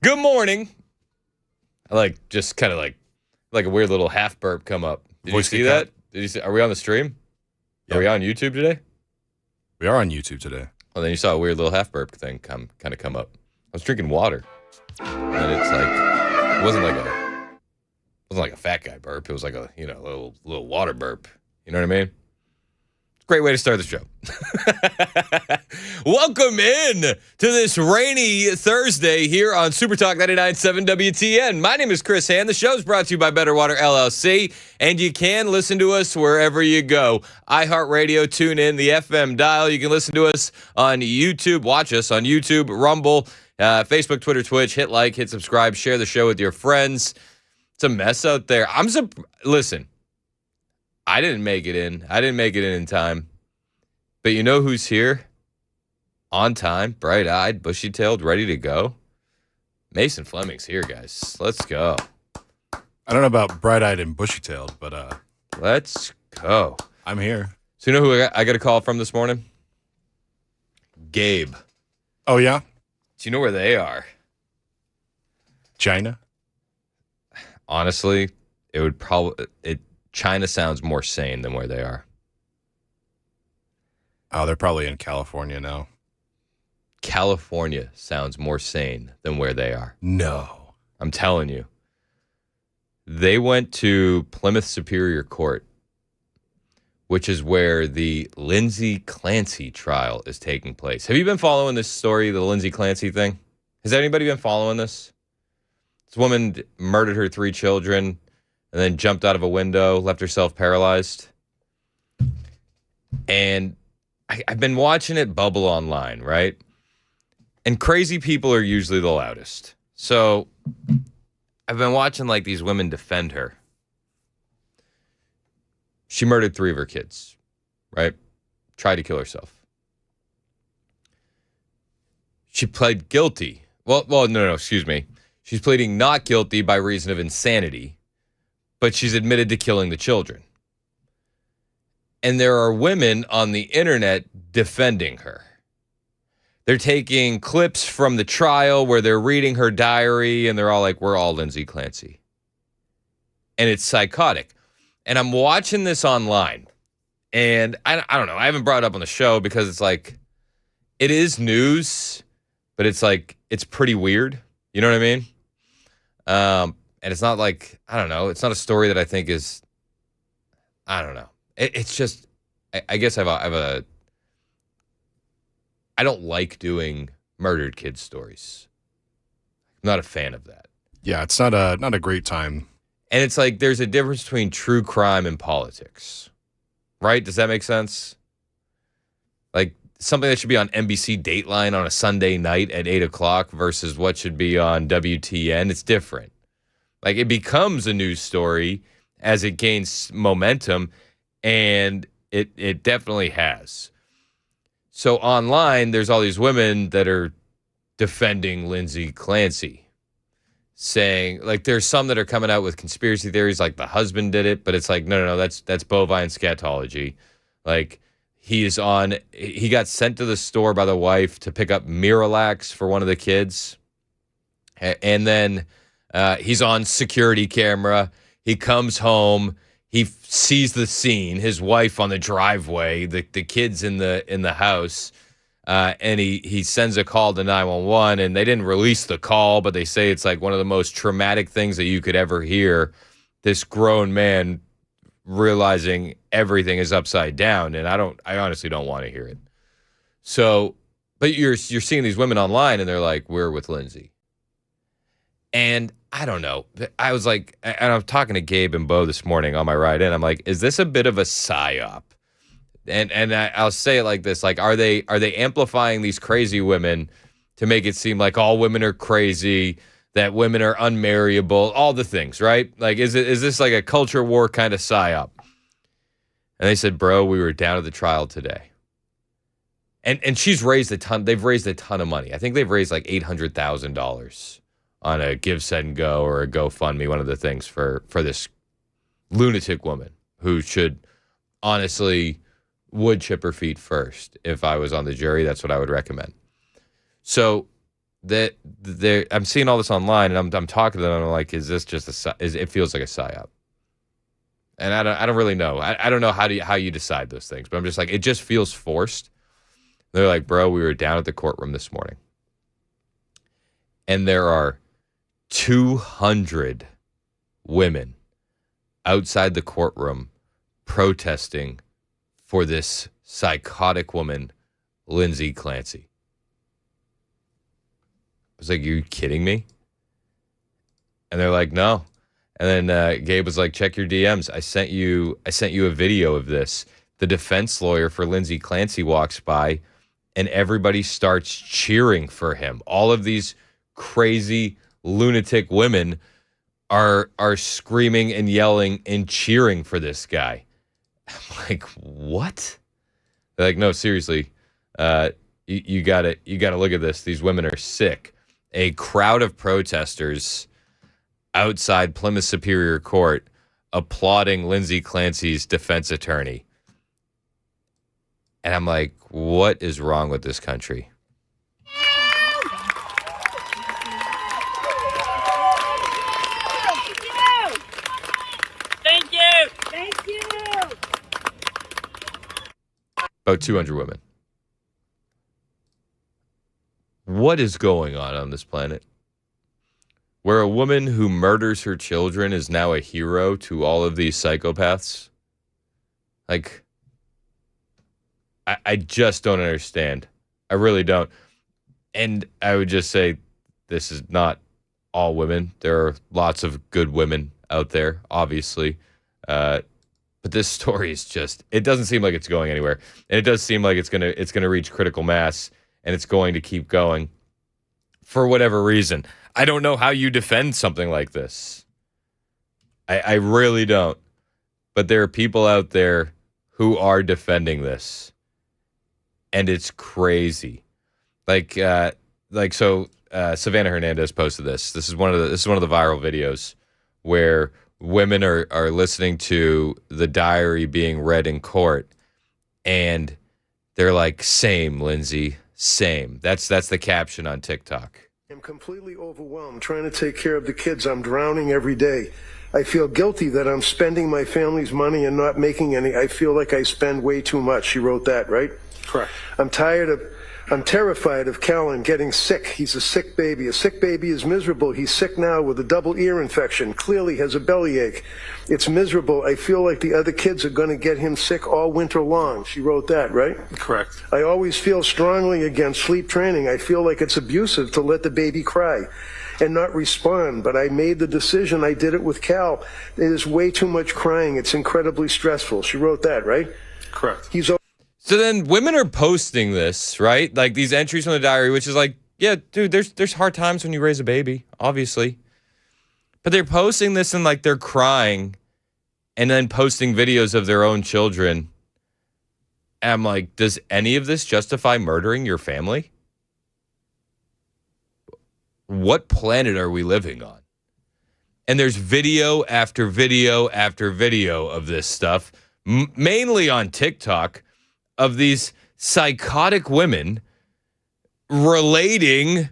Good morning. I just kind of like a weird little half burp come up. Did you see that? Did you see? Are we on the stream? Yep. Are we on YouTube today? We are on YouTube today. Well, then you saw a weird little half burp thing come up. I was drinking water, and it's like it wasn't like a fat guy burp. It was like a little water burp. You know what I mean? Great way to start the show. Welcome in to this rainy Thursday here on Super Talk 99.7 WTN. My name is Chris Hand. The show's brought to you by Better Water LLC, and you can listen to us wherever you go. iHeartRadio, tune in, the FM dial. You can listen to us on YouTube, watch us on YouTube, Rumble, Facebook, Twitter, Twitch. Hit like, hit subscribe, share the show with your friends. It's a mess out there. Listen. I didn't make it in time. But you know who's here? On time, bright-eyed, bushy-tailed, ready to go? Mason Fleming's here, guys. Let's go. I don't know about bright-eyed and bushy-tailed, but let's go. I'm here. So you know who I got a call from this morning? Gabe. Oh, yeah? Do you know where they are? China? Honestly, China sounds more sane than where they are. Oh, they're probably in California now. California sounds more sane than where they are. No. I'm telling you. They went to Plymouth Superior Court, which is where the Lindsay Clancy trial is taking place. Have you been following this story, the Lindsay Clancy thing? Has anybody been following this? This woman murdered her 3 children and then jumped out of a window, left herself paralyzed. And I've been watching it bubble online, right? And crazy people are usually the loudest. So I've been watching these women defend her. She murdered 3 of her kids, right? Tried to kill herself. She pled guilty. Well, no, excuse me. She's pleading not guilty by reason of insanity, but she's admitted to killing the children. And there are women on the internet defending her. They're taking clips from the trial where they're reading her diary, and they're all like, we're all Lindsay Clancy. And it's psychotic. And I'm watching this online, and I don't know. I haven't brought it up on the show because it's it is news, but it's pretty weird. You know what I mean? And it's not I don't know. It's not a story that I think is, I don't know. It's just, I guess I don't like doing murdered kids stories. I'm not a fan of that. Yeah, it's not a great time. And it's there's a difference between true crime and politics, right? Does that make sense? Something that should be on NBC Dateline on a Sunday night at 8 o'clock versus what should be on WTN. It's different. It becomes a news story as it gains momentum, and it definitely has. So online, there's all these women that are defending Lindsay Clancy, saying, there's some that are coming out with conspiracy theories, the husband did it, but it's no, that's bovine scatology. He got sent to the store by the wife to pick up Miralax for one of the kids, and then he's on security camera. He comes home. He sees the scene, his wife on the driveway, the kids in the house, and he sends a call to 911. And they didn't release the call, but they say it's one of the most traumatic things that you could ever hear. This grown man realizing everything is upside down, and I honestly don't want to hear it. So, but you're seeing these women online, and they're we're with Lindsay. And I don't know. I was and I'm talking to Gabe and Bo this morning on my ride in. I'm is this a bit of a psyop? And I'll say it like this: are they amplifying these crazy women to make it seem like all women are crazy, that women are unmarriable, all the things, right? Is this a culture war kind of psyop? And they said, bro, we were down at the trial today. And she's raised a ton. They've raised a ton of money. I think they've raised $800,000 on a Give, Send, Go or a GoFundMe, one of the things for this lunatic woman who should honestly would chip her feet first. If I was on the jury, that's what I would recommend. So that I'm seeing all this online, and I'm talking to them, and I'm like, is this just it feels like a psyop? And I don't really know. I don't know how you decide those things, but I'm just like, it just feels forced. They're like, bro, we were down at the courtroom this morning, and there are 200 women outside the courtroom protesting for this psychotic woman, Lindsay Clancy. I was like, you kidding me? And they're like, no. And then Gabe was like, check your DMs. I sent you a video of this. The defense lawyer for Lindsay Clancy walks by, and everybody starts cheering for him. All of these crazy lunatic women are screaming and yelling and cheering for this guy. I'm like, what? They're like, no, seriously, you gotta look at this. These women are sick. A crowd of protesters outside Plymouth Superior Court applauding Lindsay Clancy's defense attorney. And I'm like, what is wrong with this country? Thank you. Thank you. About 200 women. What is going on this planet? Where a woman who murders her children is now a hero to all of these psychopaths? Like, I just don't understand. I really don't. And I would just say this is not all women. There are lots of good women out there, obviously. But this story is just, it doesn't seem like it's going anywhere. And it does seem like it's gonna reach critical mass, and it's going to keep going for whatever reason. I don't know how you defend something like this. I really don't. But there are people out there who are defending this. And it's crazy. Savannah Hernandez posted this. This is one of the viral videos where women are listening to the diary being read in court, and they're like, same, Lindsay, same. That's the caption on TikTok. I'm completely overwhelmed trying to take care of the kids. I'm drowning every day. I feel guilty that I'm spending my family's money and not making any. I feel like I spend way too much. She wrote that, right? Correct. I'm terrified of Callan getting sick. He's a sick baby. A sick baby is miserable. He's sick now with a double ear infection. Clearly has a bellyache. It's miserable. I feel like the other kids are going to get him sick all winter long. She wrote that, right? Correct. I always feel strongly against sleep training. I feel like it's abusive to let the baby cry and not respond, but I made the decision. I did it with Cal. It is way too much crying. It's incredibly stressful. She wrote that, right? Correct. So then women are posting this, right? Like these entries from the diary, which is like, yeah, dude, there's hard times when you raise a baby, obviously. But they're posting this and like they're crying and then posting videos of their own children. And I'm like, does any of this justify murdering your family? What planet are we living on? And there's video after video after video of this stuff, mainly on TikTok, of these psychotic women relating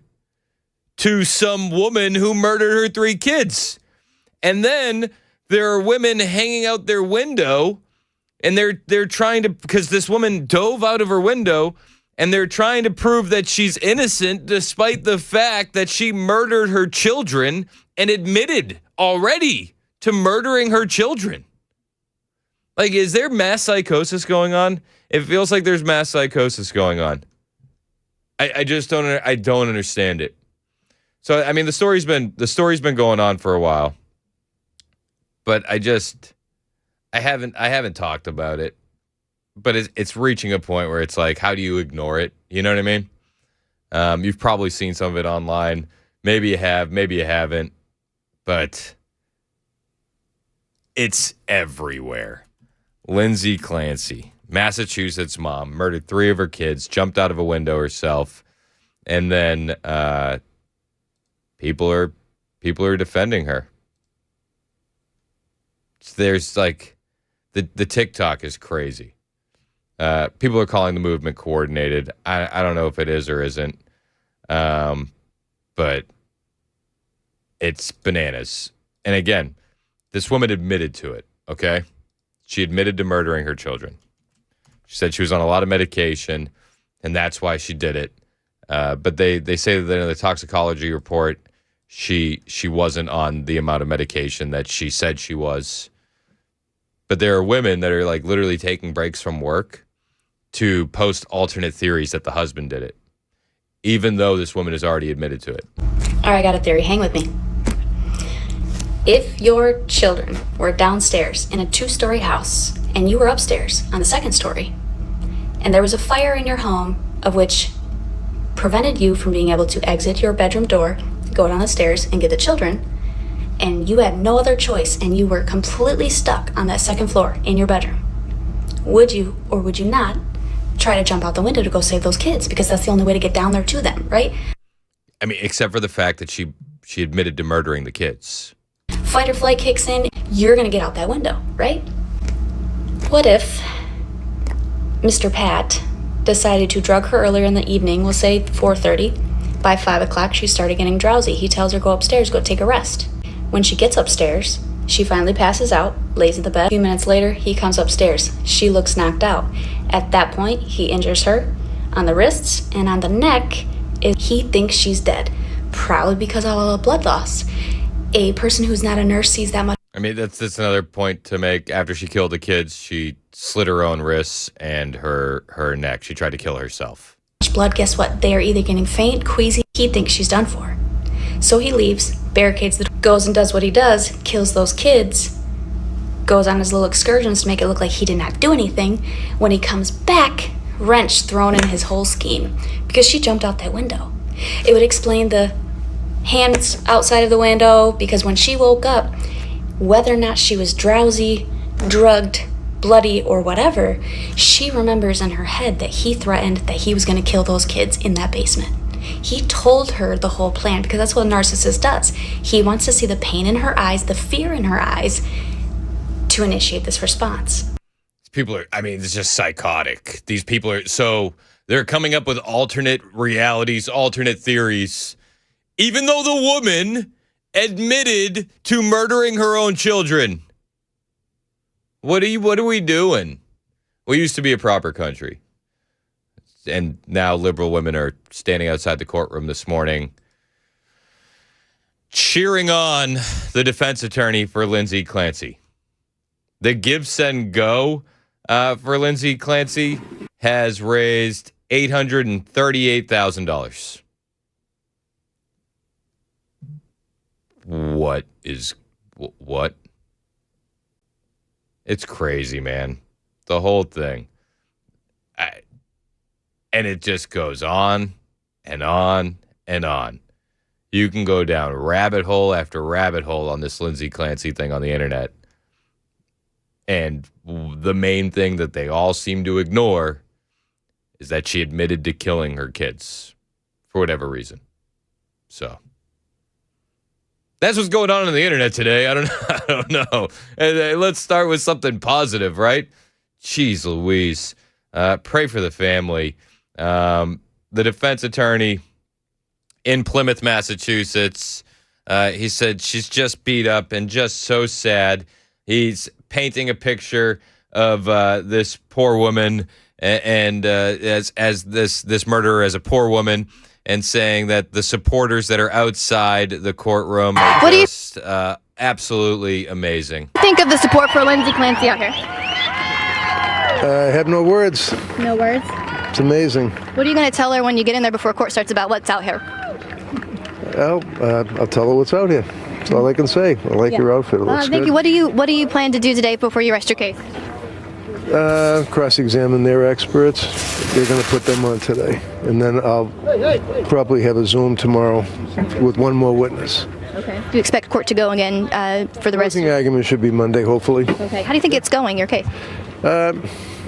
to some woman who murdered her 3 kids. And then there are women hanging out their window, and they're trying to, because this woman dove out of her window, and they're trying to prove that she's innocent despite the fact that she murdered her children and admitted already to murdering her children. Like, is there mass psychosis going on? It feels like there's mass psychosis going on. I just don't understand it. So I mean, the story's been going on for a while, but I haven't talked about it. But it's reaching a point where it's like, how do you ignore it? You know what I mean? You've probably seen some of it online. Maybe you have, maybe you haven't, but it's everywhere. Lindsay Clancy, Massachusetts mom, murdered 3 of her kids, jumped out of a window herself, and then people are defending her. There's like the TikTok is crazy. People are calling the movement coordinated. I don't know if it is or isn't. but it's bananas. And again, this woman admitted to it, okay? She admitted to murdering her children. She said she was on a lot of medication, and that's why she did it. But they say that in the toxicology report, she wasn't on the amount of medication that she said she was. But there are women that are like literally taking breaks from work to post alternate theories that the husband did it, even though this woman has already admitted to it. All right, I got a theory. Hang with me. If your children were downstairs in a 2-story house and you were upstairs on the 2nd story, and there was a fire in your home of which prevented you from being able to exit your bedroom door, go down the stairs, and get the children, and you had no other choice and you were completely stuck on that 2nd floor in your bedroom, would you or would you not try to jump out the window to go save those kids? Because that's the only way to get down there to them, right? I mean, except for the fact that she admitted to murdering the kids. Fight or flight kicks in, you're going to get out that window, right? What if Mr. Pat decided to drug her earlier in the evening, we'll say 4:30. By 5 o'clock, she started getting drowsy. He tells her, go upstairs, go take a rest. When she gets upstairs, she finally passes out, lays in the bed. A few minutes later, he comes upstairs. She looks knocked out. At that point, he injures her on the wrists and on the neck. He thinks she's dead, probably because of all the blood loss. A person who's not a nurse sees that much. I mean, that's another point to make. After she killed the kids, she slit her own wrists and her neck. She tried to kill herself. Blood, guess what? They are either getting faint, queasy. He thinks she's done for. So he leaves, barricades the door, goes and does what he does, kills those kids, goes on his little excursions to make it look like he did not do anything. When he comes back, wrench thrown in his whole scheme because she jumped out that window. It would explain the hands outside of the window, because when she woke up, whether or not she was drowsy, drugged, bloody, or whatever, she remembers in her head that he threatened that he was going to kill those kids in that basement. He told her the whole plan because that's what a narcissist does. He wants to see the pain in her eyes, the fear in her eyes, to initiate this response. People are, I mean, it's just psychotic. These people are, so they're coming up with alternate realities, alternate theories, even though the woman admitted to murdering her own children. What are we doing? We used to be a proper country. And now liberal women are standing outside the courtroom this morning cheering on the defense attorney for Lindsay Clancy. The Give, Send, Go for Lindsay Clancy has raised $838,000. What? It's crazy, man. The whole thing. And it just goes on and on and on. You can go down rabbit hole after rabbit hole on this Lindsay Clancy thing on the internet. And the main thing that they all seem to ignore is that she admitted to killing her kids for whatever reason. So that's what's going on the internet today. I don't know. And let's start with something positive, right? Jeez Louise. Pray for the family. The defense attorney in Plymouth, Massachusetts, he said she's just beat up and just so sad. He's painting a picture of this poor woman and as this murderer as a poor woman, and saying that the supporters that are outside the courtroom are just absolutely amazing. Think of the support for Lindsay Clancy out here. I have no words. No words. It's amazing. What are you going to tell her when you get in there before court starts about what's out here? Well, I'll tell her what's out here. That's all I can say. I like your outfit. It looks thank good. you. What do you plan to do today before you rest your case? Cross-examine their experts. They're going to put them on today. And then I'll probably have a Zoom tomorrow with one more witness. Okay. Do you expect court to go again for the rest? Closing argument should be Monday, hopefully. Okay. How do you think it's going, your case?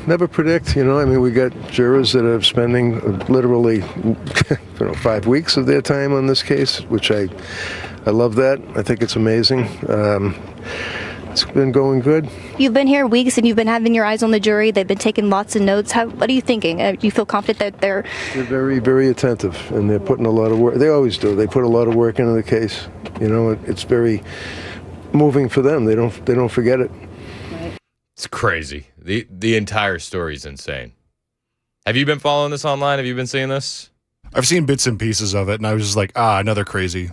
Never predict, I mean, we got jurors that are spending literally 5 weeks of their time on this case, which I love that. I think it's amazing. It's been going good. You've been here weeks and you've been having your eyes on the jury. They've been taking lots of notes. What are you thinking? Do you feel confident that they're very, very attentive, and they're putting a lot of work. They always do. They put a lot of work into the case. It's very moving for them. They don't forget it. It's crazy. The entire story is insane. Have you been following this online? Have you been seeing this? I've seen bits and pieces of it, and I was just like, another crazy.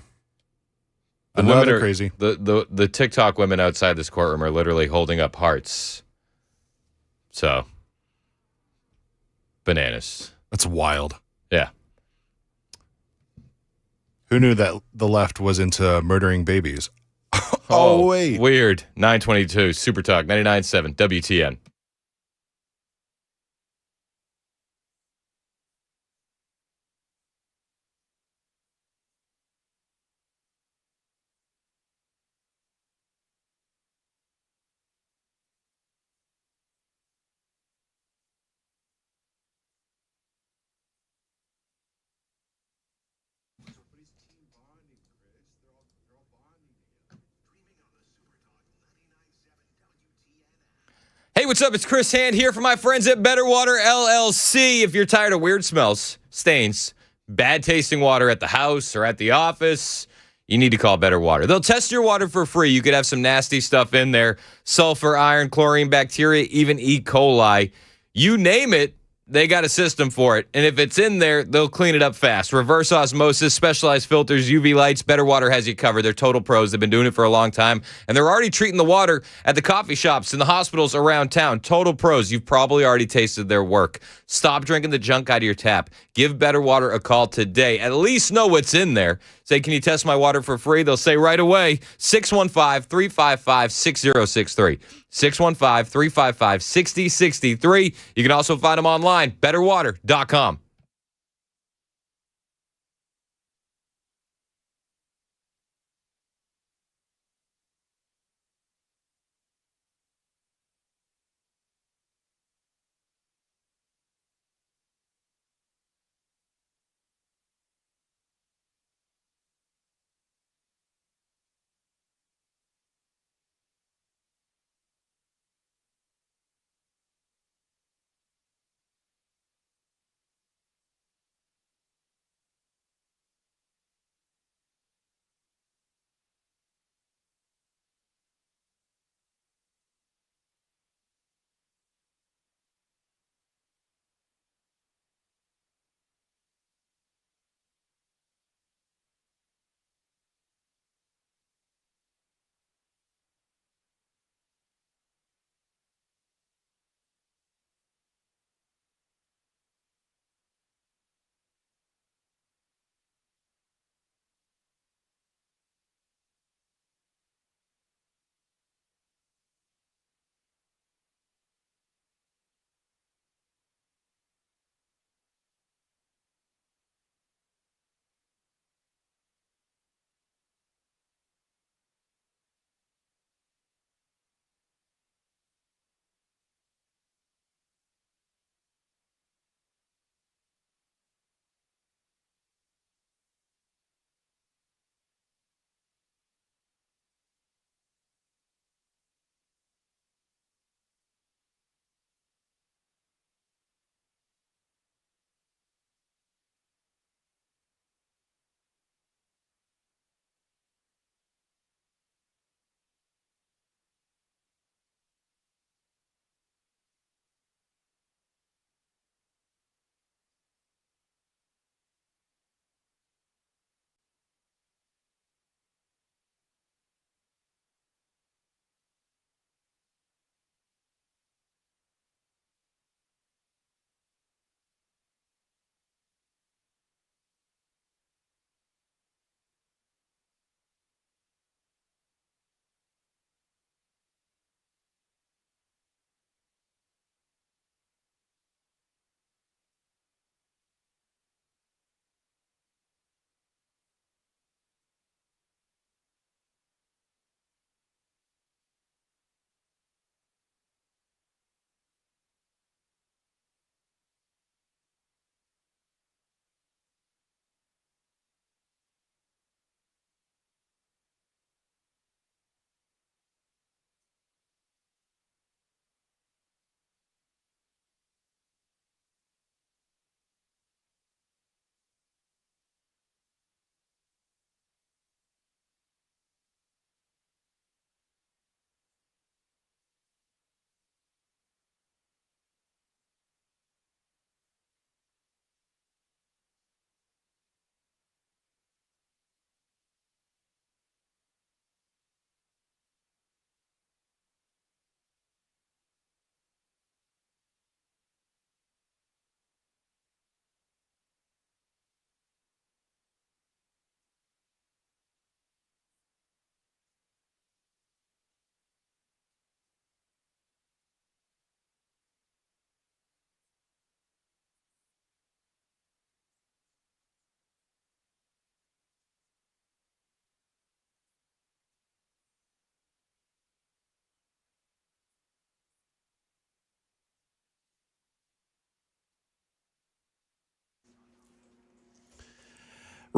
The Another women are crazy. The TikTok women outside this courtroom are literally holding up hearts. So, bananas. That's wild. Yeah. Who knew that the left was into murdering babies? Oh, wait. Weird. 922, Super Talk, 99.7, WTN. Hey, what's up? It's Chris Hand here for my friends at Better Water LLC. If you're tired of weird smells, stains, bad tasting water at the house or at the office, you need to call Better Water. They'll test your water for free. You could have some nasty stuff in there, sulfur, iron, chlorine, bacteria, even E. coli. You name it, they got a system for it. And if it's in there, they'll clean it up fast. Reverse osmosis, specialized filters, UV lights, Better Water has you covered. They're total pros. They've been doing it for a long time. And they're already treating the water at the coffee shops and the hospitals around town. Total pros. You've probably already tasted their work. Stop drinking the junk out of your tap. Give Better Water a call today. At least know what's in there. Say, can you test my water for free? They'll say right away, 615-355-6063. 615-355-6063. You can also find them online, betterwater.com.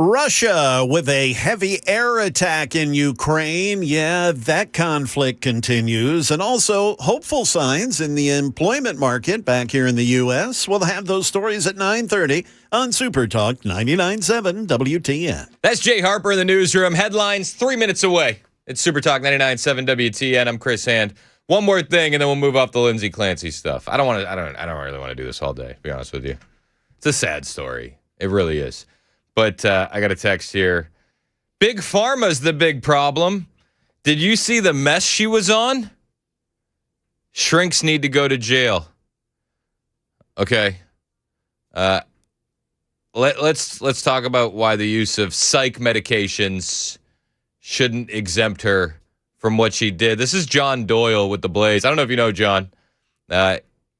Russia with a heavy air attack in Ukraine. Yeah, that conflict continues. And also hopeful signs in the employment market back here in the U.S. We'll have those stories at 9:30 on Super Talk 99.7 WTN. That's Jay Harper in the newsroom. Headlines 3 minutes away. It's Super Talk 99.7 WTN. I'm Chris Hand. One more thing, and then we'll move off the Lindsay Clancy stuff. I don't really want to do this all day, to be honest with you. It's a sad story. It really is. But I got a text here. Big Pharma's the big problem. Did you see the mess she was on? Shrinks need to go to jail. Okay. Let's talk about why the use of psych medications shouldn't exempt her from what she did. This is John Doyle with The Blaze. I don't know if you know John.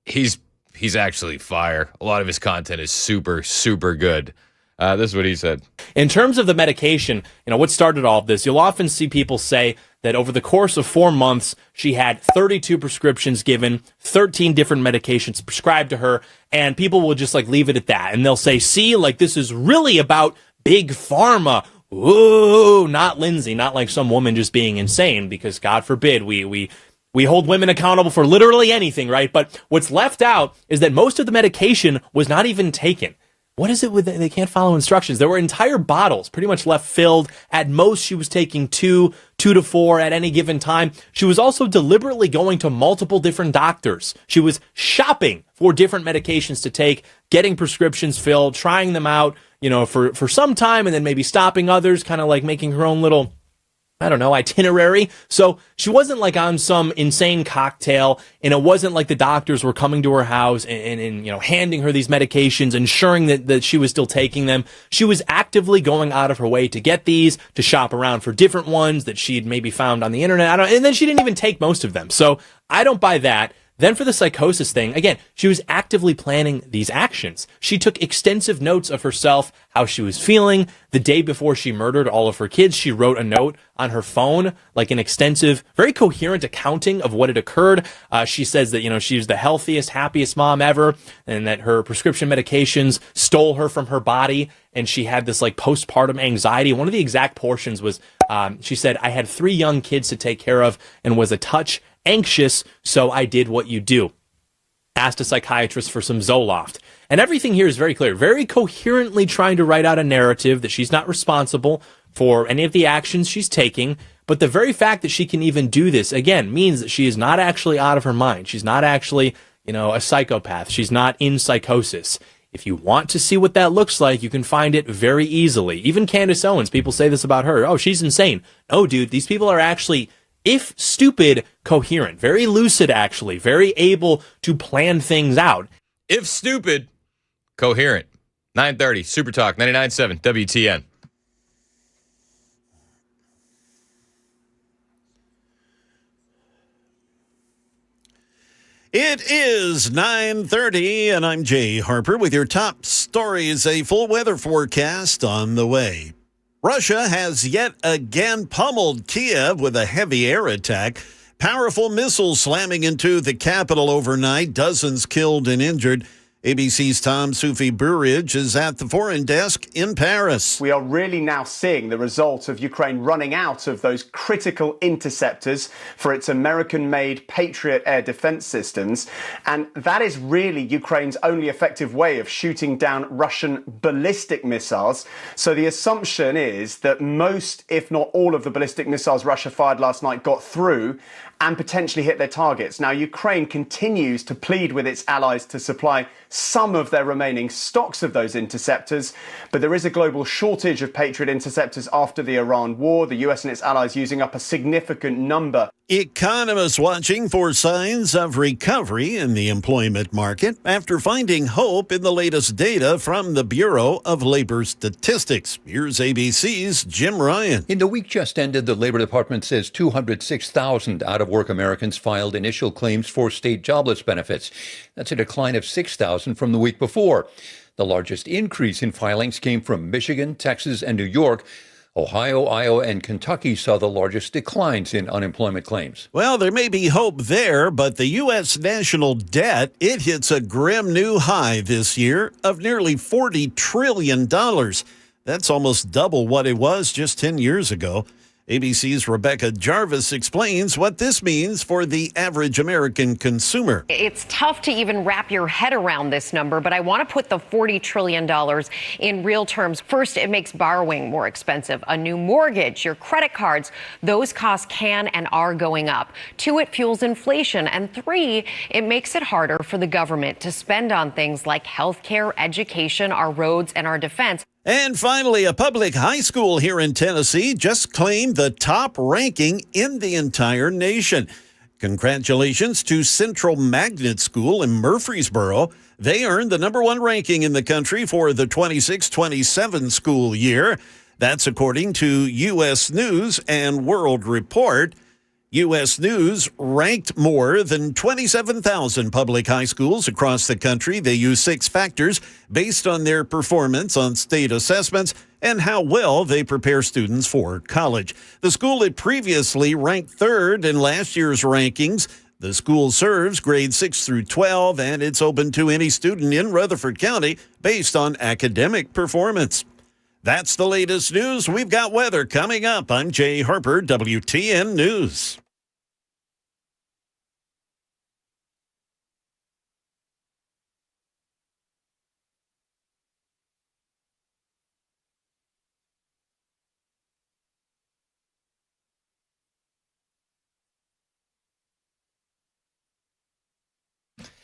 He's actually fire. A lot of his content is super, super good. This is what he said. In terms of the medication, what started all of this, you'll often see people say that over the course of 4 months, she had 32 prescriptions given, 13 different medications prescribed to her, and people will just leave it at that. And they'll say, see, this is really about big pharma. Ooh, not Lindsay, not like some woman just being insane, because God forbid we hold women accountable for literally anything, right? But what's left out is that most of the medication was not even taken. What is it with they can't follow instructions? There were entire bottles pretty much left filled. At most, she was taking two to four at any given time. She was also deliberately going to multiple different doctors. She was shopping for different medications to take, getting prescriptions filled, trying them out, for some time, and then maybe stopping others, kind of making her own little, itinerary. So she wasn't on some insane cocktail, and it wasn't like the doctors were coming to her house and handing her these medications, ensuring that she was still taking them. She was actively going out of her way to get these, to shop around for different ones that she'd maybe found on the internet. And then she didn't even take most of them. So I don't buy that. Then for the psychosis thing, again, she was actively planning these actions. She took extensive notes of herself, how she was feeling. The day before she murdered all of her kids, she wrote a note on her phone, an extensive, very coherent accounting of what had occurred. She says that, she was the healthiest, happiest mom ever, and that her prescription medications stole her from her body, and she had this postpartum anxiety. One of the exact portions was, she said, I had 3 young kids to take care of and was a touch anxious, so I did what you do. Asked a psychiatrist for some Zoloft. And everything here is very clear, very coherently trying to write out a narrative that she's not responsible for any of the actions she's taking. But the very fact that she can even do this, again, means that she is not actually out of her mind. She's not actually, a psychopath. She's not in psychosis. If you want to see what that looks like, you can find it very easily. Even Candace Owens, people say this about her. Oh, she's insane. No, dude, these people are actually, if stupid, coherent, very lucid, actually, very able to plan things out. If stupid, coherent. 9:30, Super Talk, 99.7 WTN. It is 9:30, and I'm Jay Harper with your top stories. A full weather forecast on the way. Russia has yet again pummeled Kiev with a heavy air attack. Powerful missiles slamming into the capital overnight. Dozens killed and injured. ABC's Tom Soufi-Burridge is at the foreign desk in Paris. We are really now seeing the result of Ukraine running out of those critical interceptors for its American-made Patriot air defense systems. And that is really Ukraine's only effective way of shooting down Russian ballistic missiles. So the assumption is that most, if not all, of the ballistic missiles Russia fired last night got through and potentially hit their targets. Now, Ukraine continues to plead with its allies to supply some of their remaining stocks of those interceptors, but there is a global shortage of Patriot interceptors after the Iran war, the US and its allies using up a significant number. Economists watching for signs of recovery in the employment market after finding hope in the latest data from the Bureau of Labor Statistics. Here's ABC's Jim Ryan. In the week just ended, the Labor Department says 206,000 out-of-work Americans filed initial claims for state jobless benefits. That's a decline of 6,000 from the week before. The largest increase in filings came from Michigan, Texas, and New York. Ohio, Iowa, and Kentucky saw the largest declines in unemployment claims. Well, there may be hope there, but the U.S. national debt, it hits a grim new high this year of nearly $40 trillion. That's almost double what it was just 10 years ago. ABC's Rebecca Jarvis explains what this means for the average American consumer. It's tough to even wrap your head around this number, but I want to put the $40 trillion in real terms. First, it makes borrowing more expensive. A new mortgage, your credit cards, those costs can and are going up. Two, it fuels inflation. And three, it makes it harder for the government to spend on things like healthcare, education, our roads, and our defense. And finally, a public high school here in Tennessee just claimed the top ranking in the entire nation. Congratulations to Central Magnet School in Murfreesboro. They earned the #1 ranking in the country for the 26-27 school year. That's according to U.S. News and World Report. U.S. News ranked more than 27,000 public high schools across the country. They use 6 factors based on their performance on state assessments and how well they prepare students for college. The school had previously ranked 3rd in last year's rankings. The school serves grades 6 through 12, and it's open to any student in Rutherford County based on academic performance. That's the latest news. We've got weather coming up. I'm Jay Harper, WTN News.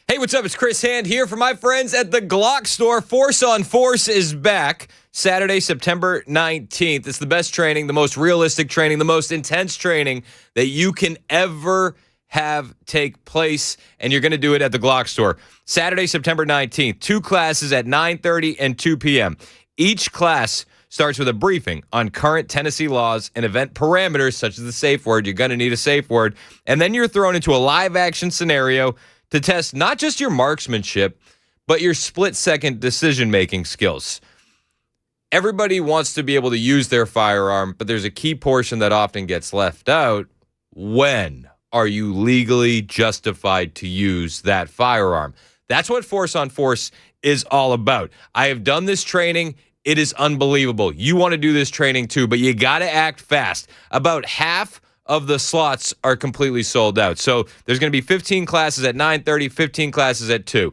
Hey, what's up? It's Chris Hand here for my friends at the Glock store. Force on Force is back Saturday, September 19th. It's the best training, the most realistic training, the most intense training that you can ever have take place, and you're going to do it at the Glock store. Saturday, September 19th, 2 classes at 9:30 and 2 p.m. Each class starts with a briefing on current Tennessee laws and event parameters, such as the safe word. You're going to need a safe word. And then you're thrown into a live action scenario to test not just your marksmanship, but your split-second decision-making skills. Everybody wants to be able to use their firearm, but there's a key portion that often gets left out. When are you legally justified to use that firearm? That's what Force on Force is all about. I have done this training. It is unbelievable. You want to do this training too, but you got to act fast. About half of the slots are completely sold out. So there's going to be 15 classes at 9:30, 15 classes at 2.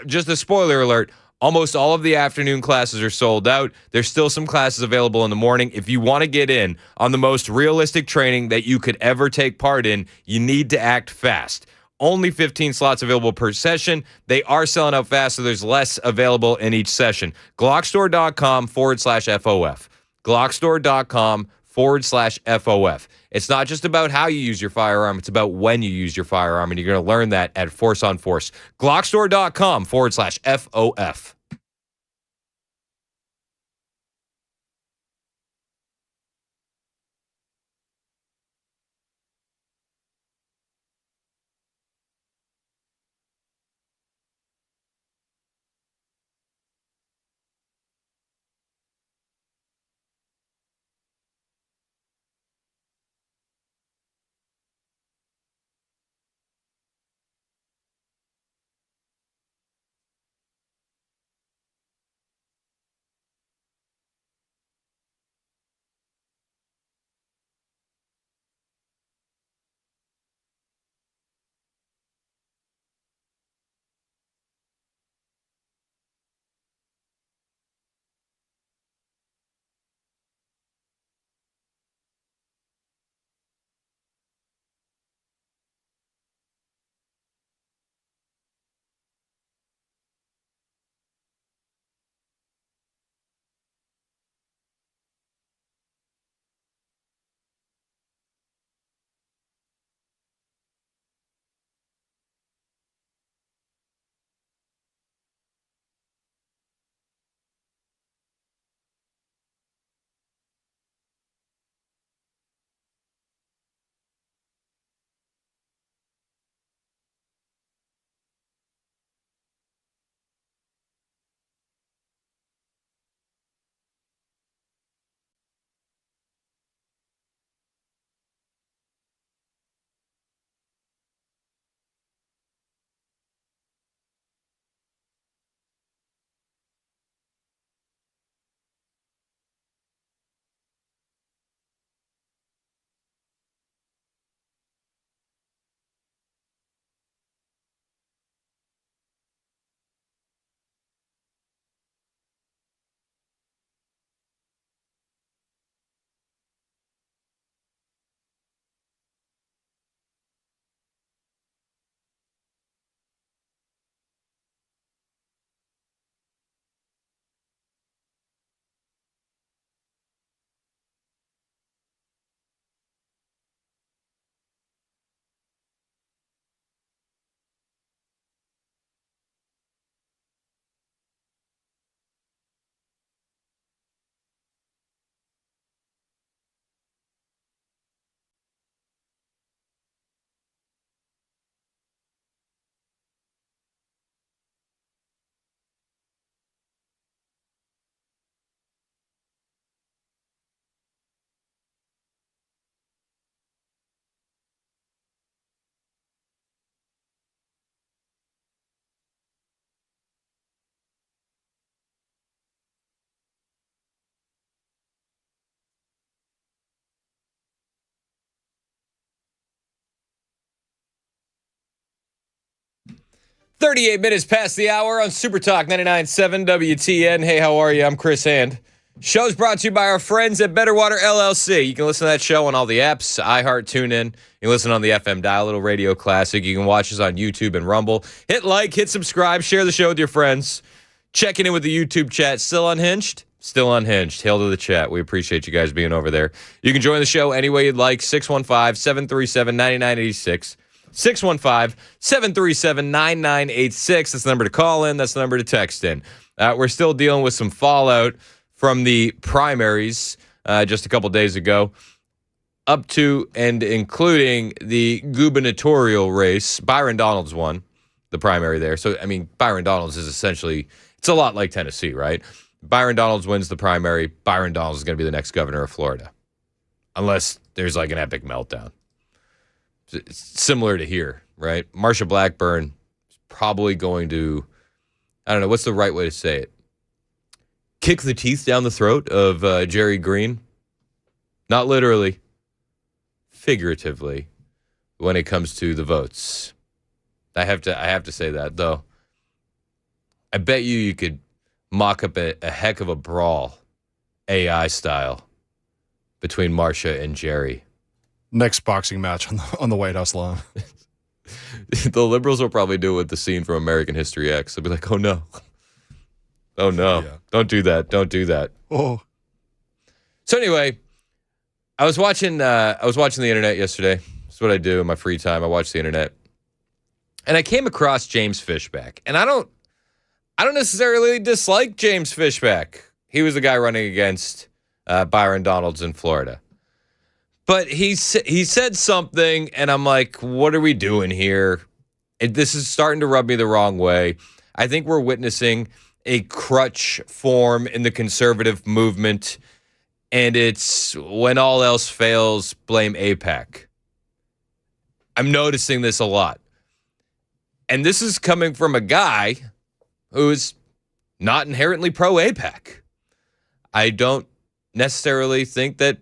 Just a spoiler alert, almost all of the afternoon classes are sold out. There's still some classes available in the morning. If you want to get in on the most realistic training that you could ever take part in, you need to act fast. Only 15 slots available per session. They are selling out fast, so there's less available in each session. Glockstore.com/FOF. Glockstore.com/FOF. It's not just about how you use your firearm. It's about when you use your firearm, and you're going to learn that at Force on Force. Glockstore.com/FOF. 38 minutes past the hour on Super Talk 99.7 WTN. Hey, how are you? I'm Chris Hand. Show's brought to you by our friends at Better Water LLC. You can listen to that show on all the apps, iHeart, TuneIn. You can listen on the FM dial, Little Radio Classic. You can watch us on YouTube and Rumble. Hit like, hit subscribe, share the show with your friends. Checking in with the YouTube chat. Still unhinged? Still unhinged. Hail to the chat. We appreciate you guys being over there. You can join the show any way you'd like. 615-737-9986. 615-737-9986. That's the number to call in. That's the number to text in. We're still dealing with some fallout from the primaries just a couple days ago, up to and including the gubernatorial race. Byron Donalds won the primary there. So, I mean, Byron Donalds is essentially, it's a lot like Tennessee, right? Byron Donalds wins the primary. Byron Donalds is going to be the next governor of Florida. Unless there's like an epic meltdown. It's similar to here, right? Marsha Blackburn is probably going to, I don't know, what's the right way to say it? Kick the teeth down the throat of Jerry Green. Not literally, figuratively, when it comes to the votes. I have to say that, though. I bet you could mock up a heck of a brawl, AI style, between Marsha and Jerry. Next boxing match on the White House lawn. The liberals will probably do it with the scene from American History X. They'll be like, oh no. Oh no. Yeah. Don't do that. Don't do that. Oh. So anyway, I was watching the internet yesterday. That's what I do in my free time. I watch the internet. And I came across James Fishback. And I don't necessarily dislike James Fishback. He was the guy running against Byron Donalds in Florida. But he said something, and I'm like, what are we doing here? This is starting to rub me the wrong way. I think we're witnessing a crutch form in the conservative movement, and it's when all else fails, blame AIPAC. I'm noticing this a lot. And this is coming from a guy who's not inherently pro-AIPAC. I don't necessarily think that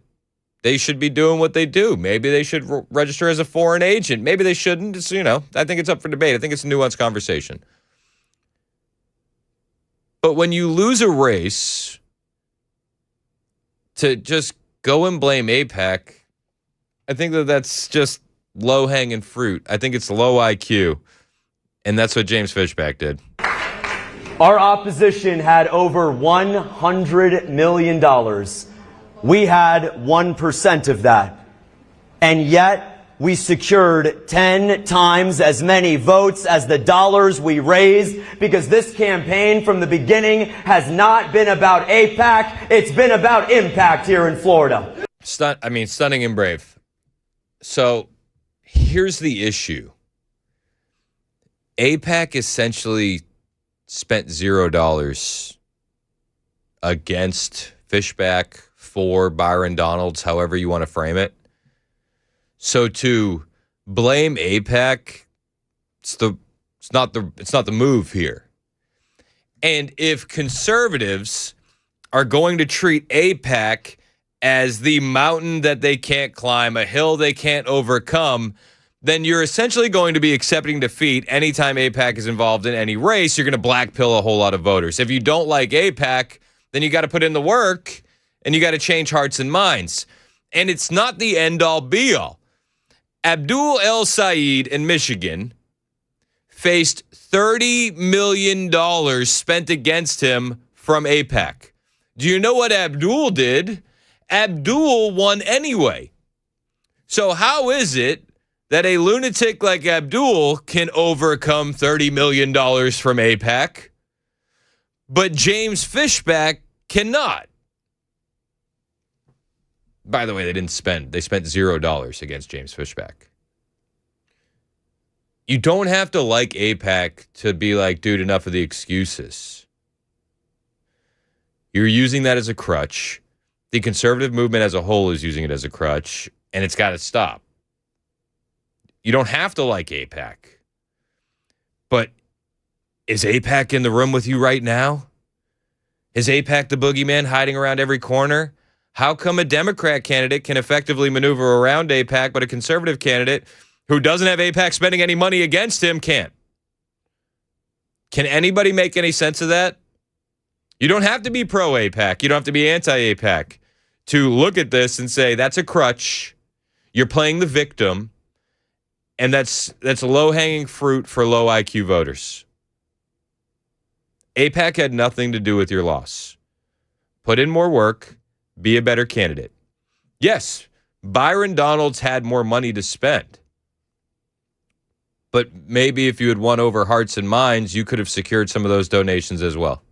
they should be doing what they do. Maybe they should register as a foreign agent. Maybe they shouldn't. It's, I think it's up for debate. I think it's a nuanced conversation. But when you lose a race, to just go and blame AIPAC, I think that's just low-hanging fruit. I think it's low IQ. And that's what James Fishback did. Our opposition had over $100 million. We had 1% of that. And yet, we secured 10 times as many votes as the dollars we raised, because this campaign from the beginning has not been about AIPAC. It's been about impact here in Florida. Stunning and brave. So here's the issue. AIPAC essentially spent $0 against Fishback for Byron Donalds, however you want to frame it. So to blame AIPAC, it's not the move here. And if conservatives are going to treat AIPAC as the mountain that they can't climb, a hill they can't overcome, then you're essentially going to be accepting defeat anytime AIPAC is involved in any race. You're going to black pill a whole lot of voters. If you don't like AIPAC, then you got to put in the work and you got to change hearts and minds. And it's not the end-all, be-all. Abdul El Sayed in Michigan faced $30 million spent against him from AIPAC. Do you know what Abdul did? Abdul won anyway. So how is it that a lunatic like Abdul can overcome $30 million from AIPAC, but James Fishback cannot? By the way, they spent $0 against James Fishback. You don't have to like AIPAC to be like, dude, enough of the excuses. You're using that as a crutch. The conservative movement as a whole is using it as a crutch, and it's got to stop. You don't have to like AIPAC. But is AIPAC in the room with you right now? Is AIPAC the boogeyman hiding around every corner? How come a Democrat candidate can effectively maneuver around AIPAC, but a conservative candidate who doesn't have AIPAC spending any money against him can't? Can anybody make any sense of that? You don't have to be pro-AIPAC. You don't have to be anti-AIPAC to look at this and say, that's a crutch. You're playing the victim. And that's low-hanging fruit for low IQ voters. AIPAC had nothing to do with your loss. Put in more work. Be a better candidate. Yes, Byron Donalds had more money to spend. But maybe if you had won over hearts and minds, you could have secured some of those donations as well.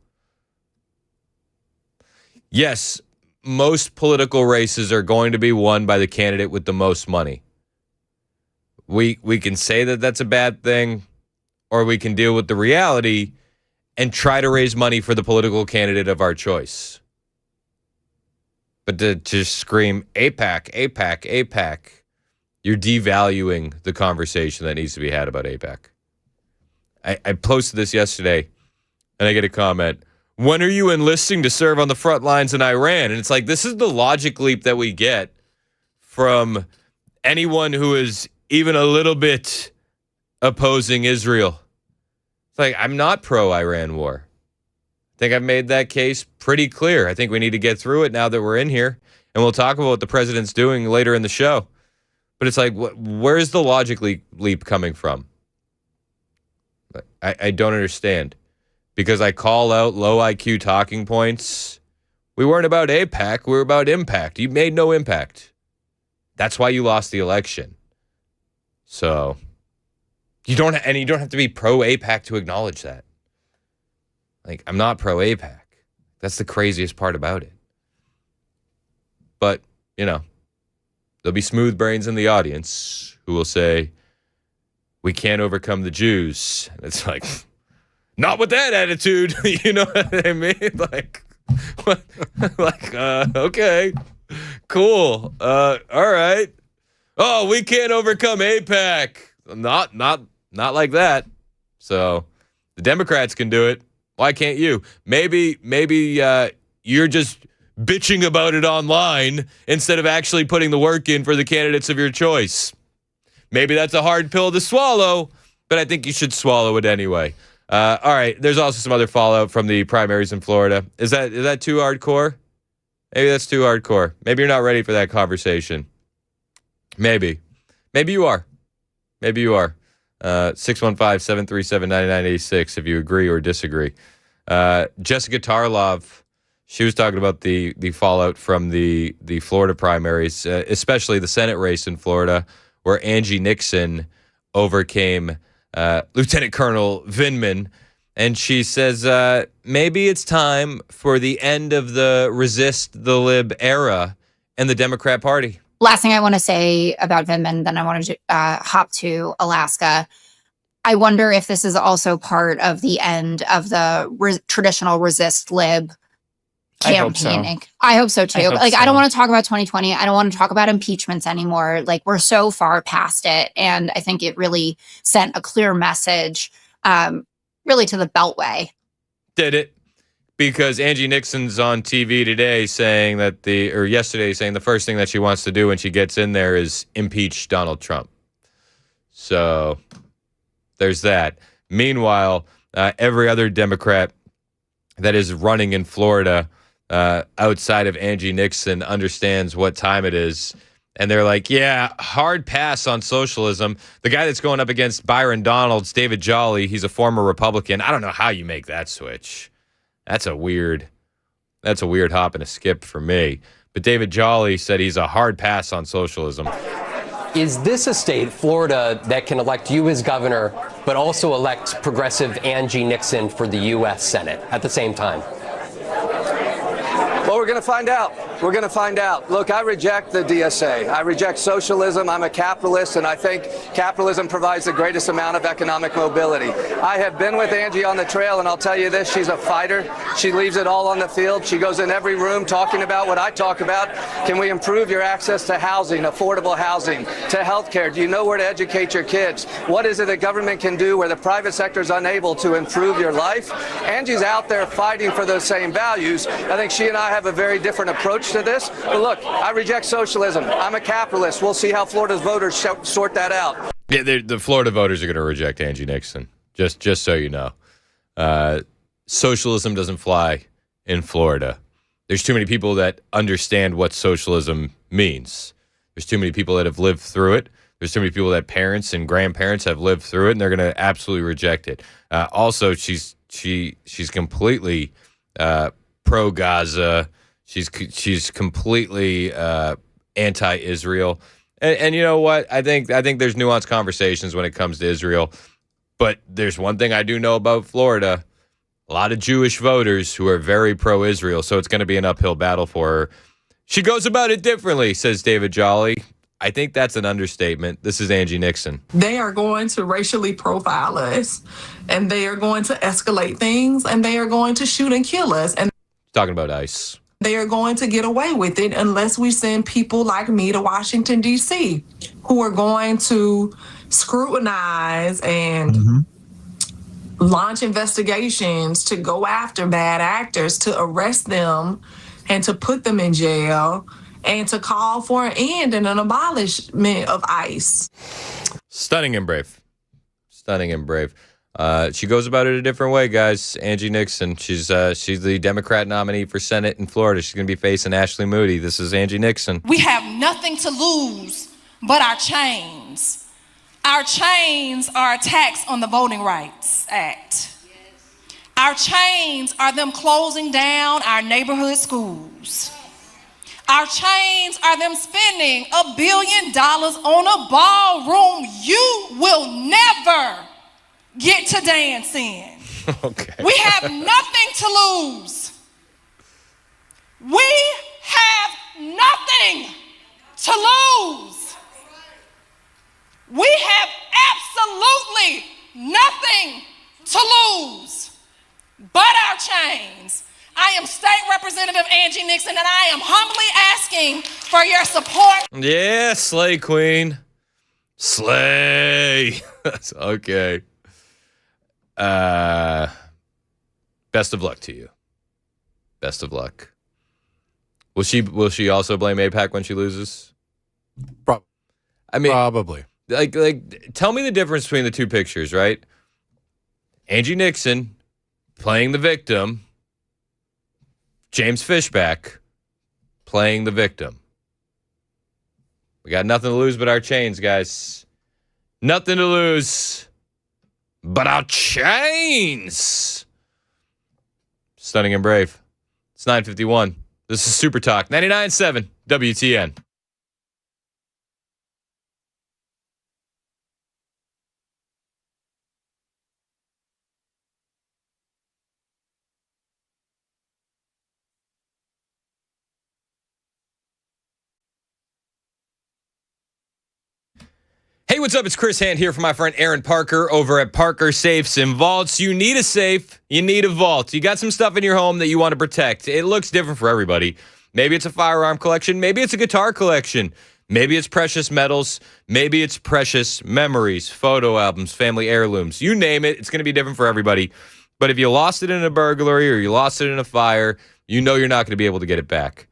Yes, most political races are going to be won by the candidate with the most money. We can say that that's a bad thing, or we can deal with the reality and try to raise money for the political candidate of our choice. But to just scream, AIPAC, AIPAC, AIPAC, you're devaluing the conversation that needs to be had about AIPAC. I posted this yesterday, and I get a comment, when are you enlisting to serve on the front lines in Iran? And it's like, this is the logic leap that we get from anyone who is even a little bit opposing Israel. It's like, I'm not pro-Iran war. I think I've made that case pretty clear. I think we need to get through it now that we're in here, and we'll talk about what the president's doing later in the show. But it's like, where's the logic leap coming from? I don't understand. Because I call out low IQ talking points. We weren't about AIPAC, we were about impact. You made no impact. That's why you lost the election. So you don't have to be pro AIPAC to acknowledge that. Like, I'm not pro AIPAC. That's the craziest part about it. But, there'll be smooth brains in the audience who will say, we can't overcome the Jews. And it's like, not with that attitude. You know what I mean? Like, what? Okay, cool. All right. Oh, we can't overcome AIPAC. Not like that. So the Democrats can do it. Why can't you? Maybe you're just bitching about it online instead of actually putting the work in for the candidates of your choice. Maybe that's a hard pill to swallow, but I think you should swallow it anyway. All right, there's also some other fallout from the primaries in Florida. Is that too hardcore? Maybe that's too hardcore. Maybe you're not ready for that conversation. Maybe you are. 615-737-9986 if you agree or disagree. Jessica Tarlov, she was talking about the fallout from the Florida primaries, especially the Senate race in Florida, where Angie Nixon overcame Lieutenant Colonel Vindman. And she says, maybe it's time for the end of the resist the lib era in the Democrat Party. Last thing I want to say about Vindman, then I want to hop to Alaska. I wonder if this is also part of the end of the traditional resist lib campaigning. I hope so too. I don't want to talk about 2020. I don't want to talk about impeachments anymore. Like, we're so far past it. And I think it really sent a clear message, really to the Beltway. Did it? Because Angie Nixon's on TV today saying yesterday saying the first thing that she wants to do when she gets in there is impeach Donald Trump. So there's that. Meanwhile, every other Democrat that is running in Florida outside of Angie Nixon understands what time it is. And they're like, yeah, hard pass on socialism. The guy that's going up against Byron Donalds, David Jolly, he's a former Republican. I don't know how you make that switch. That's a weird hop and a skip for me. But David Jolly said he's a hard pass on socialism. Is this a state, Florida, that can elect you as governor, but also elect progressive Angie Nixon for the U.S. Senate at the same time? Well, we're going to find out. Look, I reject the DSA. I reject socialism. I'm a capitalist, and I think capitalism provides the greatest amount of economic mobility. I have been with Angie on the trail, and I'll tell you this, she's a fighter. She leaves it all on the field. She goes in every room talking about what I talk about. Can we improve your access to housing, affordable housing, to health care? Do you know where to educate your kids? What is it that government can do where the private sector is unable to improve your life? Angie's out there fighting for those same values. I think she and I have a very different approach to this. But look, I reject socialism. I'm a capitalist. We'll see how Florida's voters sort that out. Yeah, the Florida voters are going to reject Angie Nixon, just so you know. Socialism doesn't fly in Florida. There's too many people that understand what socialism means. There's too many people that have lived through it. There's too many people that parents and grandparents have lived through it, and they're going to absolutely reject it. Also, she's completely pro Gaza. She's completely anti-Israel. And you know what? I think there's nuanced conversations when it comes to Israel. But there's one thing I do know about Florida. A lot of Jewish voters who are very pro-Israel, so it's going to be an uphill battle for her. She goes about it differently, says David Jolly. I think that's an understatement. This is Angie Nixon. They are going to racially profile us, and they are going to escalate things, and they are going to shoot and kill us. And Talking about ICE. They are going to get away with it unless we send people like me to Washington, D.C., who are going to scrutinize and launch investigations to go after bad actors, to arrest them and to put them in jail and to call for an end and an abolishment of ICE. Stunning and brave. Stunning and brave. She goes about it a different way, guys. Angie Nixon. She's the Democrat nominee for Senate in Florida. She's going to be facing Ashley Moody. This is Angie Nixon. We have nothing to lose but our chains. Our chains are attacks on the Voting Rights Act. Our chains are them closing down our neighborhood schools. Our chains are them spending $1 billion on a ballroom you will never get to dance in. Okay. We have nothing to lose. We have nothing to lose. We have absolutely nothing to lose but our chains. I am State Representative Angie Nixon, and I am humbly asking for your support. Yeah, slay queen. Slay. Okay. Best of luck to you. Best of luck. Will she also blame AIPAC when she loses? Probably. Like tell me the difference between the two pictures, right? Angie Nixon playing the victim, James Fishback playing the victim. We got nothing to lose but our chains, guys. Nothing to lose but our chains. Stunning and brave. It's 9:51. This is Super Talk 99.7 WTN. Hey, what's up? It's Chris Hand here for my friend Aaron Parker over at Parker Safes and Vaults. You need a safe. You need a vault. You got some stuff in your home that you want to protect. It looks different for everybody. Maybe it's a firearm collection. Maybe it's a guitar collection. Maybe it's precious metals. Maybe it's precious memories, photo albums, family heirlooms. You name it. It's going to be different for everybody. But if you lost it in a burglary or you lost it in a fire, you know you're not going to be able to get it back.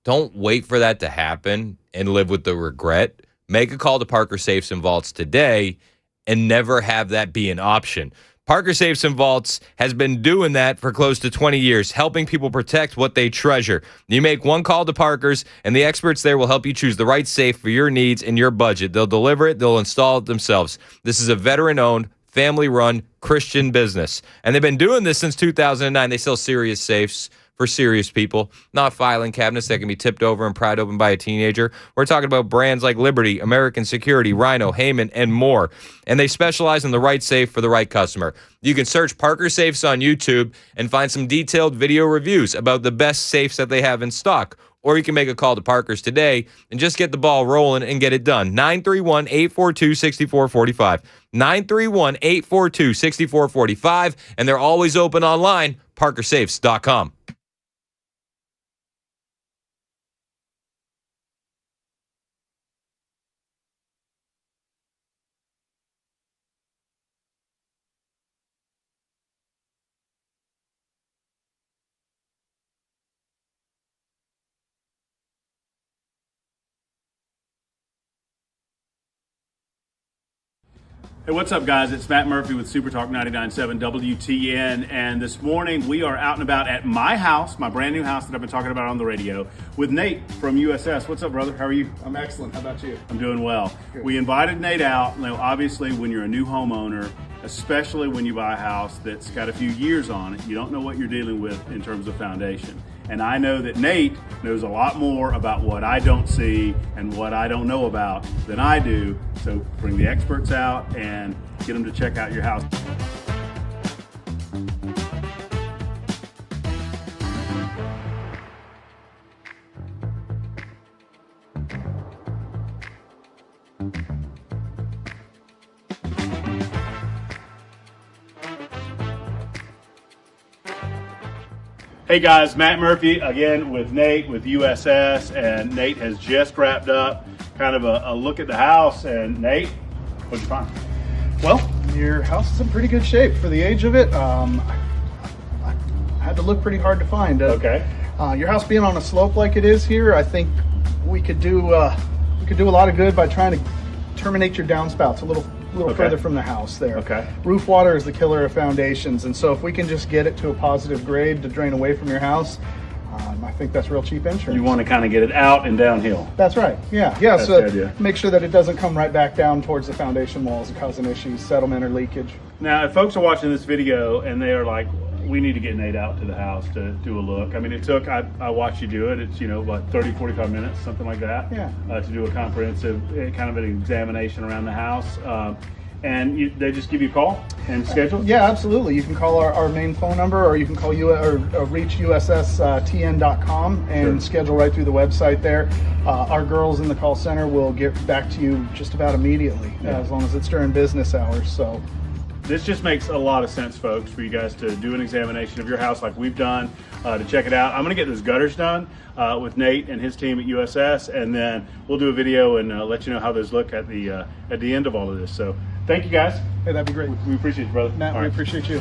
Don't wait for that to happen and live with the regret. Make a call to Parker Safes and Vaults today and never have that be an option. Parker Safes and Vaults has been doing that for close to 20 years, helping people protect what they treasure. You make one call to Parker's, and the experts there will help you choose the right safe for your needs and your budget. They'll deliver it. They'll install it themselves. This is a veteran-owned, family-run Christian business, and they've been doing this since 2009. They sell serious safes for serious people, not filing cabinets that can be tipped over and pried open by a teenager. We're talking about brands like Liberty, American Security, Rhino, Heyman, and more. And they specialize in the right safe for the right customer. You can search Parker Safes on YouTube and find some detailed video reviews about the best safes that they have in stock. Or you can make a call to Parker's today and just get the ball rolling and get it done. 931-842-6445. 931-842-6445. And they're always open online, parkersafes.com. Hey, what's up, guys? It's Matt Murphy with Super Talk 99.7 WTN, and this morning we are out and about at my house, my brand new house that I've been talking about on the radio, with Nate from USS. What's up, brother? How are you? I'm excellent. How about you? I'm doing well. Good. We invited Nate out. Now, obviously, when you're a new homeowner, especially when you buy a house that's got a few years on it, you don't know what you're dealing with in terms of foundation. And I know that Nate knows a lot more about what I don't see and what I don't know about than I do. So bring the experts out and get them to check out your house. Hey guys, Matt Murphy again with Nate with USS, and Nate has just wrapped up kind of a look at the house. And Nate, what'd you find? Well, your house is in pretty good shape for the age of it. I had to look pretty hard to find. Okay. Your house being on a slope like it is here, I think we could do a lot of good by trying to terminate your downspouts a little further from the house there. Okay. Roof water is the killer of foundations, and so if we can just get it to a positive grade to drain away from your house, I think that's real cheap insurance. You want to kind of get it out and downhill. That's right. Yeah. That's So the idea. make sure that it doesn't come right back down towards the foundation walls and causing issues, settlement or leakage. Now, if folks are watching this video and they are like, we need to get Nate out to the house to do a look. I mean, it took, I watched you do it. It's, what, 30, 45 minutes, something like that. Yeah. To do a comprehensive kind of an examination around the house. And they just give you a call and schedule? Yeah, absolutely. You can call our main phone number, or you can call reach USSTN.com and schedule right through the website there. Our girls in the call center will get back to you just about immediately, as long as it's during business hours. So this just makes a lot of sense, folks, for you guys to do an examination of your house like we've done, to check it out. I'm going to get those gutters done with Nate and his team at USS, and then we'll do a video and let you know how those look at the end of all of this. So thank you, guys. Hey, that'd be great. We appreciate you, brother. Matt, we appreciate you.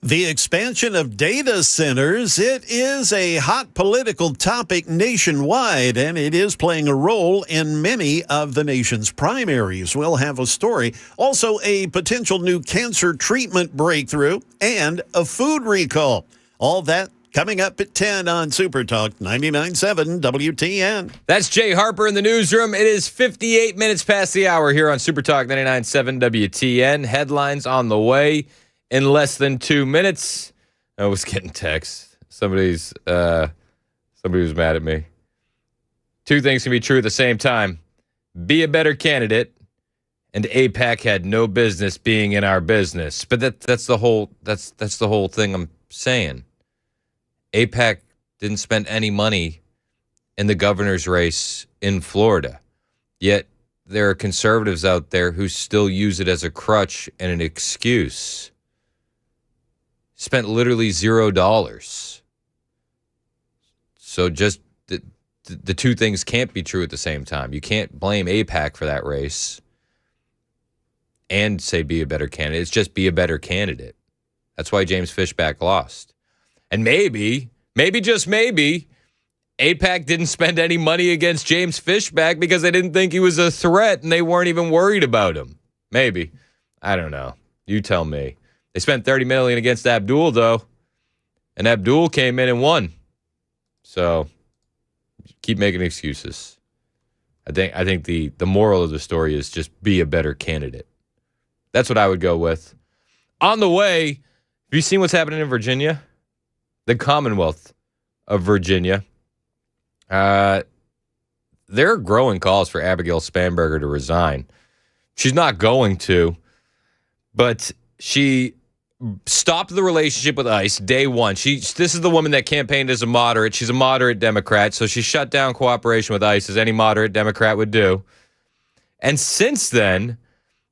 The expansion of data centers, it is a hot political topic nationwide, and it is playing a role in many of the nation's primaries. We'll have a story, also a potential new cancer treatment breakthrough, and a food recall. All that coming up at 10 on Super Talk 99.7 WTN. That's Jay Harper in the newsroom. It is 58 minutes past the hour here on Super Talk 99.7 WTN. Headlines on the way in less than 2 minutes. I was getting texts. Somebody was mad at me. Two things can be true at the same time. Be a better candidate, and AIPAC had no business being in our business. But that's the whole thing I'm saying. AIPAC didn't spend any money in the governor's race in Florida. Yet there are conservatives out there who still use it as a crutch and an excuse. Spent literally $0. So just the two things can't be true at the same time. You can't blame AIPAC for that race and say be a better candidate. It's just be a better candidate. That's why James Fishback lost. And maybe, just maybe, AIPAC didn't spend any money against James Fishback because they didn't think he was a threat and they weren't even worried about him. Maybe. I don't know. You tell me. They spent $30 million against Abdul, though, and Abdul came in and won. So keep making excuses. I think the moral of the story is just be a better candidate. That's what I would go with. On the way, have you seen what's happening in Virginia? The Commonwealth of Virginia. There are growing calls for Abigail Spanberger to resign. She's not going to, but she stopped the relationship with ICE day one. This is the woman that campaigned as a moderate. She's a moderate Democrat, so she shut down cooperation with ICE as any moderate Democrat would do. And since then,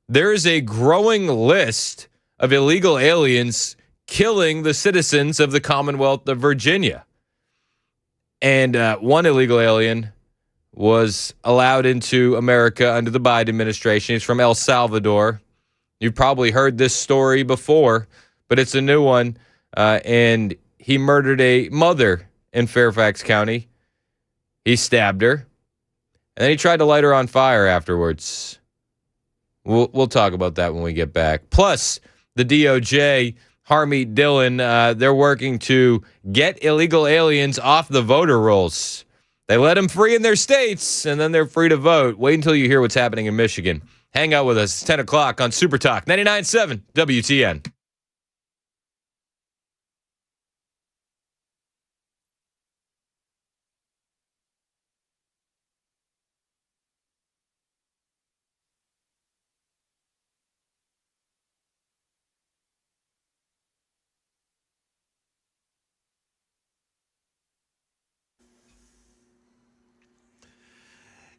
there is a growing list of illegal aliens killing the citizens of the Commonwealth of Virginia. And one illegal alien was allowed into America under the Biden administration. He's from El Salvador. You've probably heard this story before, but it's a new one. And he murdered a mother in Fairfax County. He stabbed her. And then he tried to light her on fire afterwards. We'll talk about that when we get back. Plus, the DOJ, Harmeet Dillon, they're working to get illegal aliens off the voter rolls. They let them free in their states, and then they're free to vote. Wait until you hear what's happening in Michigan. Hang out with us. It's 10 o'clock on Super Talk 99.7 WTN.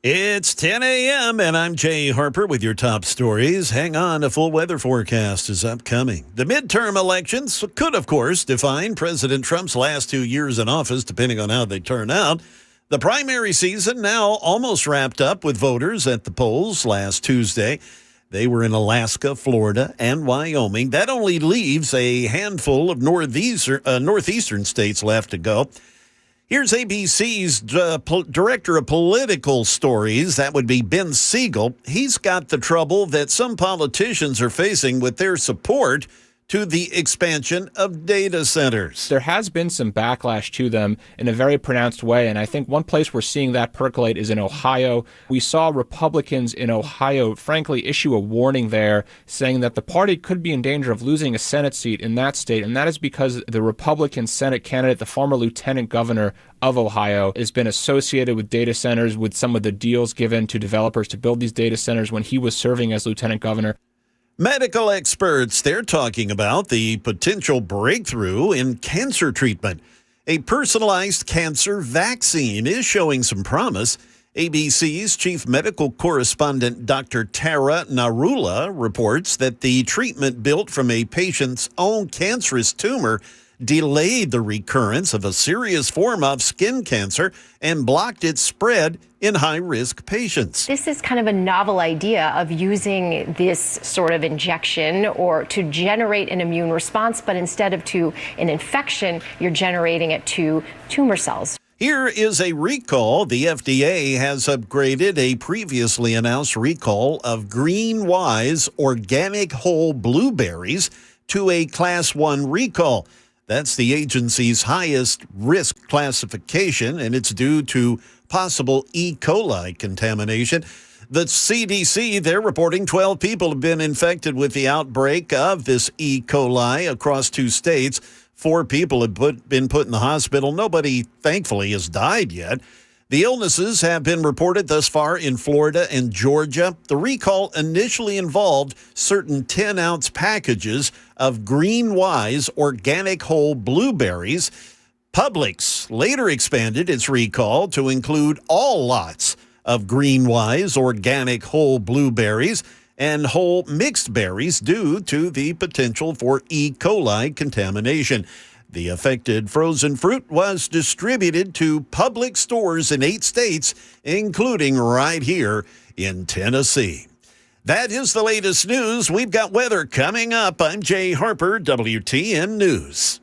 It's 10 a.m. and I'm Jay Harper with your top stories. Hang on, a full weather forecast is upcoming. The midterm elections could, of course, define President Trump's last 2 years in office, depending on how they turn out. The primary season now almost wrapped up with voters at the polls last Tuesday. They were in Alaska, Florida, and Wyoming. That only leaves a handful of northeastern states left to go. Here's ABC's director of political stories. That would be Ben Siegel. He's got the trouble that some politicians are facing with their support to the expansion of data centers. There has been some backlash to them in a very pronounced way, and I think one place we're seeing that percolate is in Ohio. We saw Republicans in Ohio, frankly, issue a warning there saying that the party could be in danger of losing a Senate seat in that state, and that is because the Republican Senate candidate, the former lieutenant governor of Ohio, has been associated with data centers, with some of the deals given to developers to build these data centers when he was serving as lieutenant governor. Medical experts, they're talking about the potential breakthrough in cancer treatment. A personalized cancer vaccine is showing some promise. ABC's chief medical correspondent, Dr. Tara Narula, reports that the treatment built from a patient's own cancerous tumor delayed the recurrence of a serious form of skin cancer and blocked its spread in high-risk patients. This is kind of a novel idea of using this sort of injection or to generate an immune response, but instead of to an infection, you're generating it to tumor cells. Here is a recall. The FDA has upgraded a previously announced recall of Green Wise organic whole blueberries to a Class 1 recall. That's the agency's highest risk classification, and it's due to possible E. coli contamination. The CDC, they're reporting 12 people have been infected with the outbreak of this E. coli across 2 states. 4 people have been put in the hospital. Nobody, thankfully, has died yet. The illnesses have been reported thus far in Florida and Georgia. The recall initially involved certain 10-ounce packages of Green Wise organic whole blueberries. Publix later expanded its recall to include all lots of Green Wise organic whole blueberries and whole mixed berries due to the potential for E. coli contamination. The affected frozen fruit was distributed to public stores in 8 states, including right here in Tennessee. That is the latest news. We've got weather coming up. I'm Jay Harper, WTN News.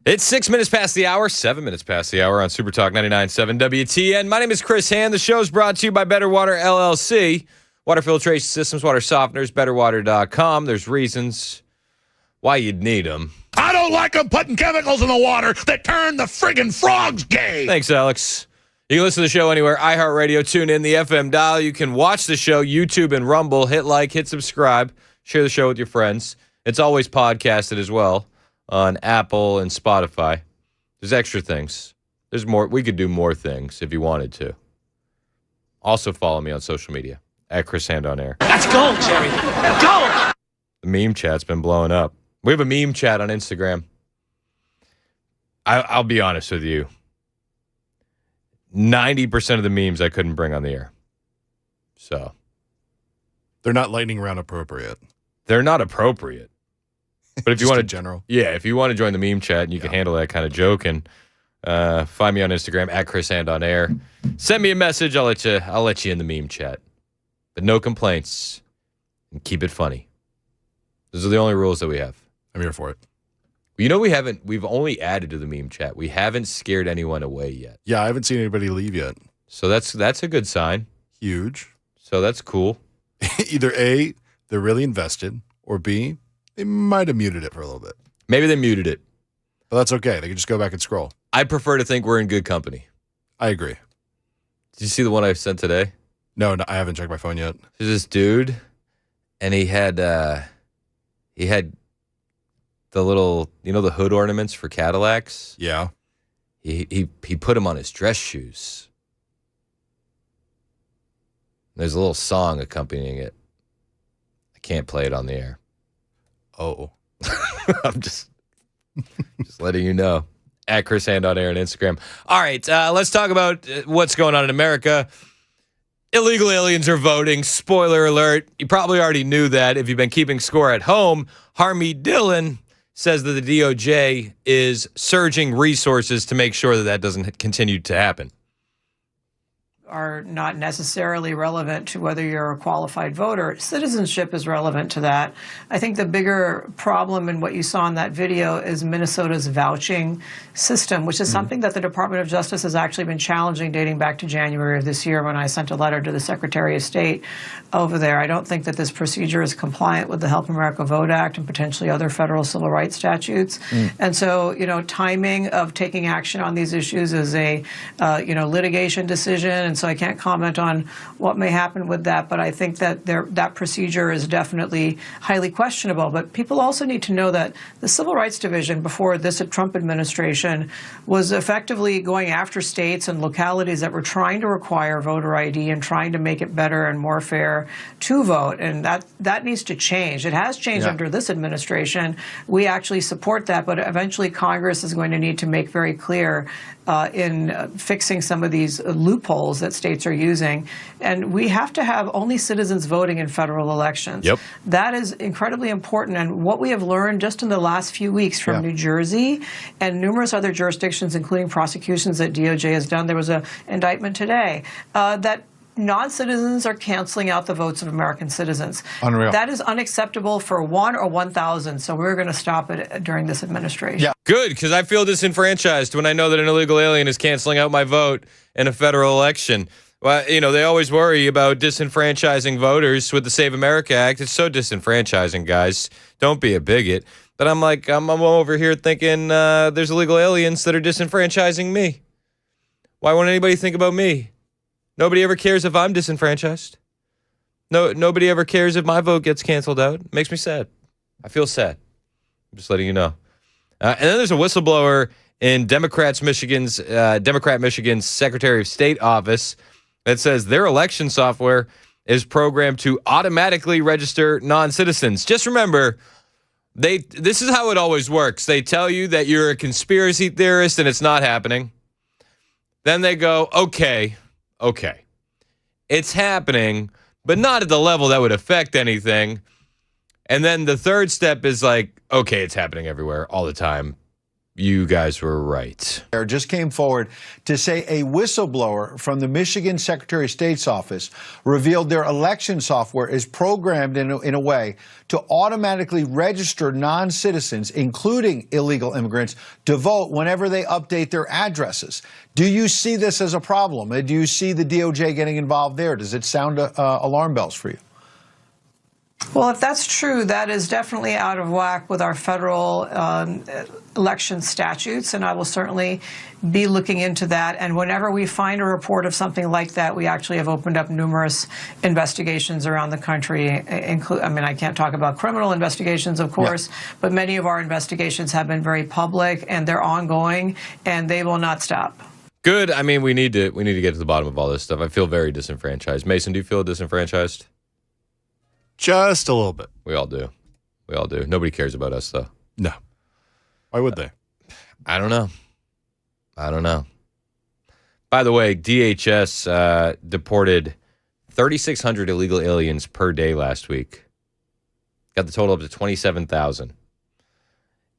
It's 6 minutes past the hour, 7 minutes past the hour on Super Talk 99.7 WTN. My name is Chris Hand. The show's brought to you by Better Water LLC. Water filtration systems, water softeners, betterwater.com. There's reasons why you'd need them. I don't like them putting chemicals in the water that turn the friggin' frogs gay. Thanks, Alex. You can listen to the show anywhere. iHeartRadio, tune in, the FM dial. You can watch the show, YouTube and Rumble. Hit like, hit subscribe. Share the show with your friends. It's always podcasted as well on Apple and Spotify. There's extra things. There's more. We could do more things if you wanted to. Also follow me on social media at Chris Hand on Air. Let's go, Jerry. Go! The meme chat's been blowing up. We have a meme chat on Instagram. I'll be honest with you. 90% of the memes I couldn't bring on the air. So. They're not lightning round appropriate. They're not appropriate. But if you want to, general, yeah, if you want to join the meme chat and you can handle that kind of joke, and find me on Instagram at Chris Hand on Air. Send me a message. I'll let you in the meme chat, but no complaints. And keep it funny. Those are the only rules that we have. I'm here for it. You know, we've only added to the meme chat. We haven't scared anyone away yet. Yeah, I haven't seen anybody leave yet. So that's a good sign. Huge. So that's cool. Either A, they're really invested, or B, they might have muted it for a little bit. Maybe they muted it. But that's okay. They can just go back and scroll. I prefer to think we're in good company. I agree. Did you see the one I sent today? No, I haven't checked my phone yet. There's this dude, and he had the little, the hood ornaments for Cadillacs. Yeah. He put him on his dress shoes. There's a little song accompanying it. I can't play it on the air. Oh. I'm just letting you know. At Chris Hand on air and Instagram. All right, let's talk about what's going on in America. Illegal aliens are voting. Spoiler alert. You probably already knew that if you've been keeping score at home. Harmeet Dillon says that the DOJ is surging resources to make sure that that doesn't continue to happen. Are not necessarily relevant to whether you're a qualified voter. Citizenship is relevant to that. I think the bigger problem in what you saw in that video is Minnesota's vouching system, which is something that the Department of Justice has actually been challenging dating back to January of this year when I sent a letter to the Secretary of State over there. I don't think that this procedure is compliant with the Help America Vote Act and potentially other federal civil rights statutes. And so, timing of taking action on these issues is a, litigation decision. And so I can't comment on what may happen with that, but I think that that procedure is definitely highly questionable. But people also need to know that the Civil Rights Division before this Trump administration was effectively going after states and localities that were trying to require voter ID and trying to make it better and more fair to vote. And that needs to change. It has changed under this administration. We actually support that, but eventually Congress is going to need to make very clear in fixing some of these loopholes that states are using. And we have to have only citizens voting in federal elections. Yep. That is incredibly important. And what we have learned just in the last few weeks from New Jersey and numerous other jurisdictions, including prosecutions that DOJ has done, there was an indictment today, that non-citizens are canceling out the votes of American citizens. Unreal. That is unacceptable for 1 or 1,000, so we're going to stop it during this administration. Yeah. Good, because I feel disenfranchised when I know that an illegal alien is canceling out my vote in a federal election. Well, they always worry about disenfranchising voters with the Save America Act. It's so disenfranchising, guys. Don't be a bigot. But I'm over here thinking there's illegal aliens that are disenfranchising me. Why won't anybody think about me? Nobody ever cares if I'm disenfranchised. Nobody ever cares if my vote gets canceled out. It makes me sad. I feel sad. I'm just letting you know. And then there's a whistleblower in Democrat Michigan's Secretary of State office that says their election software is programmed to automatically register non-citizens. Just remember, this is how it always works. They tell you that you're a conspiracy theorist and it's not happening. Then they go, okay, it's happening, but not at the level that would affect anything. And then the third step is like, okay, it's happening everywhere all the time. You guys were right. Just came forward to say a whistleblower from the Michigan Secretary of State's office revealed their election software is programmed in a way to automatically register non-citizens, including illegal immigrants, to vote whenever they update their addresses. Do you see this as a problem? Do you see the DOJ getting involved there? Does it sound alarm bells for you? Well, if that's true, that is definitely out of whack with our federal election statutes, and I will certainly be looking into that. And whenever we find a report of something like that, we actually have opened up numerous investigations around the country. I can't talk about criminal investigations, of course, but many of our investigations have been very public, and they're ongoing, and they will not stop. Good. We need to get to the bottom of all this stuff. I feel very disenfranchised. Mason, do you feel disenfranchised? Just a little bit. We all do. Nobody cares about us, though. No. Why would they? I don't know. By the way, DHS deported 3,600 illegal aliens per day last week. Got the total up to 27,000.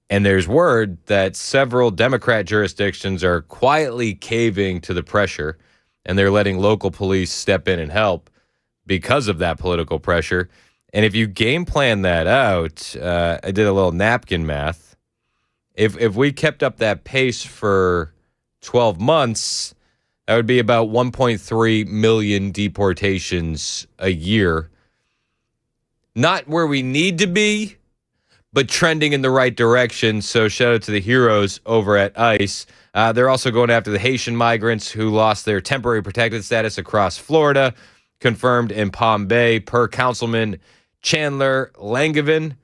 And there's word that several Democrat jurisdictions are quietly caving to the pressure, and they're letting local police step in and help because of that political pressure. And if you game plan that out, I did a little napkin math. If we kept up that pace for 12 months, that would be about 1.3 million deportations a year. Not where we need to be, but trending in the right direction. So shout out to the heroes over at ICE. They're also going after the Haitian migrants who lost their temporary protected status across Florida, confirmed in Palm Bay per Councilman Chandler Langevin.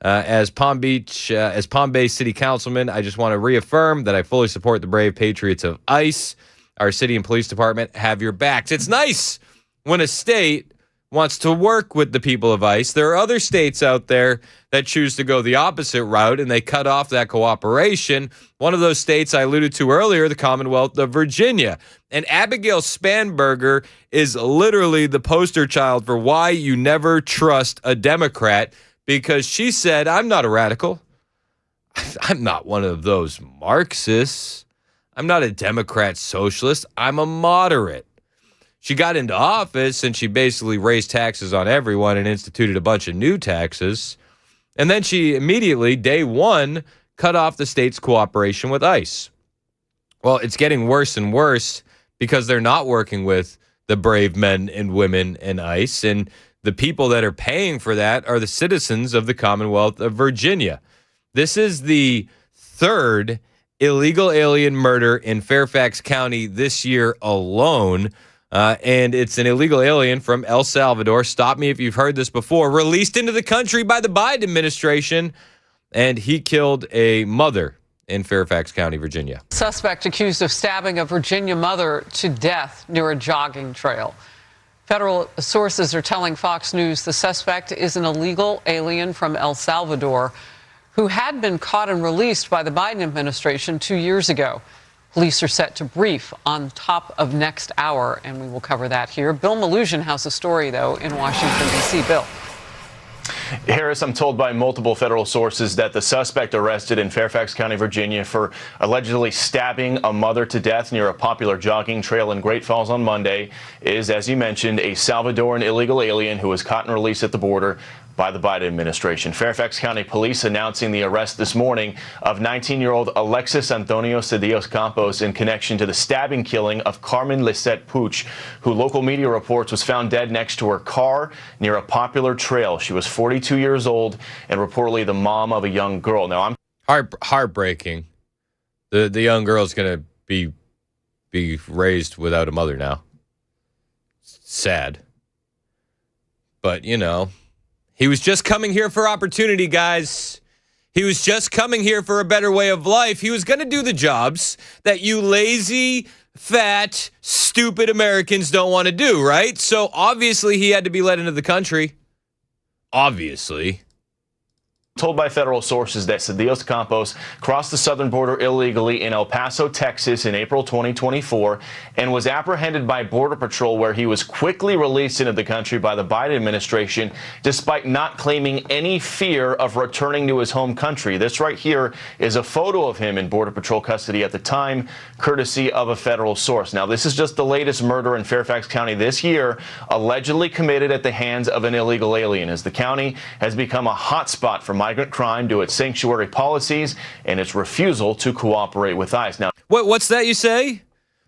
As Palm Bay City Councilman, I just want to reaffirm that I fully support the brave patriots of ICE. Our city and police department have your backs. It's nice when a state wants to work with the people of ICE. There are other states out there that choose to go the opposite route, and they cut off that cooperation. One of those states I alluded to earlier, the Commonwealth of Virginia. And Abigail Spanberger is literally the poster child for why you never trust a Democrat, because she said, I'm not a radical. I'm not one of those Marxists. I'm not a Democrat socialist. I'm a moderate. She got into office and she basically raised taxes on everyone and instituted a bunch of new taxes. And then she immediately, day one, cut off the state's cooperation with ICE. Well, it's getting worse and worse because they're not working with the brave men and women in ICE. And the people that are paying for that are the citizens of the Commonwealth of Virginia. This is the third illegal alien murder in Fairfax County this year alone. And it's an illegal alien from El Salvador. Stop me if you've heard this before. Released into the country by the Biden administration. And he killed a mother in Fairfax County, Virginia. Suspect accused of stabbing a Virginia mother to death near a jogging trail. Federal sources are telling Fox News the suspect is an illegal alien from El Salvador who had been caught and released by the Biden administration 2 years ago. Police are set to brief on top of next hour, and we will cover that here. Bill Malugin has a story, though, in Washington, D.C. Bill. Harris, I'm told by multiple federal sources that the suspect arrested in Fairfax County, Virginia for allegedly stabbing a mother to death near a popular jogging trail in Great Falls on Monday is, as you mentioned, a Salvadoran illegal alien who was caught and released at the border by the Biden administration. Fairfax County Police announcing the arrest this morning of 19-year-old Alexis Antonio Cedillos Campos in connection to the stabbing killing of Carmen Lisette Puch, who local media reports was found dead next to her car near a popular trail. She was 42 years old and reportedly the mom of a young girl. Now, I'm heartbreaking. The young girl's going to be raised without a mother now. Sad. But, you know, he was just coming here for opportunity, guys. He was just coming here for a better way of life. He was going to do the jobs that you lazy, fat, stupid Americans don't want to do, right? So obviously he had to be let into the country. Obviously. Told by federal sources that Cedillos Campos crossed the southern border illegally in El Paso, Texas in April 2024 and was apprehended by Border Patrol, where he was quickly released into the country by the Biden administration despite not claiming any fear of returning to his home country. This right here is a photo of him in Border Patrol custody at the time, courtesy of a federal source. Now, this is just the latest murder in Fairfax County this year, allegedly committed at the hands of an illegal alien, as the county has become a hotspot for migrant crime due to its sanctuary policies and its refusal to cooperate with ICE. Now, what's that you say?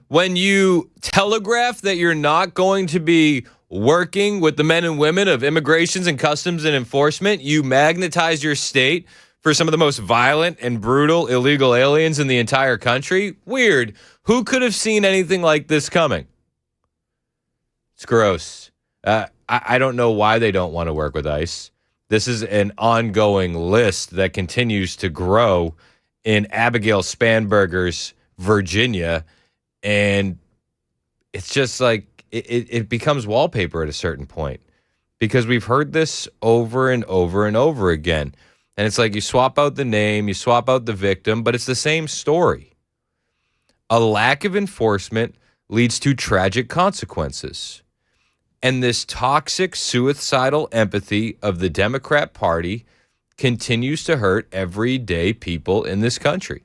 When you telegraph that you're not going to be working with the men and women of immigrations and customs and enforcement, you magnetize your state for some of the most violent and brutal illegal aliens in the entire country? Weird. Who could have seen anything like this coming? It's gross. I don't know why they don't want to work with ICE. This is an ongoing list that continues to grow in Abigail Spanberger's Virginia. And it's just like it becomes wallpaper at a certain point, because we've heard this over and over and over again. And it's like you swap out the name, you swap out the victim, but it's the same story. A lack of enforcement leads to tragic consequences. And this toxic, suicidal empathy of the Democrat Party continues to hurt everyday people in this country.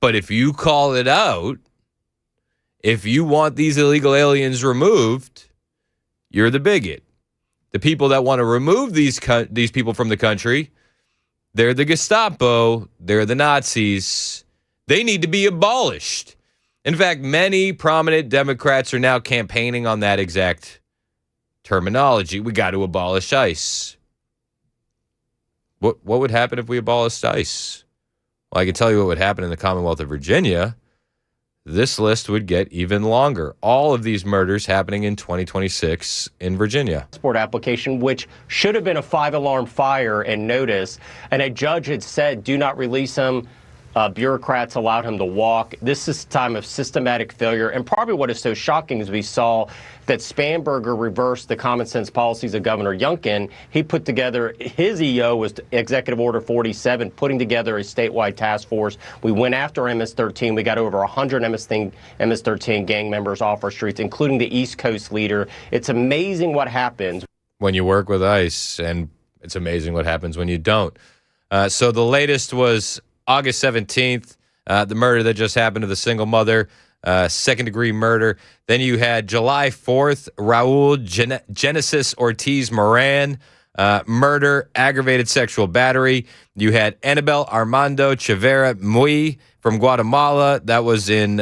But if you call it out, if you want these illegal aliens removed, you're the bigot. The people that want to remove these people from the country, they're the Gestapo, they're the Nazis. They need to be abolished. In fact, many prominent Democrats are now campaigning on that exact terminology. We got to abolish ICE. What would happen if we abolished ICE? Well, I can tell you what would happen in the Commonwealth of Virginia. this list would get even longer. All of these murders happening in 2026 in Virginia. Passport application, which should have been a 5-alarm fire and notice, and a judge had said, do not release him. Bureaucrats allowed him to walk. This is a time of systematic failure. And probably what is so shocking is we saw that Spanberger reversed the common sense policies of Governor Youngkin. He put together, his EO was Executive Order 47, putting together a statewide task force. We went after MS-13. We got over 100 MS-13 gang members off our streets, including the East Coast leader. It's amazing what happens when you work with ICE, and it's amazing what happens when you don't. So the latest was August 17th, the murder that just happened to the single mother, second-degree murder. Then you had July 4th, Raul Genesis Ortiz Moran, murder, aggravated sexual battery. You had Anabel Armando Chavera Mui from Guatemala. That was in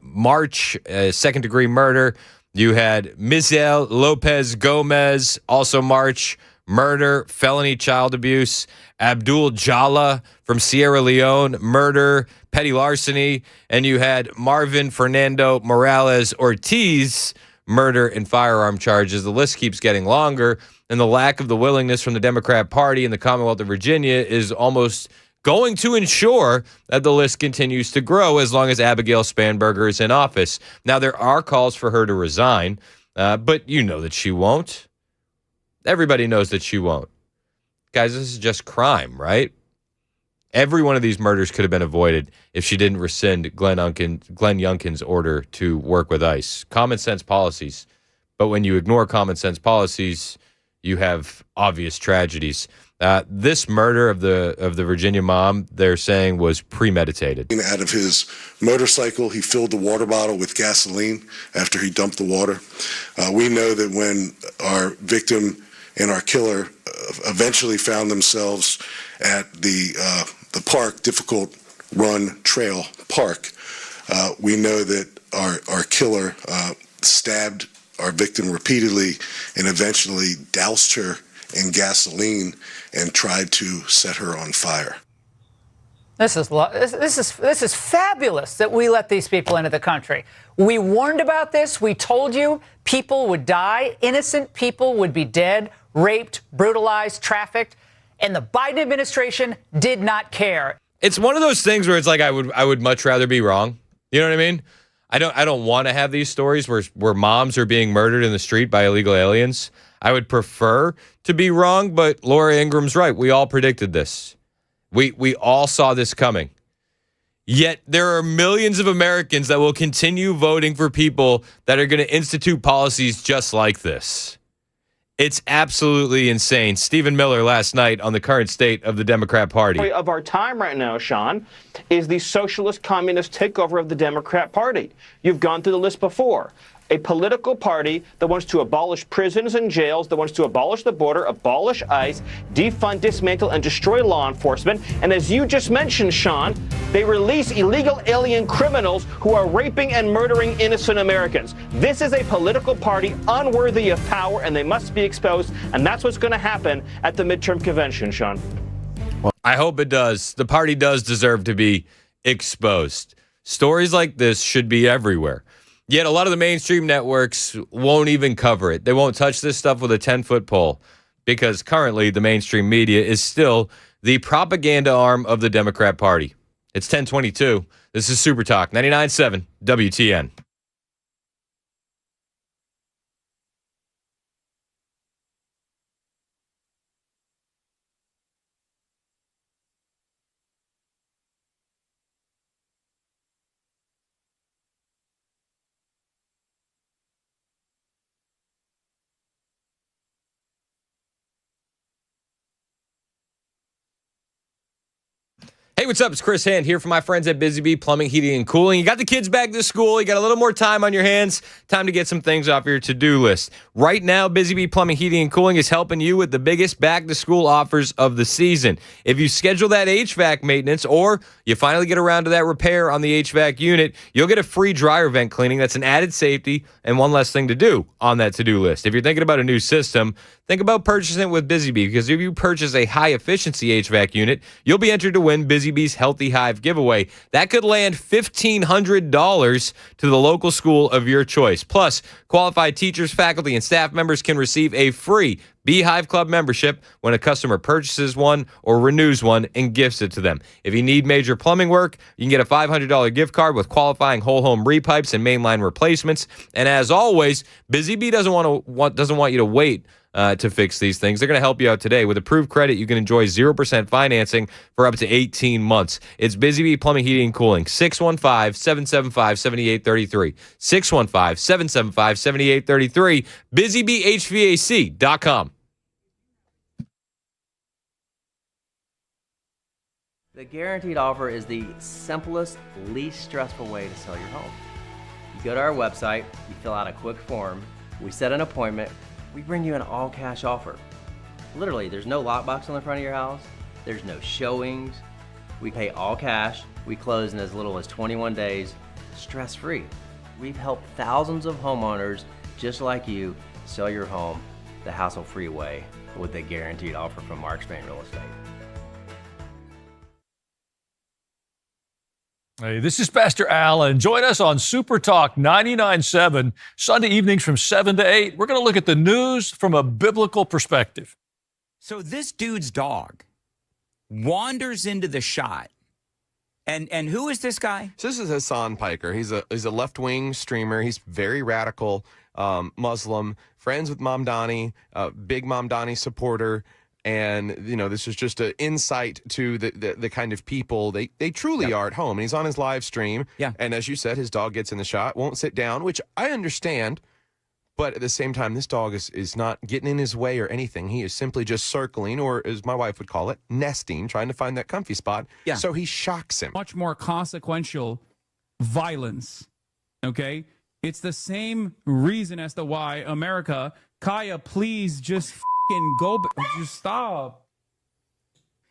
March, second-degree murder. You had Misael Lopez Gomez, also March, murder, felony child abuse. Abdul Jala from Sierra Leone, murder, petty larceny. And you had Marvin Fernando Morales Ortiz, murder and firearm charges. The list keeps getting longer, and the lack of the willingness from the Democrat Party in the Commonwealth of Virginia is almost going to ensure that the list continues to grow as long as Abigail Spanberger is in office. Now, there are calls for her to resign, but you know that she won't. Everybody knows that she won't. Guys, this is just crime, right? Every one of these murders could have been avoided if she didn't rescind Glenn Youngkin's order to work with ICE. Common sense policies. But when you ignore common sense policies, you have obvious tragedies. This murder of the Virginia mom, they're saying, was premeditated. Out of his motorcycle, he filled the water bottle with gasoline after he dumped the water. We know that when our victim and our killer eventually found themselves at the park, Difficult Run Trail Park, we know that our killer stabbed our victim repeatedly and eventually doused her in gasoline and tried to set her on fire. This is fabulous that we let these people into the country. We warned about this. We told you people would die. Innocent people would be dead, raped, brutalized, trafficked. And the Biden administration did not care. It's one of those things where it's like I would much rather be wrong. You know what I mean? I don't want to have these stories where moms are being murdered in the street by illegal aliens. I would prefer to be wrong, but Laura Ingram's right. We all predicted this. We all saw this coming. Yet there are millions of Americans that will continue voting for people that are going to institute policies just like this. It's absolutely insane. Stephen Miller last night on the current state of the Democrat Party. Of our time right now, Sean, is the socialist communist takeover of the Democrat Party. You've gone through the list before. A political party that wants to abolish prisons and jails, that wants to abolish the border, abolish ICE, defund, dismantle, and destroy law enforcement. And as you just mentioned, Sean, they release illegal alien criminals who are raping and murdering innocent Americans. This is a political party unworthy of power, and they must be exposed. And that's what's going to happen at the midterm convention, Sean. I hope it does. The party does deserve to be exposed. Stories like this should be everywhere. Yet a lot of the mainstream networks won't even cover it. They won't touch this stuff with a 10-foot pole because currently the mainstream media is still the propaganda arm of the Democrat Party. It's 10:22. This is Super Talk 99.7 WTN. Hey, what's up? It's Chris Hand here for my friends at Busy Bee Plumbing, Heating, and Cooling. You got the kids back to school. You got a little more time on your hands. Time to get some things off your to-do list. Right now, Busy Bee Plumbing, Heating, and Cooling is helping you with the biggest back-to-school offers of the season. If you schedule that HVAC maintenance or you finally get around to that repair on the HVAC unit, you'll get a free dryer vent cleaning. That's an added safety and one less thing to do on that to-do list. If you're thinking about a new system, think about purchasing it with Busy Bee, because if you purchase a high-efficiency HVAC unit, you'll be entered to win Busy B's Healthy Hive giveaway. That could land $1,500 to the local school of your choice. Plus, qualified teachers, faculty, and staff members can receive a free Beehive Club membership when a customer purchases one or renews one and gifts it to them. If you need major plumbing work, you can get a $500 gift card with qualifying whole home repipes and mainline replacements. And as always, Busy Bee doesn't want you to wait to fix these things. They're going to help you out today. With approved credit, you can enjoy 0% financing for up to 18 months. It's Busy Bee Plumbing, Heating, and Cooling. 615-775-7833. 615-775-7833. BusyBeeHVAC.com. The guaranteed offer is the simplest, least stressful way to sell your home. You go to our website, you fill out a quick form, we set an appointment, we bring you an all-cash offer. Literally, there's no lockbox on the front of your house, there's no showings, we pay all cash, we close in as little as 21 days, stress-free. We've helped thousands of homeowners just like you sell your home the hassle-free way with the guaranteed offer from Mark Spain Real Estate. Hey, this is Pastor Al, and join us on Super Talk 99.7, Sunday evenings from 7 to 8. We're going to look at the news from a biblical perspective. So this dude's dog wanders into the shot. And who is this guy? So this is Hassan Piker. He's a left-wing streamer. He's very radical Muslim, friends with Mamdani, big Mamdani supporter. And, you know, this is just an insight to the kind of people they truly are at home. And he's on his live stream. Yeah. And as you said, his dog gets in the shot, won't sit down, which I understand. But at the same time, this dog is not getting in his way or anything. He is simply just circling, or as my wife would call it, nesting, trying to find that comfy spot. Yeah. So he shocks him. Much more consequential violence, okay? It's the same reason as to why America, Kaya, please just go, just stop.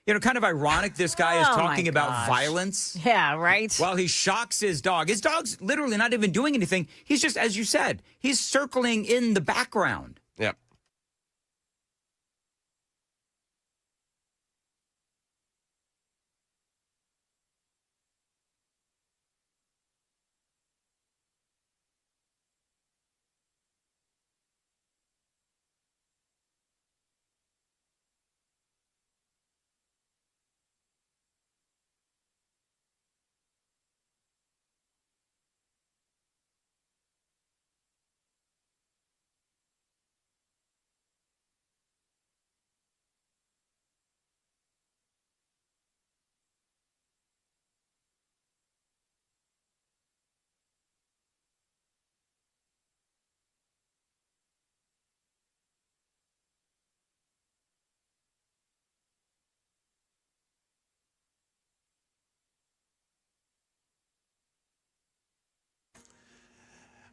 You know, kind of ironic this guy is talking about violence. Yeah, right. While he shocks his dog. His dog's literally not even doing anything. He's just, as you said, he's circling in the background. Yep.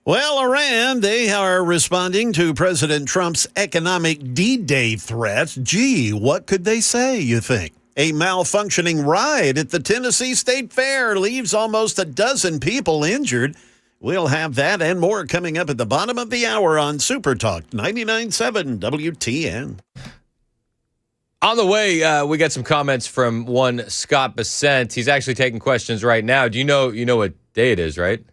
Well, Iran, they are responding to President Trump's economic D-Day threat. Gee, what could they say, you think? A malfunctioning ride at the Tennessee State Fair leaves almost a dozen people injured. We'll have that and more coming up at the bottom of the hour on Super Talk 99.7 WTN. On the way, we got some comments from one Scott Besant. He's actually taking questions right now. Do you know what day it is, right?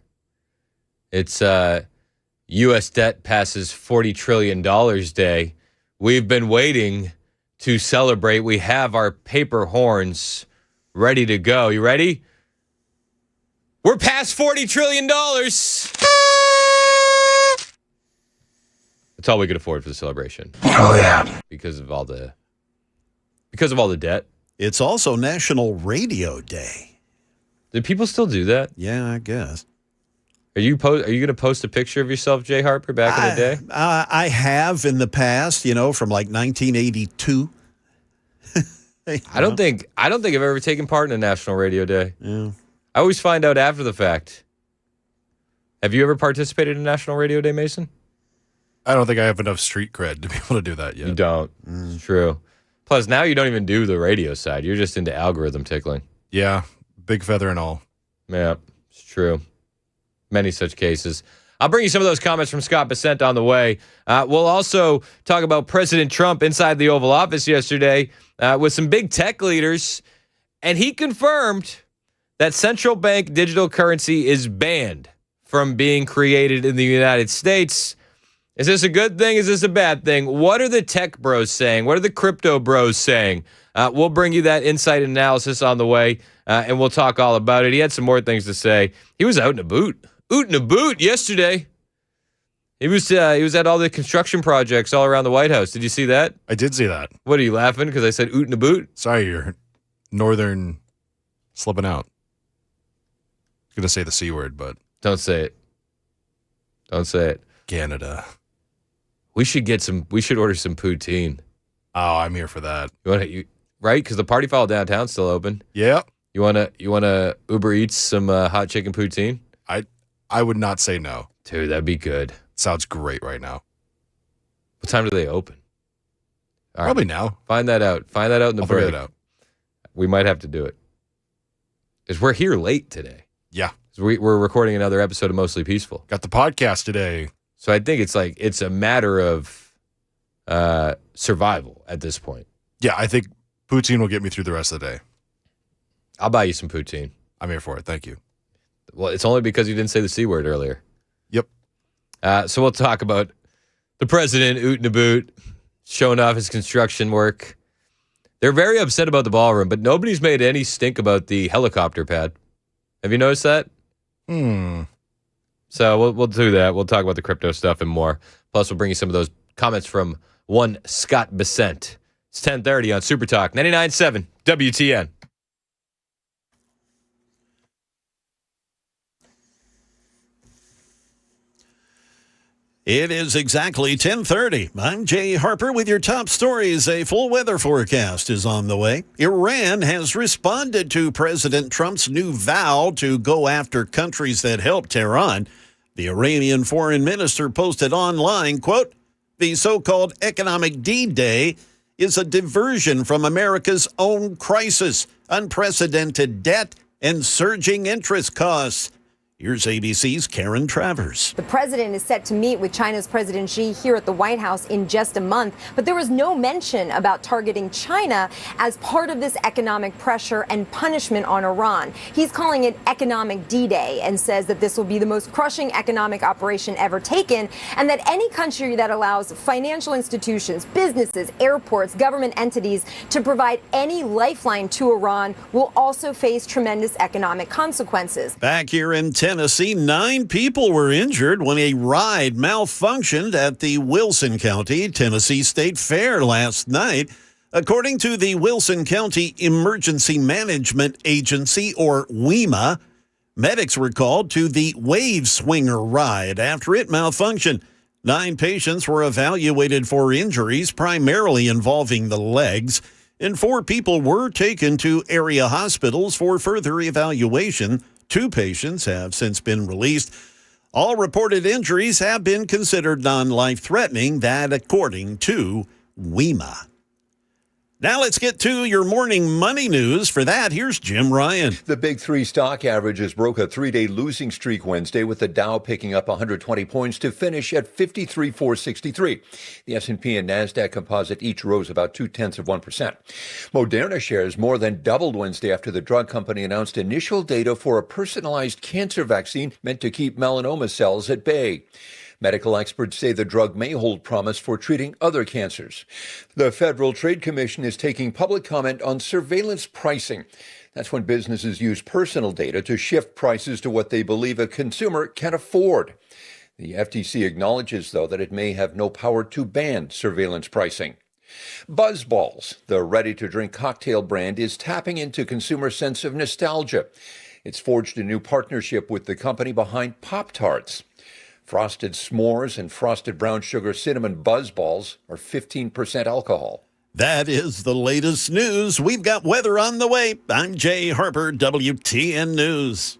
It's U.S. debt passes $40 trillion day. We've been waiting to celebrate. We have our paper horns ready to go. You ready? We're past $40 trillion. That's all we could afford for the celebration. Oh, yeah. Because of all the debt. It's also National Radio Day. Do people still do that? Yeah, I guess. Are you going to post a picture of yourself, Jay Harper, back in the day? I have in the past, from like 1982. I don't think I've ever taken part in a National Radio Day. Yeah. I always find out after the fact. Have you ever participated in National Radio Day, Mason? I don't think I have enough street cred to be able to do that yet. You don't. It's true. Plus, now you don't even do the radio side. You're just into algorithm tickling. Yeah, big feather and all. Yeah, it's true. Many such cases. I'll bring you some of those comments from Scott Besant on the way. We'll also talk about President Trump inside the Oval Office yesterday with some big tech leaders And he confirmed that central bank digital currency is banned from being created in the United States. Is this a good thing? Is this a bad thing? What are the tech bros saying? What are the crypto bros saying? We'll bring you that insight and analysis on the way, and we'll talk all about it. He had some more things to say. He was out in a boot yesterday. He was at all the construction projects all around the White House. Did you see that? I did see that. What, are you laughing because I said oot in a boot? Sorry, you're northern slipping out. I'm going to say the C word, but... Don't say it. Don't say it. Canada. We should order some poutine. Oh, I'm here for that. Right? Because the Party Foul downtown's still open. Yeah. You wanna Uber Eats some hot chicken poutine? I would not say no. Dude, that'd be good. Sounds great right now. What time do they open? All Probably right. now. Find that out. Find that out in the break. Figure that out. We might have to do it. Because we're here late today. Yeah. We're recording another episode of Mostly Peaceful. Got the podcast today. So I think it's a matter of survival at this point. Yeah, I think poutine will get me through the rest of the day. I'll buy you some poutine. I'm here for it. Thank you. Well, it's only because you didn't say the C word earlier. Yep. So we'll talk about the president, oot and a boot, showing off his construction work. They're very upset about the ballroom, but nobody's made any stink about the helicopter pad. Have you noticed that? So we'll do that. We'll talk about the crypto stuff and more. Plus, we'll bring you some of those comments from one Scott Bissent. It's 10:30 on Super Talk 99.7 WTN. It is exactly 10:30. I'm Jay Harper with your top stories. A full weather forecast is on the way. Iran has responded to President Trump's new vow to go after countries that help Tehran. The Iranian foreign minister posted online, quote, "The so-called economic D-Day is a diversion from America's own crisis, unprecedented debt, and surging interest costs." Here's ABC's Karen Travers. The president is set to meet with China's President Xi here at the White House in just a month, but there was no mention about targeting China as part of this economic pressure and punishment on Iran. He's calling it Economic D-Day and says that this will be the most crushing economic operation ever taken, and that any country that allows financial institutions, businesses, airports, government entities to provide any lifeline to Iran will also face tremendous economic consequences. Back here in Tennessee, 9 people were injured when a ride malfunctioned at the Wilson County Tennessee State Fair last night. According to the Wilson County Emergency Management Agency, or WEMA, medics were called to the Wave Swinger ride after it malfunctioned. 9 patients were evaluated for injuries primarily involving the legs, and 4 people were taken to area hospitals for further evaluation. 2 patients have since been released. All reported injuries have been considered non-life-threatening, that according to WEMA. Now let's get to your morning money news. For that, here's Jim Ryan. The big 3 stock averages broke a 3-day losing streak Wednesday, with the Dow picking up 120 points to finish at 53,463. The S&P and NASDAQ composite each rose about 0.2%. Moderna shares more than doubled Wednesday after the drug company announced initial data for a personalized cancer vaccine meant to keep melanoma cells at bay. Medical experts say the drug may hold promise for treating other cancers. The Federal Trade Commission is taking public comment on surveillance pricing. That's when businesses use personal data to shift prices to what they believe a consumer can afford. The FTC acknowledges, though, that it may have no power to ban surveillance pricing. BuzzBalls, the ready-to-drink cocktail brand, is tapping into consumer sense of nostalgia. It's forged a new partnership with the company behind Pop-Tarts. Frosted S'mores and Frosted Brown Sugar Cinnamon BuzzBalls are 15% alcohol. That is the latest news. We've got weather on the way. I'm Jay Harper, WTN News.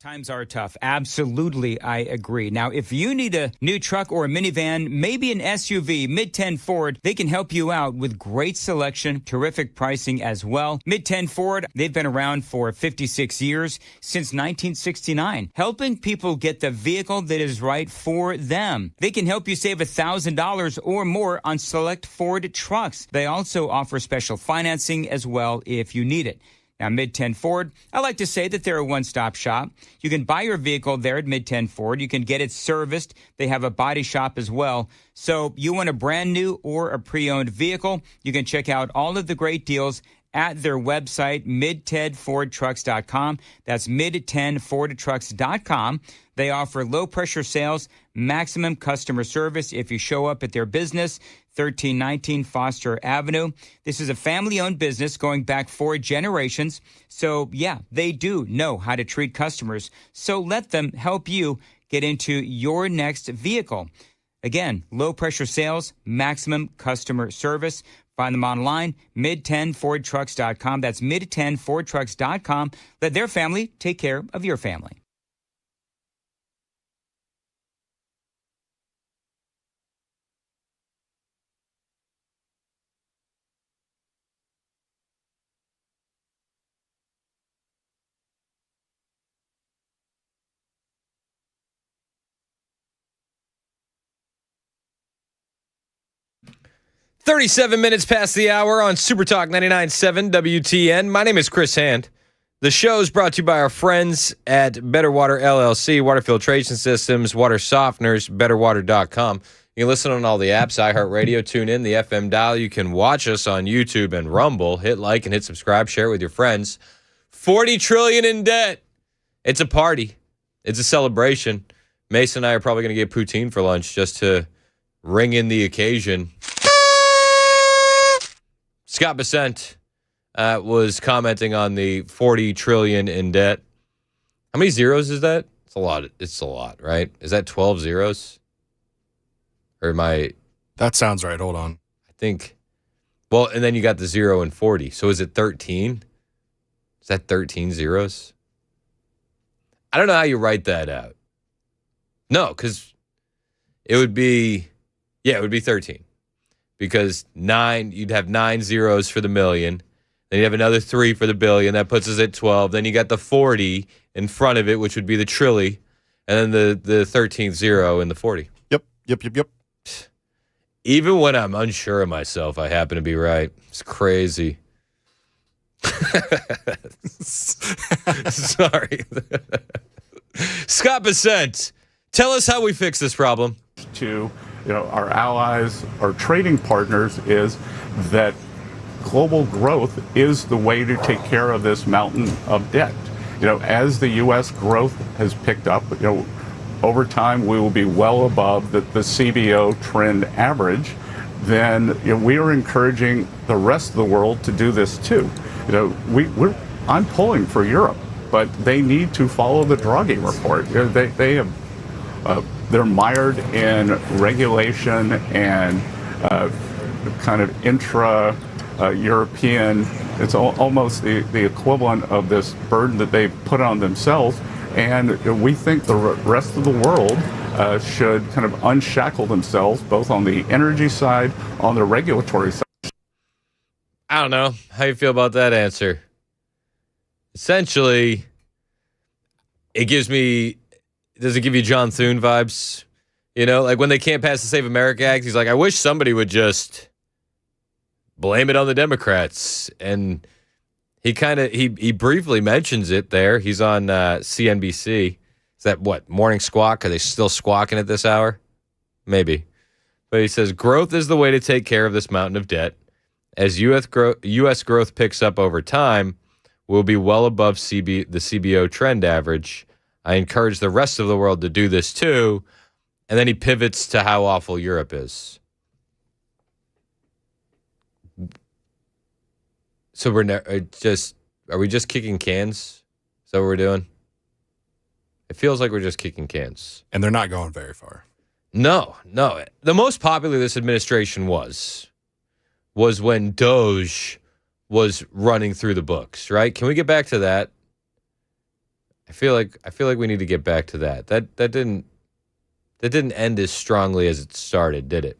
Times are tough. Absolutely, I agree. Now, if you need a new truck or a minivan, maybe an SUV, Mid-10 Ford, they can help you out with great selection, terrific pricing as well. Mid-10 Ford, they've been around for 56 years, since 1969, helping people get the vehicle that is right for them. They can help you save $1,000 or more on select Ford trucks. They also offer special financing as well if you need it. Now, Mid-10 Ford, I like to say that they're a one-stop shop. You can buy your vehicle there at Mid-10 Ford. You can get it serviced. They have a body shop as well. So you want a brand new or a pre-owned vehicle, you can check out all of the great deals at their website, mid10fordtrucks.com. That's mid10fordtrucks.com. They offer low-pressure sales, maximum customer service if you show up at their business, 1319 Foster Avenue. This is a family-owned business going back 4 generations. So, yeah, they do know how to treat customers. So let them help you get into your next vehicle. Again, low-pressure sales, maximum customer service. Find them online, mid10fordtrucks.com. That's mid10fordtrucks.com. Let their family take care of your family. "37 minutes past the hour on Super Talk 99.7 WTN. My name is Chris Hand. The show is brought to you by our friends at Better Water LLC, water filtration systems, water softeners, betterwater.com. You can listen on all the apps, iHeartRadio, tune in, the FM dial. You can watch us on YouTube and Rumble. Hit like and hit subscribe, share it with your friends. $40 trillion in debt. It's a party. It's a celebration. Mason and I are probably going to get poutine for lunch just to ring in the occasion. Scott Bessent was commenting on the $40 trillion in debt. How many zeros is that? It's a lot. It's a lot, right? Is that 12 zeros? Or am I? That sounds right. Hold on. I think. Well, and then you got the 0 and 40. So is it 13? Is that 13 zeros? I don't know how you write that out. No, because it would be 13. Because you'd have 9 zeros for the million. Then you have another 3 for the billion. That puts us at 12. Then you got the 40 in front of it, which would be the trilly. And then the 13th zero in the 40. Yep. Even when I'm unsure of myself, I happen to be right. It's crazy. Sorry. Scott Bessent, tell us how we fix this problem. To our allies, our trading partners, is that global growth is the way to take care of this mountain of debt. As the U.S. growth has picked up, over time we will be well above the CBO trend average. Then we are encouraging the rest of the world to do this too. I'm pulling for Europe, but they need to follow the Draghi report. They have. They're mired in regulation and kind of intra-European. It's almost the equivalent of this burden that they've put on themselves. And we think the rest of the world should kind of unshackle themselves, both on the energy side, on the regulatory side. I don't know. How you feel about that answer? Essentially, does it give you John Thune vibes? Like when they can't pass the Save America Act, he's like, I wish somebody would just blame it on the Democrats. And he briefly mentions it there. He's on CNBC. Is that what, Morning Squawk? Are they still squawking at this hour? Maybe. But he says, growth is the way to take care of this mountain of debt. As U.S. growth picks up over time, we'll be well above the CBO trend average. I encourage the rest of the world to do this too. And then he pivots to how awful Europe is. So are we just kicking cans? Is that what we're doing? It feels like we're just kicking cans. And they're not going very far. No. The most popular this administration was when Doge was running through the books, right? Can we get back to that? I feel like we need to get back to that. That didn't end as strongly as it started, did it?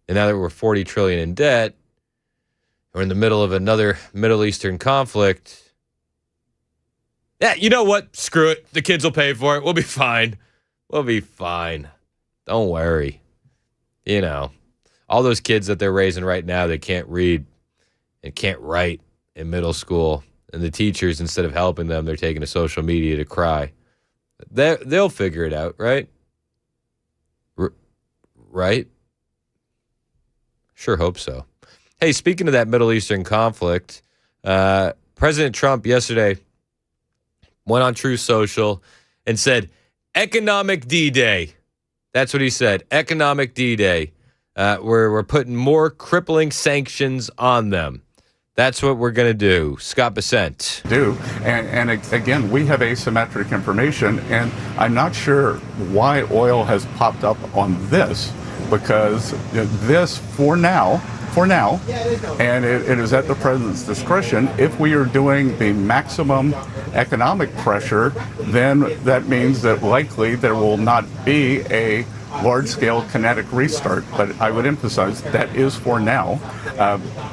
And now that we're $40 trillion in debt, we're in the middle of another Middle Eastern conflict. Yeah, you know what? Screw it. The kids will pay for it. We'll be fine. We'll be fine. Don't worry. You know, all those kids that they're raising right now that can't read and can't write in middle school, and the teachers, instead of helping them, they're taking to social media to cry. They'll figure it out, right? Right? Sure hope so. Hey, speaking of that Middle Eastern conflict, President Trump yesterday went on Truth Social and said, economic D-Day. That's what he said, economic D-Day. We're putting more crippling sanctions on them. That's what we're going to do. Scott Bessent. And again, we have asymmetric information, and I'm not sure why oil has popped up on this, because this, for now, and it is at the president's discretion. If we are doing the maximum economic pressure, then that means that likely there will not be a large-scale kinetic restart. But I would emphasize that is for now.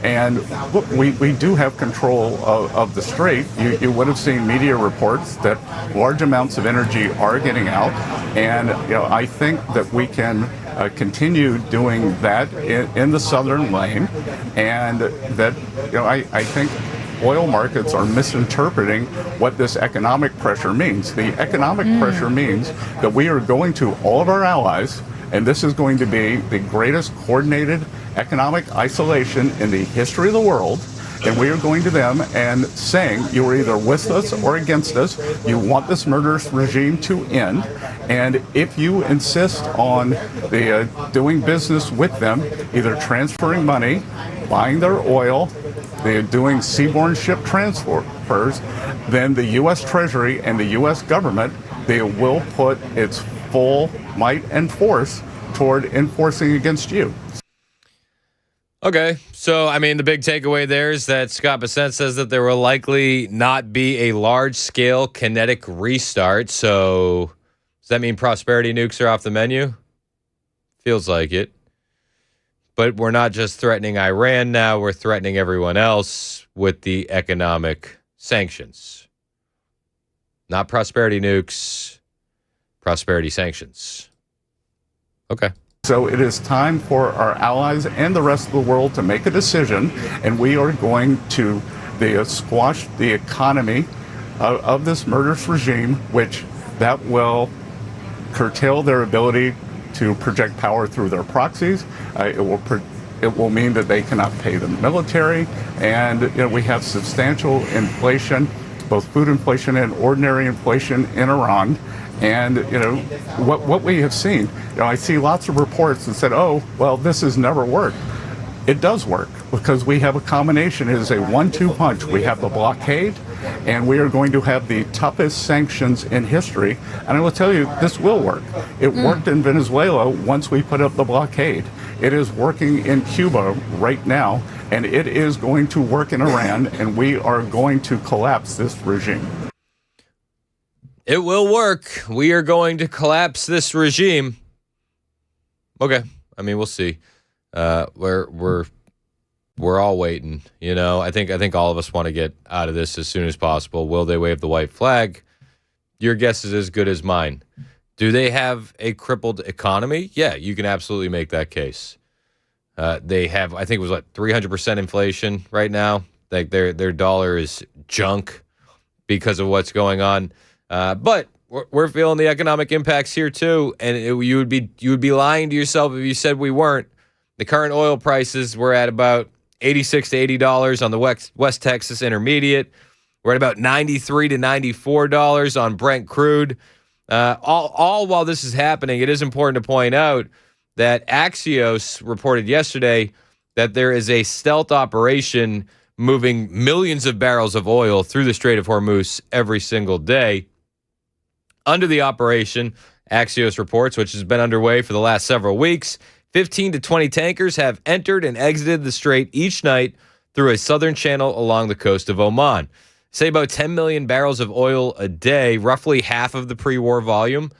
And look, we do have control of the strait. You would have seen media reports that large amounts of energy are getting out. And I think that we can continue doing that in the southern lane, and that I think oil markets are misinterpreting what this economic pressure means. The economic pressure means that we are going to all of our allies, and this is going to be the greatest coordinated economic isolation in the history of the world. And we are going to them and saying, you are either with us or against us. You want this murderous regime to end. And if you insist on doing business with them, either transferring money, buying their oil, they're doing seaborne ship transfers, then the U.S. Treasury and the U.S. government, they will put its full might and force toward enforcing against you. Okay, so, I mean, the big takeaway there is that Scott Bessent says that there will likely not be a large-scale kinetic restart. So does that mean prosperity nukes are off the menu? Feels like it. But we're not just threatening Iran now, we're threatening everyone else with the economic sanctions. Not prosperity nukes, prosperity sanctions. Okay. So it is time for our allies and the rest of the world to make a decision, and we are going to squash the economy of this murderous regime, which that will curtail their ability to project power through their proxies. It will mean that they cannot pay the military, and we have substantial inflation, both food inflation and ordinary inflation in Iran. And what we have seen, I see lots of reports that said, oh, well, this has never worked. It does work, because we have a combination. It is a 1-2 punch. We have the blockade, and we are going to have the toughest sanctions in history. And I will tell you, this will work. It worked in Venezuela once we put up the blockade. It is working in Cuba right now, and it is going to work in Iran, and we are going to collapse this regime. It will work. We are going to collapse this regime. Okay. I mean, we'll see. We're all waiting. I think all of us want to get out of this as soon as possible. Will they wave the white flag? Your guess is as good as mine. Do they have a crippled economy? Yeah, you can absolutely make that case. They have, I think it was 300% inflation right now. Like their dollar is junk because of what's going on. But we're feeling the economic impacts here too, and you would be lying to yourself if you said we weren't. The current oil prices were at about $86 to $80 on the West Texas Intermediate. We're at about $93 to $94 on Brent crude. All while this is happening, it is important to point out that Axios reported yesterday that there is a stealth operation moving millions of barrels of oil through the Strait of Hormuz every single day. Under the operation, Axios reports, which has been underway for the last several weeks, 15 to 20 tankers have entered and exited the strait each night through a southern channel along the coast of Oman. say about 10 million barrels of oil a day, roughly half of the pre-war volume,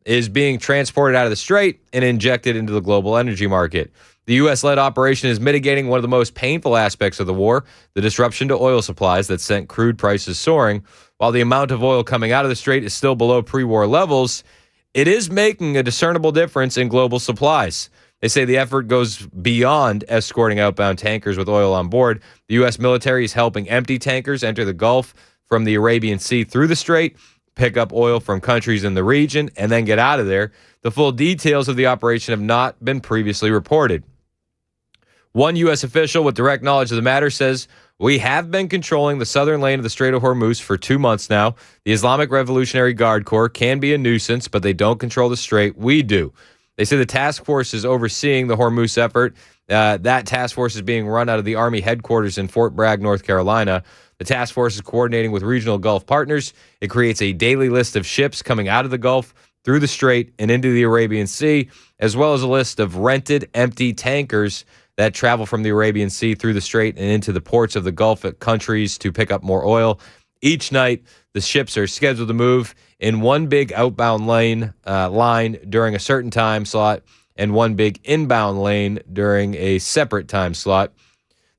is being transported out of the Strait and injected into the global energy market. The U.S.-led operation is mitigating one of the most painful aspects of the war, the disruption to oil supplies that sent crude prices soaring. While the amount of oil coming out of the Strait is still below pre-war levels, it is making a discernible difference in global supplies. They say the effort goes beyond escorting outbound tankers with oil on board. The U.S. military is helping empty tankers enter the Gulf from the Arabian Sea through the Strait, pick up oil from countries in the region, and then get out of there. The full details of the operation have not been previously reported. One U.S. official with direct knowledge of the matter says, "We have been controlling the southern lane of the Strait of Hormuz for 2 months now. The Islamic Revolutionary Guard Corps can be a nuisance, but they don't control the Strait. We do." They say the task force is overseeing the Hormuz effort. That task force is being run out of the Army headquarters in Fort Bragg, North Carolina. The task force is coordinating with regional Gulf partners. It creates a daily list of ships coming out of the Gulf, through the Strait, and into the Arabian Sea, as well as a list of rented, empty tankers that travel from the Arabian Sea through the Strait and into the ports of the Gulf countries to pick up more oil. Each night, the ships are scheduled to move in one big outbound line during a certain time slot and one big inbound lane during a separate time slot.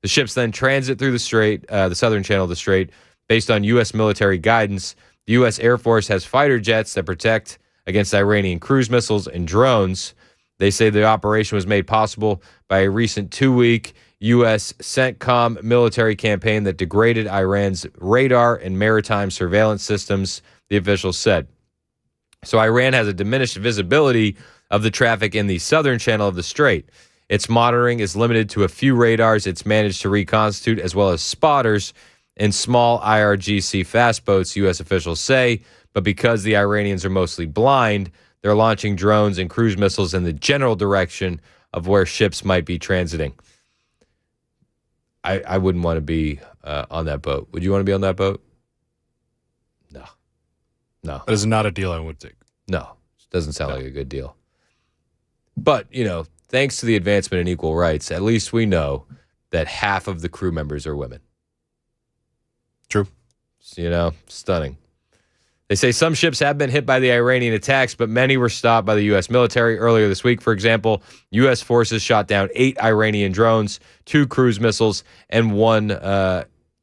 The ships then transit through the Strait, the southern channel of the Strait, based on U.S. military guidance. The U.S. Air Force has fighter jets that protect against Iranian cruise missiles and drones. They say the operation was made possible by a recent 2-week U.S. CENTCOM military campaign that degraded Iran's radar and maritime surveillance systems, the officials said. So Iran has a diminished visibility of the traffic in the southern channel of the Strait. Its monitoring is limited to a few radars it's managed to reconstitute, as well as spotters and small IRGC fast boats, U.S. officials say. But because the Iranians are mostly blind, they're launching drones and cruise missiles in the general direction of where ships might be transiting. I wouldn't want to be on that boat. Would you want to be on that boat? No. That is not a deal I would take. No. It doesn't sound like a good deal. But, thanks to the advancement in equal rights, at least we know that half of the crew members are women. True. Stunning. They say some ships have been hit by the Iranian attacks, but many were stopped by the U.S. military. Earlier this week, for example, U.S. forces shot down 8 Iranian drones, 2 cruise missiles, and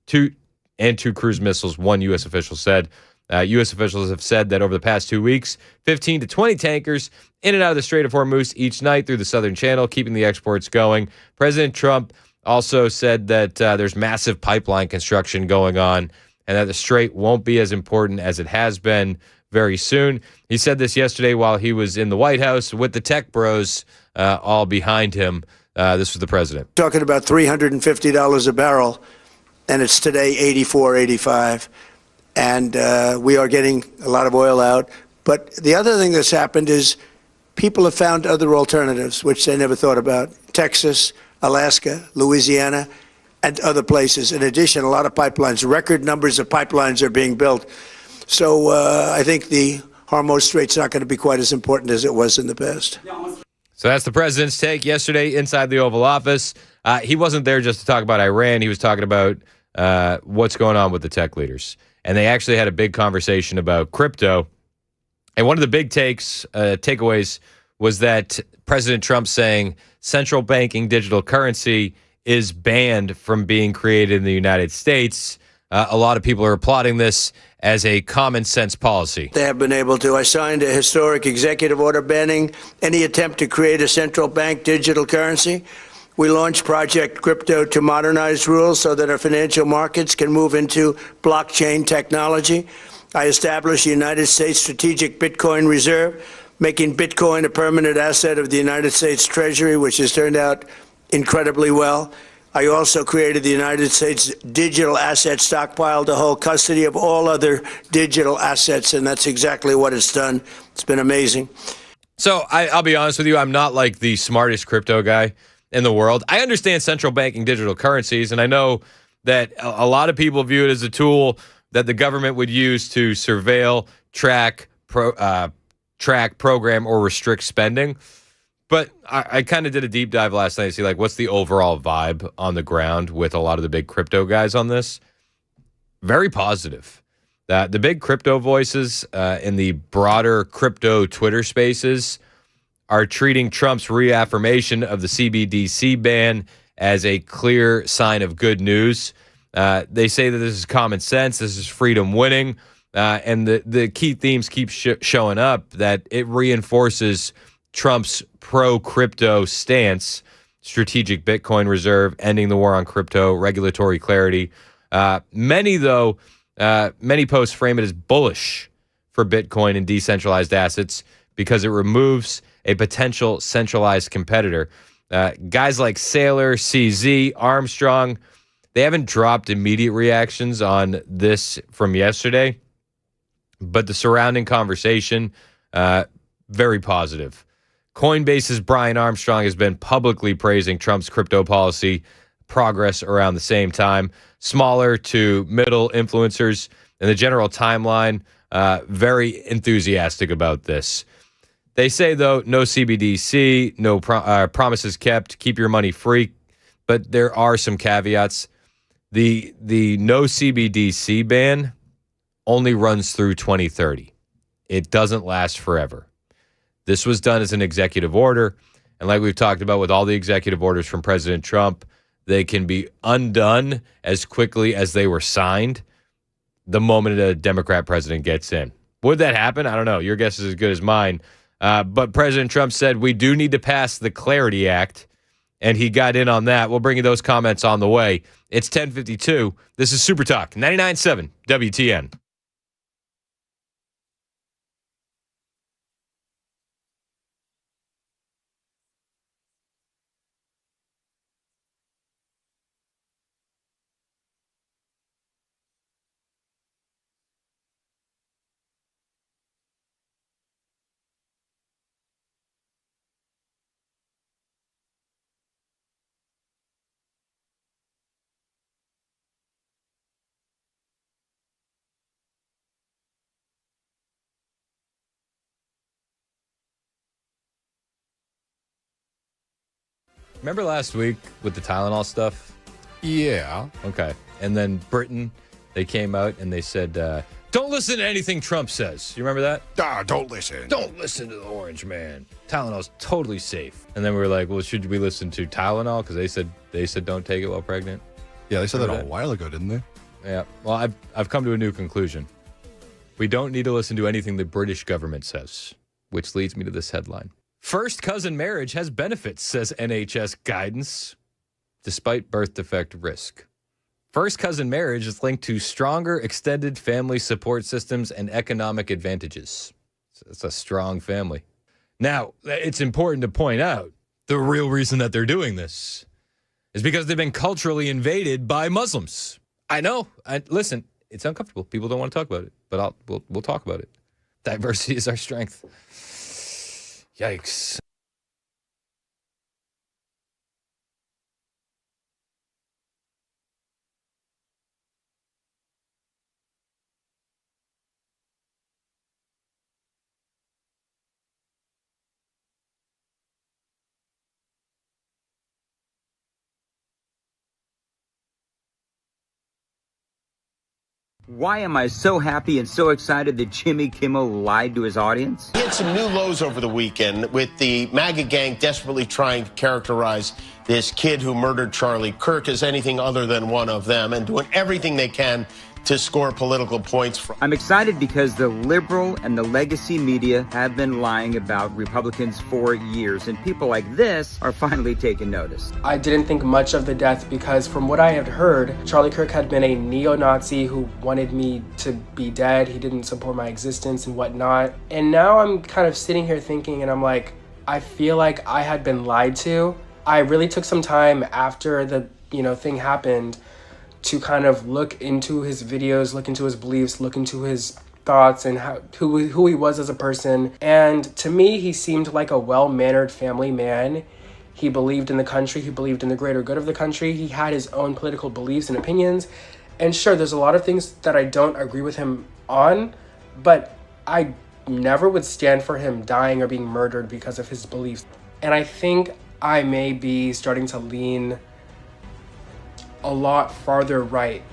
two cruise missiles, one U.S. official said. U.S. officials have said that over the past 2 weeks, 15 to 20 tankers in and out of the Strait of Hormuz each night through the southern channel, keeping the exports going. President Trump also said that there's massive pipeline construction going on and that the Strait won't be as important as it has been very soon. He said this yesterday while he was in the White House with the tech bros all behind him. This was the president. Talking about $350 a barrel, and it's today $84, $85. And we are getting a lot of oil out. But the other thing that's happened is people have found other alternatives, which they never thought about. Texas, Alaska, Louisiana, and other places. In addition, a lot of pipelines, record numbers of pipelines are being built. So I think the Hormuz Strait's not going to be quite as important as it was in the past. So that's the president's take yesterday inside the Oval Office. He wasn't there just to talk about Iran. He was talking about what's going on with the tech leaders. And they actually had a big conversation about crypto. And one of the big takeaways was that President Trump saying central banking digital currency is banned from being created in the United States. A lot of people are applauding this as a common sense policy. They have been able to. I signed a historic executive order banning any attempt to create a central bank digital currency. We launched Project Crypto to modernize rules so that our financial markets can move into blockchain technology. I established the United States Strategic Bitcoin Reserve, making Bitcoin a permanent asset of the United States Treasury, which has turned out incredibly well. I also created the United States Digital Asset Stockpile to hold custody of all other digital assets, and that's exactly what it's done. It's been amazing. So I'll be honest with you, I'm not like the smartest crypto guy in the world. I understand central banking digital currencies, and I know that a lot of people view it as a tool that the government would use to surveil, track, program, or restrict spending. But I kind of did a deep dive last night to see, what's the overall vibe on the ground with a lot of the big crypto guys on this. very positive. The big crypto voices in the broader crypto Twitter spaces are treating Trump's reaffirmation of the CBDC ban as a clear sign of good news. They say that this is common sense, this is freedom winning, and the key themes keep showing up, that it reinforces Trump's pro-crypto stance, strategic Bitcoin reserve, ending the war on crypto, regulatory clarity. Many posts frame it as bullish for Bitcoin and decentralized assets because it removes a potential centralized competitor. Guys like Saylor, CZ, Armstrong, they haven't dropped immediate reactions on this from yesterday, but the surrounding conversation, very positive. Coinbase's Brian Armstrong has been publicly praising Trump's crypto policy progress around the same time. Smaller to middle influencers in the general timeline, very enthusiastic about this. They say, though, no CBDC, no promises kept, keep your money free, but there are some caveats. The no CBDC ban only runs through 2030. It doesn't last forever. This was done as an executive order, and like we've talked about with all the executive orders from President Trump, they can be undone as quickly as they were signed the moment a Democrat president gets in. Would that happen? I don't know. Your guess is as good as mine. But President Trump said we do need to pass the Clarity Act, and he got in on that. We'll bring you those comments on the way. It's 10:52. This is Super Talk 99.7 WTN. Remember last week with the Tylenol stuff? Yeah. Okay. And then Britain, they came out and they said, don't listen to anything Trump says. You remember that? Don't listen. Don't listen to the orange man. Tylenol's totally safe. And then we were like, well, should we listen to Tylenol? Because they said don't take it while pregnant. Yeah, they said that a while ago, didn't they? Yeah. Well, I've come to a new conclusion. We don't need to listen to anything the British government says, which leads me to this headline. First cousin marriage has benefits, says NHS guidance, despite birth defect risk. First cousin marriage is linked to stronger extended family support systems and economic advantages. So it's a strong family. Now, it's important to point out the real reason that they're doing this is because they've been culturally invaded by Muslims. I know. Listen, it's uncomfortable. People don't want to talk about it, but we'll talk about it. Diversity is our strength. Yikes. Why am I so happy and so excited that Jimmy Kimmel lied to his audience? He had some new lows over the weekend with the MAGA gang desperately trying to characterize this kid who murdered Charlie Kirk as anything other than one of them and doing everything they can to score political points from. I'm excited because the liberal and the legacy media have been lying about Republicans for years, and people like this are finally taking notice. I didn't think much of the death because from what I had heard, Charlie Kirk had been a neo-Nazi who wanted me to be dead. He didn't support my existence and whatnot. And now I'm kind of sitting here thinking, and I'm like, I feel like I had been lied to. I really took some time after the, thing happened to kind of look into his videos, look into his beliefs, look into his thoughts and who he was as a person. And to me, he seemed like a well-mannered family man. He believed in the country. He believed in the greater good of the country. He had his own political beliefs and opinions. And sure, there's a lot of things that I don't agree with him on, but I never would stand for him dying or being murdered because of his beliefs. And I think I may be starting to lean a lot farther right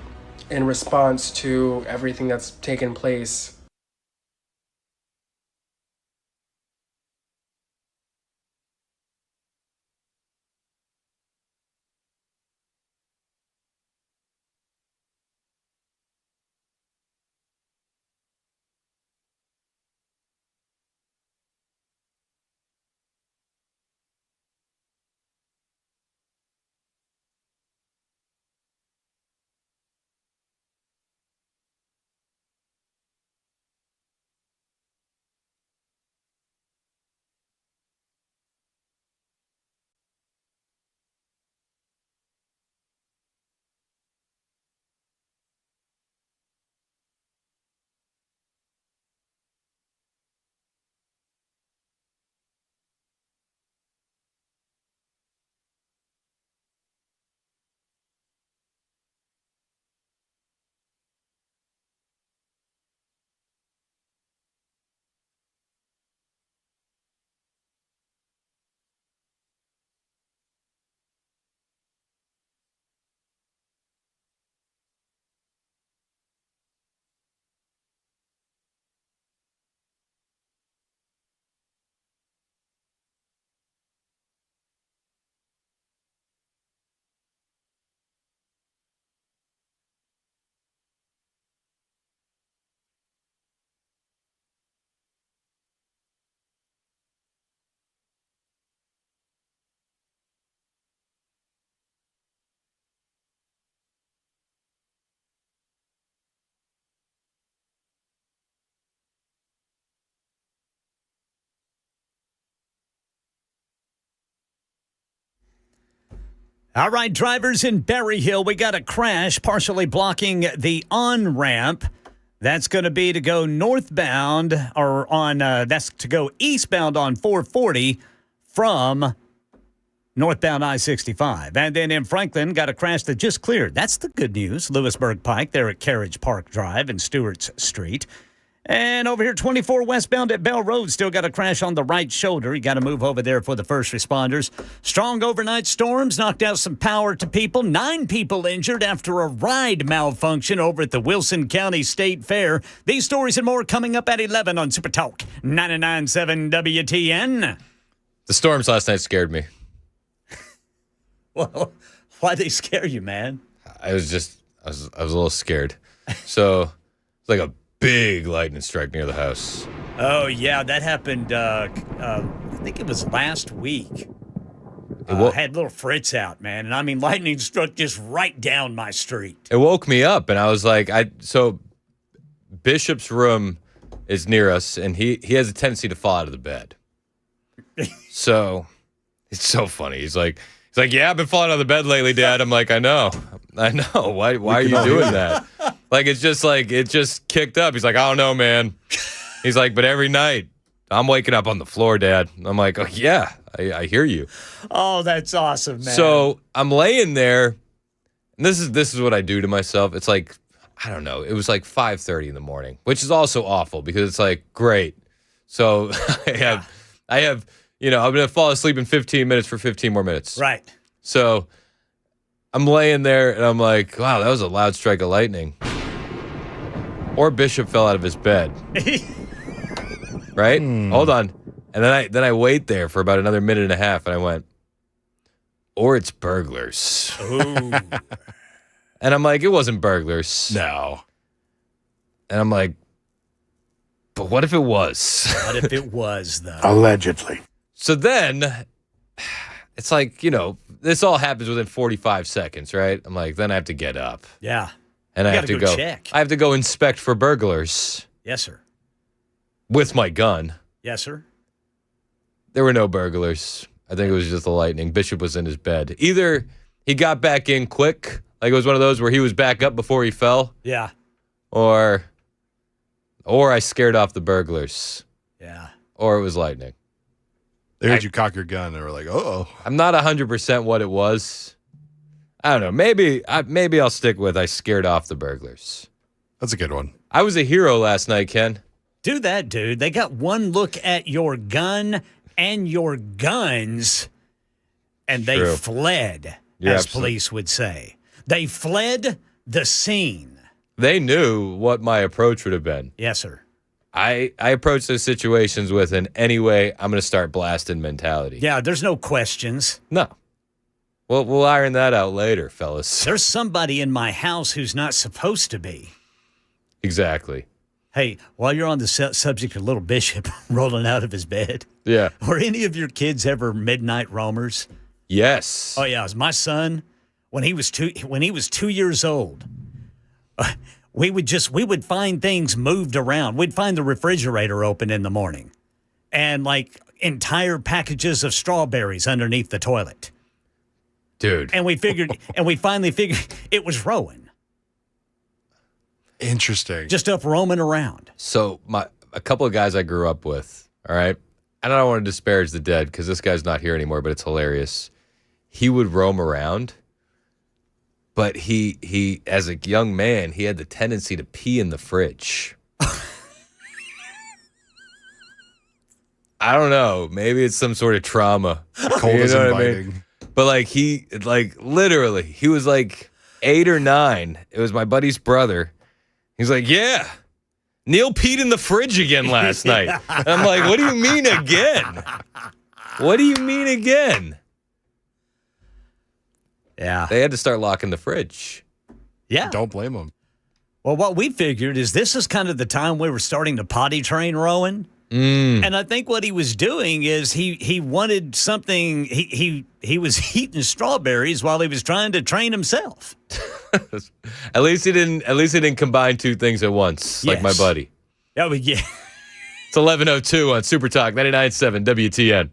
in response to everything that's taken place. All right, drivers in Berry Hill, we got a crash partially blocking the on-ramp. That's going to be to go northbound or on, that's to go eastbound on 440 from northbound I-65. And then in Franklin, got a crash that just cleared. That's the good news. Lewisburg Pike there at Carriage Park Drive and Stewart's Street. And over here, 24 westbound at Bell Road, still got a crash on the right shoulder. You got to move over there for the first responders. Strong overnight storms knocked out some power to people. 9 people injured after a ride malfunction over at the Wilson County State Fair. These stories and more coming up at 11 on Super Talk 99.7 WTN. The storms last night scared me. Well, why'd they scare you, man? I was a little scared. So it's like a big lightning strike near the house. Oh, yeah, that happened, I think it was last week. I had little Fritz out, man, and I mean, lightning struck just right down my street. It woke me up, and I was like, so Bishop's room is near us, and he has a tendency to fall out of the bed. So it's so funny. He's like, yeah, I've been falling out of the bed lately, Dad. I'm like, I know. Why are you doing that? Like, it just kicked up. He's like, I don't know, man. He's like, but every night I'm waking up on the floor, Dad. I'm like, oh, yeah, I hear you. Oh, that's awesome, man. So I'm laying there, and this is what I do to myself. It's like, I don't know. It was like 5:30 in the morning, which is also awful because it's like, great. So I have, I'm going to fall asleep in 15 minutes for 15 more minutes. Right. So I'm laying there, and I'm like, wow, that was a loud strike of lightning. Or Bishop fell out of his bed. Right? Hold on. And then I wait there for about another minute and a half, and I went, or it's burglars. Ooh. And I'm like, it wasn't burglars. No. And I'm like, but what if it was? What if it was, though? Allegedly. So then, it's like, this all happens within 45 seconds, right? I'm like, then I have to get up. Yeah. And I have to go check. I have to go inspect for burglars. Yes, sir. With my gun. Yes, sir. There were no burglars. I think it was just the lightning. Bishop was in his bed. Either he got back in quick, like it was one of those where he was back up before he fell. Yeah. Or I scared off the burglars. Yeah. Or it was lightning. They heard you cock your gun. They were like, uh-oh. I'm not 100% what it was. I don't know. Maybe I'll stick with I scared off the burglars. That's a good one. I was a hero last night, Ken. Do that, dude. They got one look at your gun and your guns, and they fled, as police would say. They fled the scene. They knew what my approach would have been. Yes, sir. I approach those situations with an anyway, I'm going to start blasting mentality. Yeah, there's no questions. No. Well, we'll iron that out later, fellas. There's somebody in my house who's not supposed to be. Exactly. Hey, while you're on the subject of Little Bishop rolling out of his bed, yeah, were any of your kids ever midnight roamers? Yes. Oh yeah, it was my son when he was 2 years old. We would find things moved around. We'd find the refrigerator open in the morning, and like entire packages of strawberries underneath the toilet. Dude. And we finally figured it was Rowan. Interesting. Just up roaming around. So a couple of guys I grew up with, all right? And I don't want to disparage the dead because this guy's not here anymore, but it's hilarious. He would roam around, but he as a young man, he had the tendency to pee in the fridge. I don't know. Maybe it's some sort of trauma. Cold is inviting. I mean? But he literally, he was 8 or 9. It was my buddy's brother. He's like, yeah, Neil peed in the fridge again last night. And I'm like, what do you mean again? What do you mean again? Yeah. They had to start locking the fridge. Yeah. Don't blame them. Well, what we figured is this is kind of the time we were starting to potty train Rowan. And I think what he was doing is he wanted something. He was eating strawberries while he was trying to train himself. At least he didn't combine two things at once, like my buddy. Oh, yeah. It's 11:02 on Super Talk 99.7 WTN.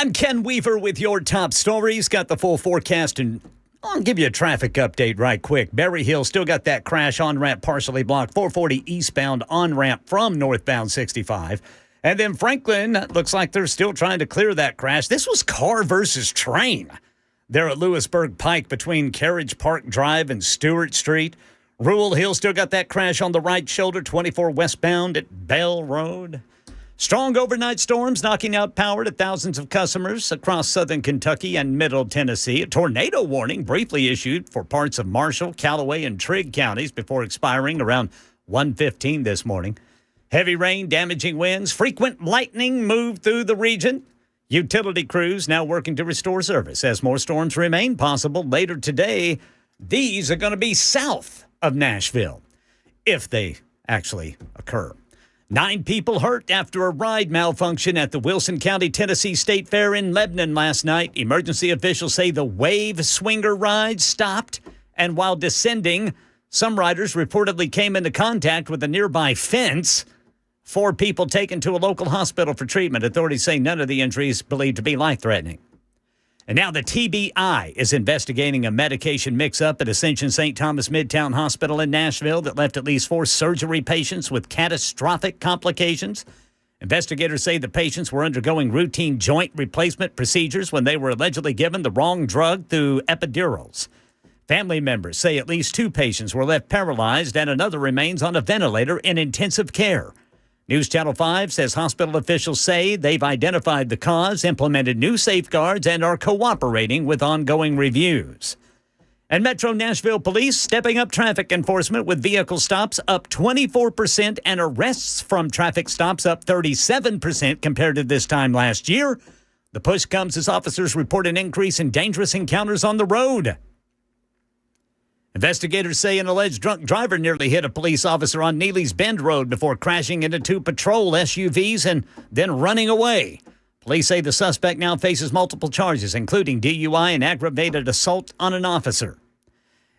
I'm Ken Weaver with your top stories. Got the full forecast, and I'll give you a traffic update right quick. Berry Hill still got that crash on-ramp partially blocked. 440 eastbound on-ramp from northbound 65. And then Franklin, looks like they're still trying to clear that crash. This was car versus train there at Lewisburg Pike between Carriage Park Drive and Stewart Street. Rural Hill still got that crash on the right shoulder, 24 westbound at Bell Road. Strong overnight storms knocking out power to thousands of customers across southern Kentucky and middle Tennessee. A tornado warning briefly issued for parts of Marshall, Callaway, and Trigg counties before expiring around 1:15 this morning. Heavy rain, damaging winds, frequent lightning moved through the region. Utility crews now working to restore service as more storms remain possible later today. These are going to be south of Nashville, if they actually occur. 9 people hurt after a ride malfunction at the Wilson County, Tennessee State Fair in Lebanon last night. Emergency officials say the wave swinger ride stopped, and while descending, some riders reportedly came into contact with a nearby fence. 4 people taken to a local hospital for treatment. Authorities say none of the injuries believed to be life-threatening. And now the TBI is investigating a medication mix-up at Ascension St. Thomas Midtown Hospital in Nashville that left at least 4 surgery patients with catastrophic complications. Investigators say the patients were undergoing routine joint replacement procedures when they were allegedly given the wrong drug through epidurals. Family members say at least 2 patients were left paralyzed and another remains on a ventilator in intensive care. News Channel 5 says hospital officials say they've identified the cause, implemented new safeguards, and are cooperating with ongoing reviews. And Metro Nashville Police stepping up traffic enforcement with vehicle stops up 24% and arrests from traffic stops up 37% compared to this time last year. The push comes as officers report an increase in dangerous encounters on the road. Investigators say an alleged drunk driver nearly hit a police officer on Neely's Bend Road before crashing into 2 patrol SUVs and then running away. Police say the suspect now faces multiple charges, including DUI and aggravated assault on an officer.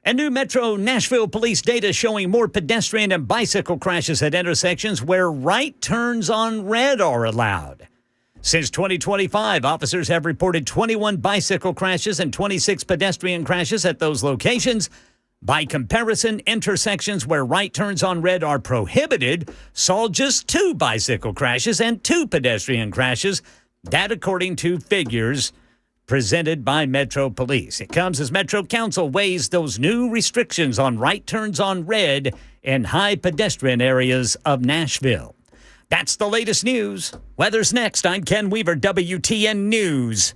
And new Metro Nashville police data showing more pedestrian and bicycle crashes at intersections where right turns on red are allowed. Since 2025, officers have reported 21 bicycle crashes and 26 pedestrian crashes at those locations. By comparison, intersections where right turns on red are prohibited saw just 2 bicycle crashes and 2 pedestrian crashes. That according to figures presented by Metro Police. It comes as Metro Council weighs those new restrictions on right turns on red in high pedestrian areas of Nashville. That's the latest news. Weather's next. I'm Ken Weaver, WTN News.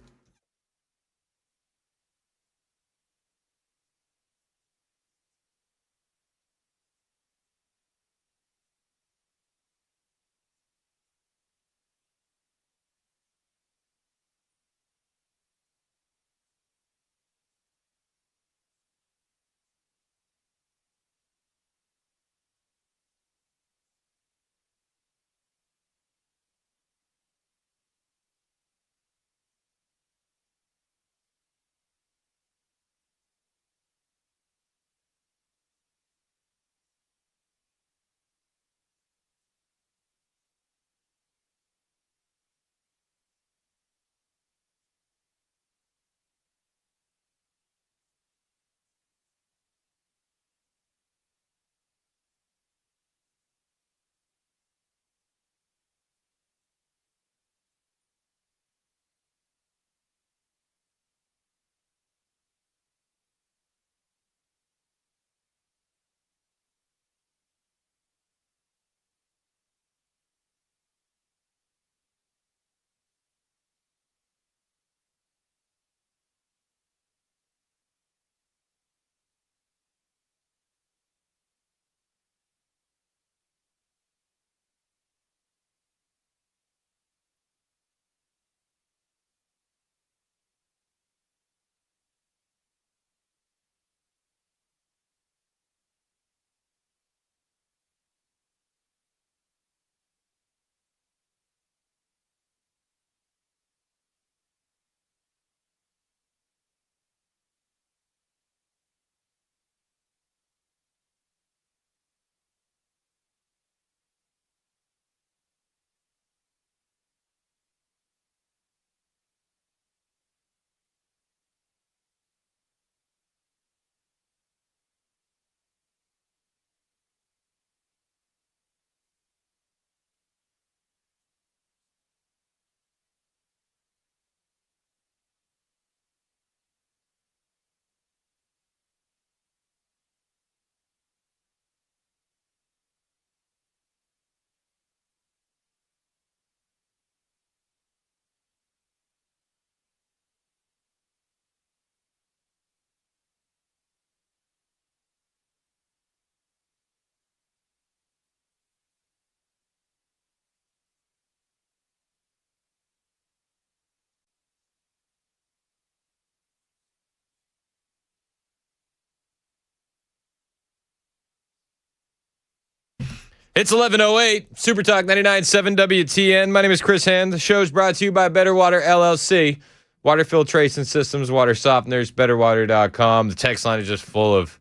It's 11:08, Super Talk 99.7 WTN. My name is Chris Hand. The show's brought to you by Better Water LLC. Water filtration systems, water softeners, betterwater.com. The text line is just full of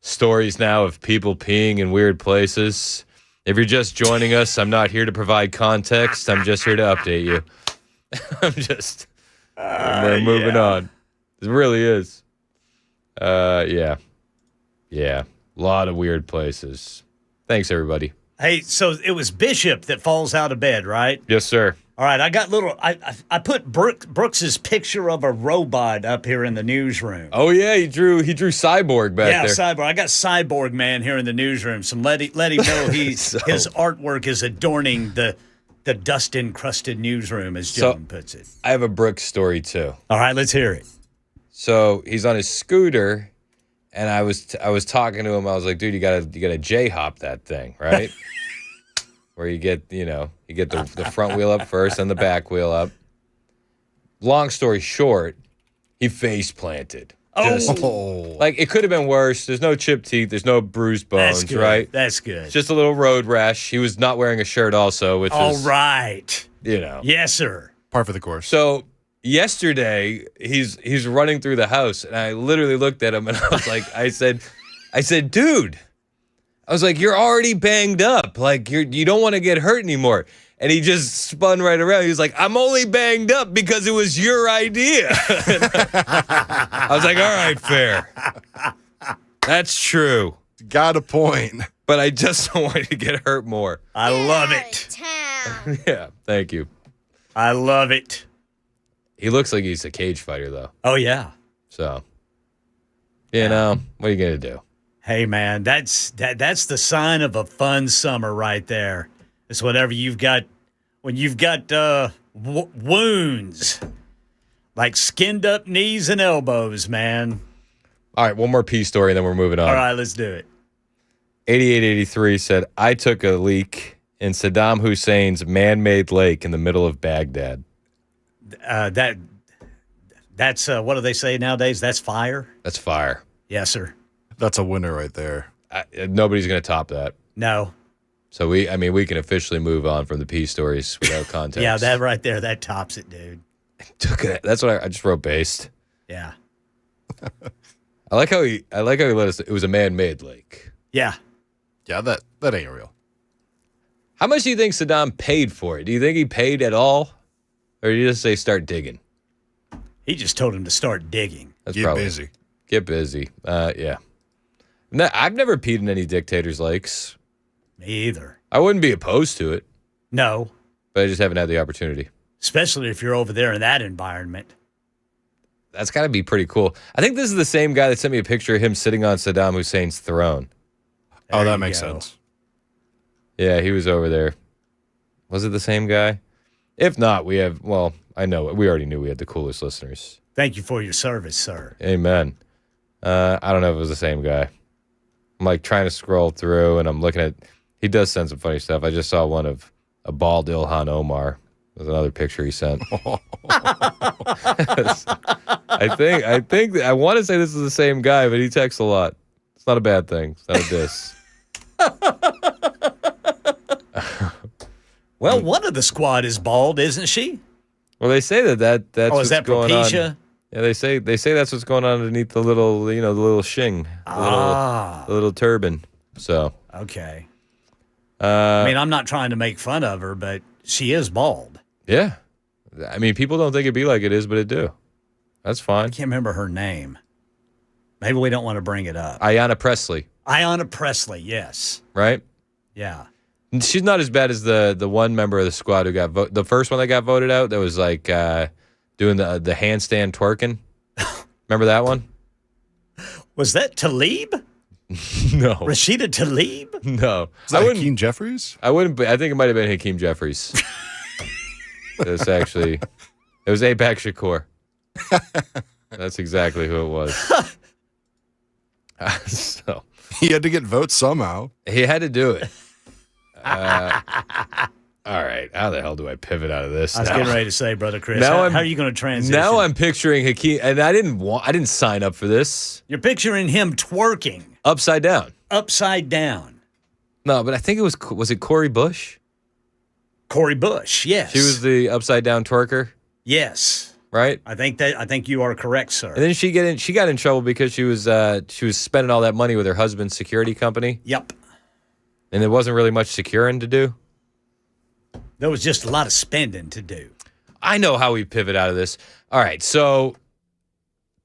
stories now of people peeing in weird places. If you're just joining us, I'm not here to provide context. I'm just here to update you. We're moving on. It really is. Yeah. A lot of weird places. Thanks, everybody. Hey, so it was Bishop that falls out of bed, right? Yes, sir. All right, I got I put Brooks's picture of a robot up here in the newsroom. Oh yeah, he drew Cyborg back there. Yeah, Cyborg. I got Cyborg Man here in the newsroom. Let him know his artwork is adorning the dust encrusted newsroom, as John puts it. I have a Brooks story too. All right, let's hear it. So he's on his scooter, and I was talking to him. I was like, dude, you gotta J-hop that thing, right? Where you get the front wheel up first and the back wheel up. Long story short, he face planted. Like it could have been worse. There's no chipped teeth. There's no bruised bones. That's good. Right? That's good. Just a little road rash. He was not wearing a shirt, also, which is right. Yes, sir. Par for the course. So yesterday, he's running through the house, and I literally looked at him, and I was like, I said, dude. I was like, you're already banged up. Like, you don't want to get hurt anymore. And he just spun right around. He was like, I'm only banged up because it was your idea. I was like, all right, fair. That's true. Got a point. But I just don't want you to get hurt more. I love it. Yeah, thank you. I love it. He looks like he's a cage fighter, though. Oh, yeah. So, what are you going to do? Hey, man, that's the sign of a fun summer right there. It's whatever you've got when you've got wounds, like skinned up knees and elbows, man. All right, one more P story, and then we're moving on. All right, let's do it. 8883 said, I took a leak in Saddam Hussein's man-made lake in the middle of Baghdad. That's what do they say nowadays? That's fire? That's fire. Yes, sir. That's a winner right there. Nobody's going to top that. No. So we can officially move on from the P stories without context. Yeah, that right there, that tops it, dude. That's what I just wrote based. Yeah. I like how he let us. It was a man-made lake. Yeah. Yeah, that ain't real. How much do you think Saddam paid for it? Do you think he paid at all, or did he just say start digging? He just told him to start digging. Get busy. Get busy. Yeah. No, I've never peed in any dictators' lakes. Me either. I wouldn't be opposed to it. No. But I just haven't had the opportunity. Especially if you're over there in that environment. That's got to be pretty cool. I think this is the same guy that sent me a picture of him sitting on Saddam Hussein's throne. Oh, that makes sense. Yeah, he was over there. Was it the same guy? If not, I know we already knew we had the coolest listeners. Thank you for your service, sir. Amen. I don't know if it was the same guy. I'm like trying to scroll through, and I'm looking at. He does send some funny stuff. I just saw one of a bald Ilhan Omar. There's another picture he sent. I think I want to say this is the same guy, but he texts a lot. It's not a bad thing. It's not a diss. Well, one of the squad is bald, isn't she? Well, they say that's what's is that going Propecia? on. Yeah, they say that's what's going on underneath the little, the little shing, the little turban. So okay. I mean, I'm not trying to make fun of her, but she is bald. Yeah, I mean, people don't think it'd be like it is, but it do. That's fine. I can't remember her name. Maybe we don't want to bring it up. Ayanna Pressley. Ayanna Pressley, yes. Right? Yeah. She's not as bad as the one member of the squad who got the first one that got voted out. That was like doing the handstand twerking. Remember that one? Was that Talib? No. Rashida Talib? No. Is that Hakeem Jeffries? I wouldn't. I think it might have been Hakeem Jeffries. It was Apex Shakur. That's exactly who it was. So he had to get votes somehow. He had to do it. All right. How the hell do I pivot out of this? I was getting ready to say, Brother Chris, how are you going to transition? Now I'm picturing Hakeem, and I didn't sign up for this. You're picturing him twerking. Upside down. Upside down. No, but I think was it Cori Bush? Cori Bush, yes. She was the upside down twerker? Yes. Right? I think you are correct, sir. And then she got in trouble because she was spending all that money with her husband's security company. Yep. And there wasn't really much securing to do. There was just a lot of spending to do. I know how we pivot out of this. All right, so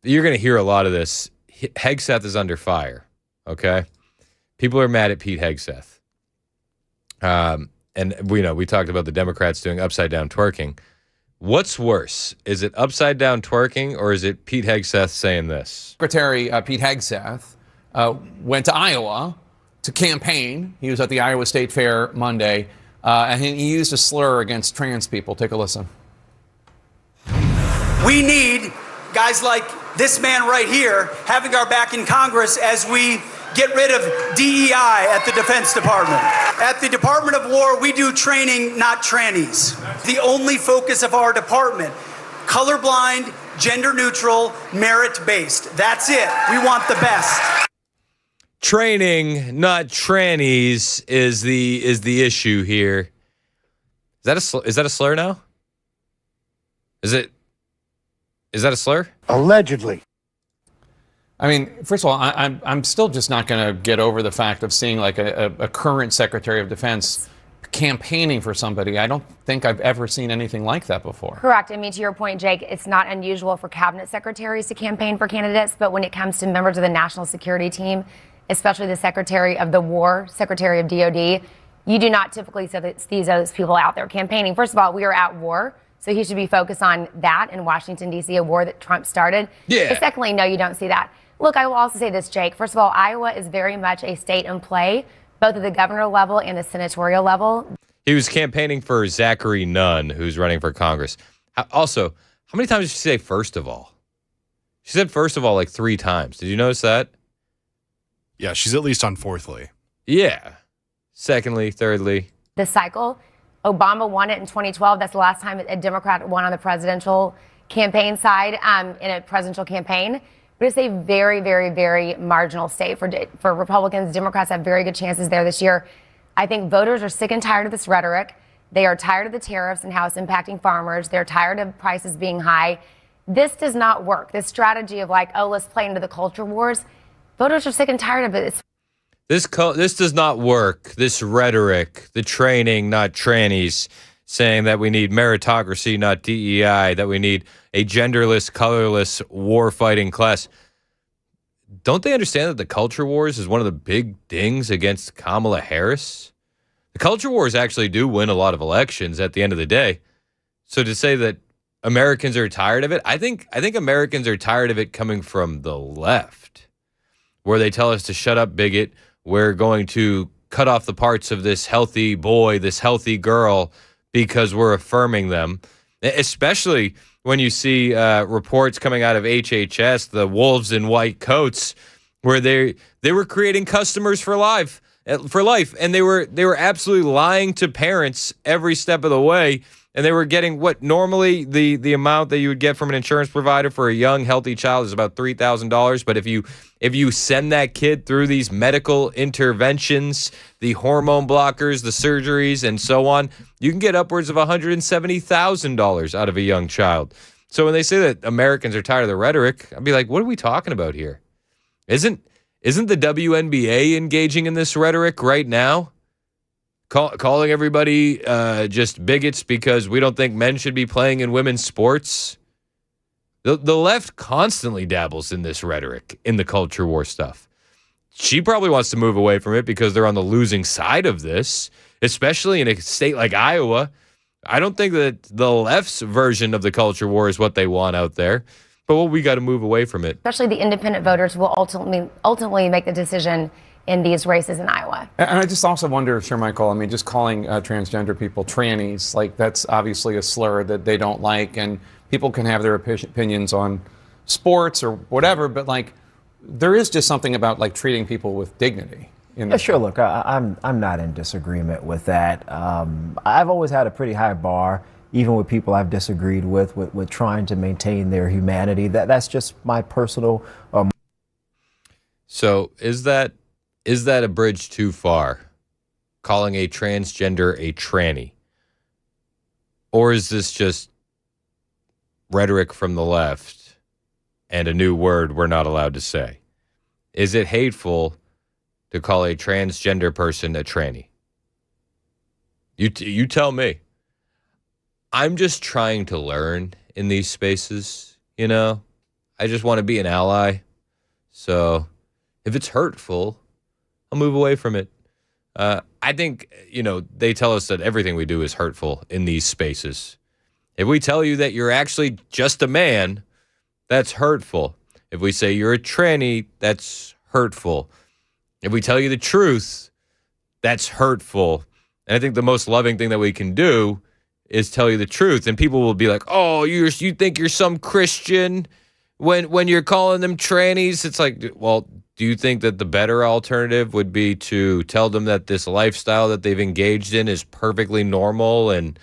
you're going to hear a lot of this. Hegseth is under fire, okay? People are mad at Pete Hegseth. And we talked about the Democrats doing upside-down twerking. What's worse? Is it upside-down twerking, or is it Pete Hegseth saying this? Secretary Pete Hegseth went to Iowa to campaign. He was at the Iowa State Fair Monday, and he used a slur against trans people. Take a listen. We need guys like this man right here having our back in Congress as we get rid of DEI at the Defense Department. At the Department of War, we do training, not trannies. The only focus of our department, colorblind, gender neutral, merit-based. That's it. We want the best. Training, not trannies, is the issue here. Is that a slur now? Is that a slur? Allegedly. I mean, first of all, I'm still just not going to get over the fact of seeing like a current Secretary of Defense campaigning for somebody. I don't think I've ever seen anything like that before. Correct. I mean, to your point, Jake, it's not unusual for cabinet secretaries to campaign for candidates, but when it comes to members of the national security team, especially the Secretary of the War, Secretary of DOD, you do not typically see those people out there campaigning. First of all, we are at war. So he should be focused on that in Washington, D.C., a war that Trump started. Yeah. But secondly, no, you don't see that. Look, I will also say this, Jake. First of all, Iowa is very much a state in play, both at the governor level and the senatorial level. He was campaigning for Zachary Nunn, who's running for Congress. Also, how many times did she say first of all? She said first of all like 3 times. Did you notice that? Yeah, she's at least on fourthly. Yeah. Secondly, thirdly. This cycle, Obama won it in 2012. That's the last time a Democrat won on the presidential campaign side in a presidential campaign. But it's a very, very, very marginal state for Republicans. Democrats have very good chances there this year. I think voters are sick and tired of this rhetoric. They are tired of the tariffs and how it's impacting farmers. They're tired of prices being high. This does not work. This strategy of like, oh, let's play into the culture wars. Voters are sick and tired of it. This does not work. This rhetoric, the training, not trannies, saying that we need meritocracy, not DEI, that we need a genderless, colorless, war-fighting class. Don't they understand that the culture wars is one of the big dings against Kamala Harris? The culture wars actually do win a lot of elections at the end of the day. So to say that Americans are tired of it, I think Americans are tired of it coming from the left, where they tell us to shut up, bigot. We're going to cut off the parts of this healthy boy, this healthy girl, because we're affirming them, especially when you see reports coming out of HHS, the wolves in white coats, where they were creating customers for life, and they were absolutely lying to parents every step of the way, and they were getting what normally the amount that you would get from an insurance provider for a young healthy child is about $3,000, but if you send that kid through these medical interventions, the hormone blockers, the surgeries, and so on, you can get upwards of $170,000 out of a young child. So when they say that Americans are tired of the rhetoric, I'd be like, what are we talking about here? Isn't the WNBA engaging in this rhetoric right now? Calling everybody just bigots because we don't think men should be playing in women's sports? The left constantly dabbles in this rhetoric, in the culture war stuff. She probably wants to move away from it because they're on the losing side of this, especially in a state like Iowa. I don't think that the left's version of the culture war is what they want out there, but we got to move away from it. Especially the independent voters will ultimately make the decision in these races in Iowa. And I just also wonder, Sir Michael, I mean, just calling transgender people trannies, like that's obviously a slur that they don't like, and people can have their opinions on sports or whatever, but like there is just something about like treating people with dignity. Yeah, sure. Look, I'm not in disagreement with that. I've always had a pretty high bar, even with people I've disagreed with trying to maintain their humanity. That's just my personal. So is that a bridge too far? Calling a transgender a tranny? Or is this just rhetoric from the left and a new word we're not allowed to say? Is it hateful to call a transgender person a tranny? You tell me. I'm just trying to learn in these spaces, you know? I just want to be an ally. So if it's hurtful, I'll move away from it. I think, they tell us that everything we do is hurtful in these spaces. If we tell you that you're actually just a man, that's hurtful. If we say you're a tranny, that's hurtful. If we tell you the truth, that's hurtful. And I think the most loving thing that we can do is tell you the truth. And people will be like, oh, you think you're some Christian when you're calling them trannies? It's like, well, do you think that the better alternative would be to tell them that this lifestyle that they've engaged in is perfectly normal and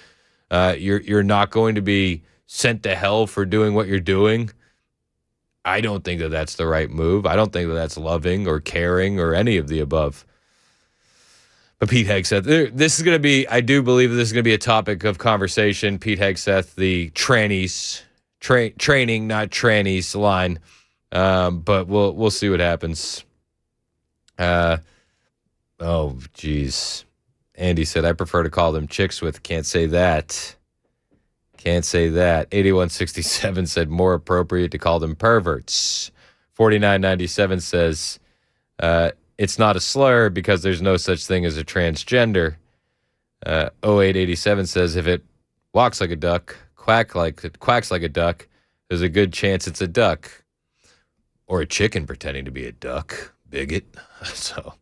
you're not going to be sent to hell for doing what you're doing? I don't think that that's the right move. I don't think that that's loving or caring or any of the above. But Pete Hegseth, this is going to be, I do believe this is going to be a topic of conversation. Pete Hegseth, the trannies, training, not trannies line. But we'll see what happens. Oh, geez. Andy said, I prefer to call them chicks with can't say that. Can't say that. 8167 said more appropriate to call them perverts. 4997 says, it's not a slur because there's no such thing as a transgender. 0887 says, if it walks like a duck, quacks like a duck, there's a good chance it's a duck. Or a chicken pretending to be a duck. Bigot. So,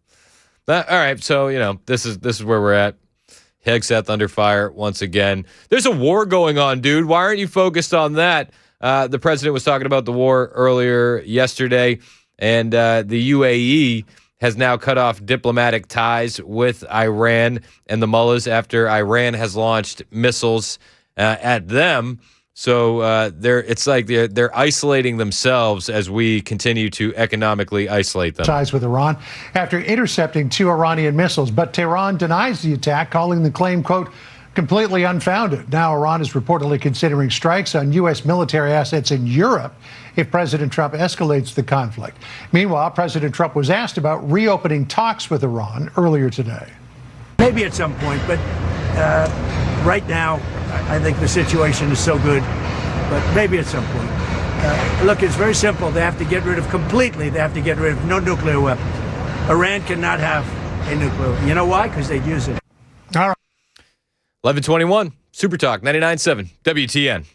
all right. So, this is where we're at. Hegseth under fire once again. There's a war going on, dude. Why aren't you focused on that? The president was talking about the war earlier yesterday, and the UAE has now cut off diplomatic ties with Iran and the mullahs after Iran has launched missiles at them. So it's like they're isolating themselves as we continue to economically isolate them. Ties with Iran after intercepting 2 Iranian missiles, but Tehran denies the attack, calling the claim, quote, completely unfounded. Now Iran is reportedly considering strikes on U.S. military assets in Europe if President Trump escalates the conflict. Meanwhile, President Trump was asked about reopening talks with Iran earlier today. Maybe at some point, but right now, I think the situation is so good, but maybe at some point. Look, it's very simple. They have to get rid of no nuclear weapons. Iran cannot have a nuclear. You know why? Because they'd use it. All right. 11:21, Super Talk 99.7 WTN.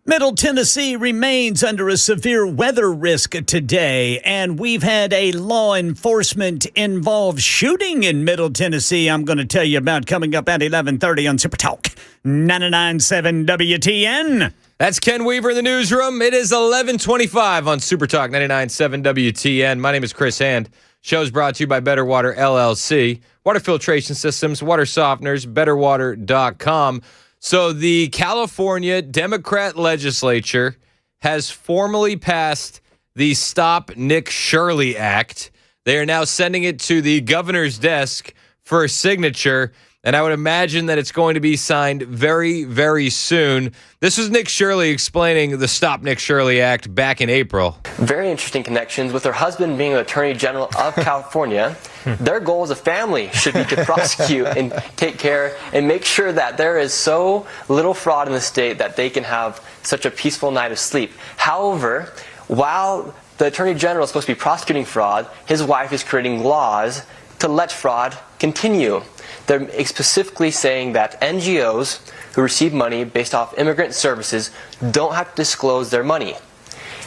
Middle Tennessee remains under a severe weather risk today, and we've had a law enforcement involved shooting in Middle Tennessee. I'm going to tell you about coming up at 11:30 on Super Talk 99.7 WTN. That's Ken Weaver in the newsroom. It is 11:25 on Super Talk 99.7 WTN. My name is Chris Hand. Show's brought to you by Better Water LLC. Water filtration systems, water softeners, betterwater.com. So the California Democrat legislature has formally passed the Stop Nick Shirley Act. They are now sending it to the governor's desk for a signature, and I would imagine that it's going to be signed very, very soon. This was Nick Shirley explaining the Stop Nick Shirley Act back in April. Very interesting connections with her husband being the Attorney General of California. Their goal as a family should be to prosecute and take care and make sure that there is so little fraud in the state that they can have such a peaceful night of sleep. However, while the Attorney General is supposed to be prosecuting fraud, his wife is creating laws to let fraud continue. They're specifically saying that NGOs who receive money based off immigrant services don't have to disclose their money.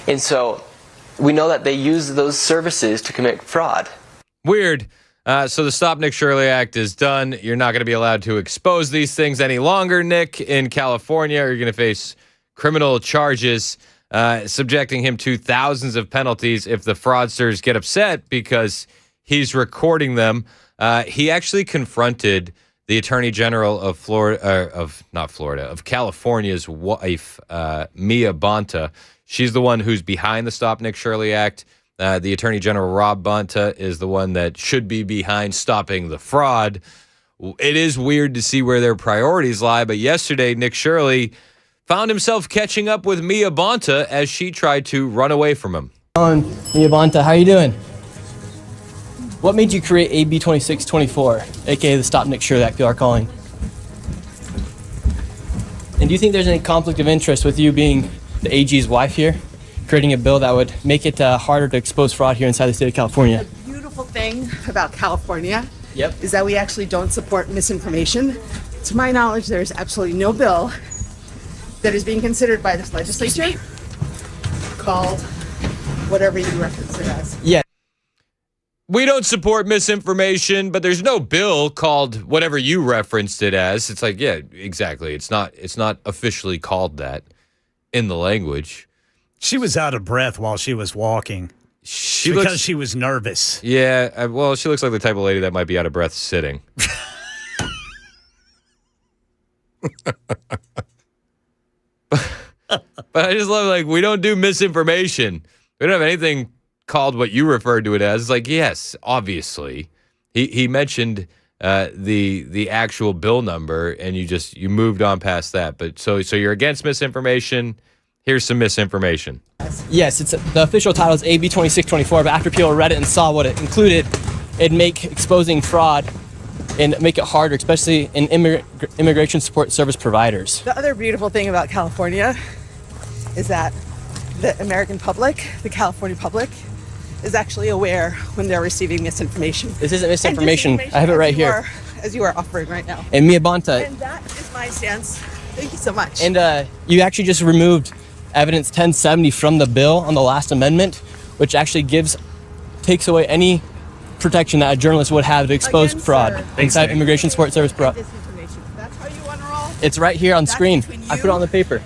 And so we know that they use those services to commit fraud. Weird. So the Stop Nick Shirley Act is done. You're not going to be allowed to expose these things any longer, Nick, in California. You're going to face criminal charges, subjecting him to thousands of penalties if the fraudsters get upset because he's recording them. He actually confronted the Attorney General of California's wife, Mia Bonta. She's the one who's behind the Stop Nick Shirley Act. The Attorney General, Rob Bonta, is the one that should be behind stopping the fraud. It is weird to see where their priorities lie, but yesterday, Nick Shirley found himself catching up with Mia Bonta as she tried to run away from him. Mia Bonta, how you doing? What made you create AB 2624, aka the Stop Nick Shirley Act people are calling? And do you think there's any conflict of interest with you being the AG's wife here, creating a bill that would make it harder to expose fraud here inside the state of California? The beautiful thing about California Yep. is that we actually don't support misinformation. To my knowledge, there's absolutely no bill that is being considered by this legislature called whatever you reference it as. Yeah. We don't support misinformation, but there's no bill called whatever you referenced it as. It's like, yeah, exactly. It's not officially called that in the language. She was out of breath while she was walking. Because she was nervous. Yeah, well, she looks like the type of lady that might be out of breath sitting. But I just love, like, we don't do misinformation. We don't have anything called what you referred to it as. It's like, yes, obviously. He mentioned the actual bill number, and you moved on past that. But so you're against misinformation. Here's some misinformation. Yes, the official title is AB 2624, but after people read it and saw what it included, it'd make exposing fraud and make it harder, especially in immigration support service providers. The other beautiful thing about California is that the American public, the California public, is actually aware when they're receiving misinformation. This isn't misinformation. I have it right here. As you are offering right now. And Mia Bonta. And that is my stance. Thank you so much. And you actually just removed Evidence 1070 from the bill on the last amendment, which actually takes away any protection that a journalist would have to expose fraud inside immigration support service. That's how you want to roll. It's right here on screen. I put it on the paper.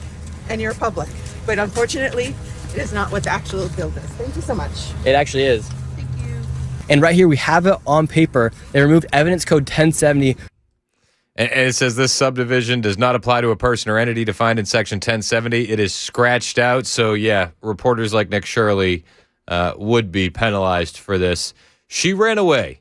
And your public. But unfortunately, it is not what the actual bill does. Thank you so much. It actually is. Thank you. And right here, we have it on paper. They removed evidence code 1070. And it says this subdivision does not apply to a person or entity defined in Section 1070. It is scratched out. So, yeah, reporters like Nick Shirley would be penalized for this. She ran away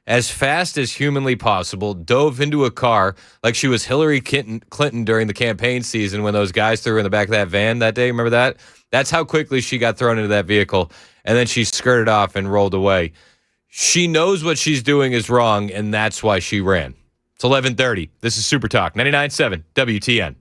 as fast as humanly possible, dove into a car like she was Hillary Clinton during the campaign season when those guys threw her in the back of that van that day. Remember that? That's how quickly she got thrown into that vehicle. And then she skirted off and rolled away. She knows what she's doing is wrong, and that's why she ran. It's 11:30. This is Super Talk 99.7 WTN.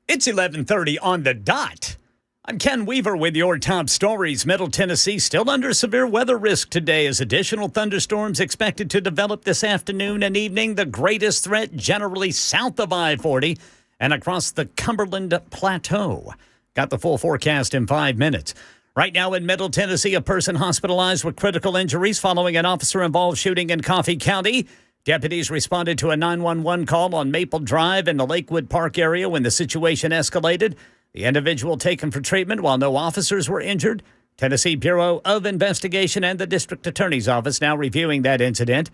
It's 11:30 on the dot I'm Ken Weaver with your top stories. Middle Tennessee still under severe weather risk today as additional thunderstorms expected to develop this afternoon and evening. The greatest threat generally south of I-40 and across the Cumberland Plateau. Got the full forecast in 5 minutes. Right now in Middle Tennessee, a person hospitalized with critical injuries following an officer-involved shooting in Coffee County. Deputies responded to a 911 call on Maple Drive in the Lakewood Park area when the situation escalated. The individual taken for treatment while no officers were injured. Tennessee Bureau of Investigation and the District Attorney's Office now reviewing that incident.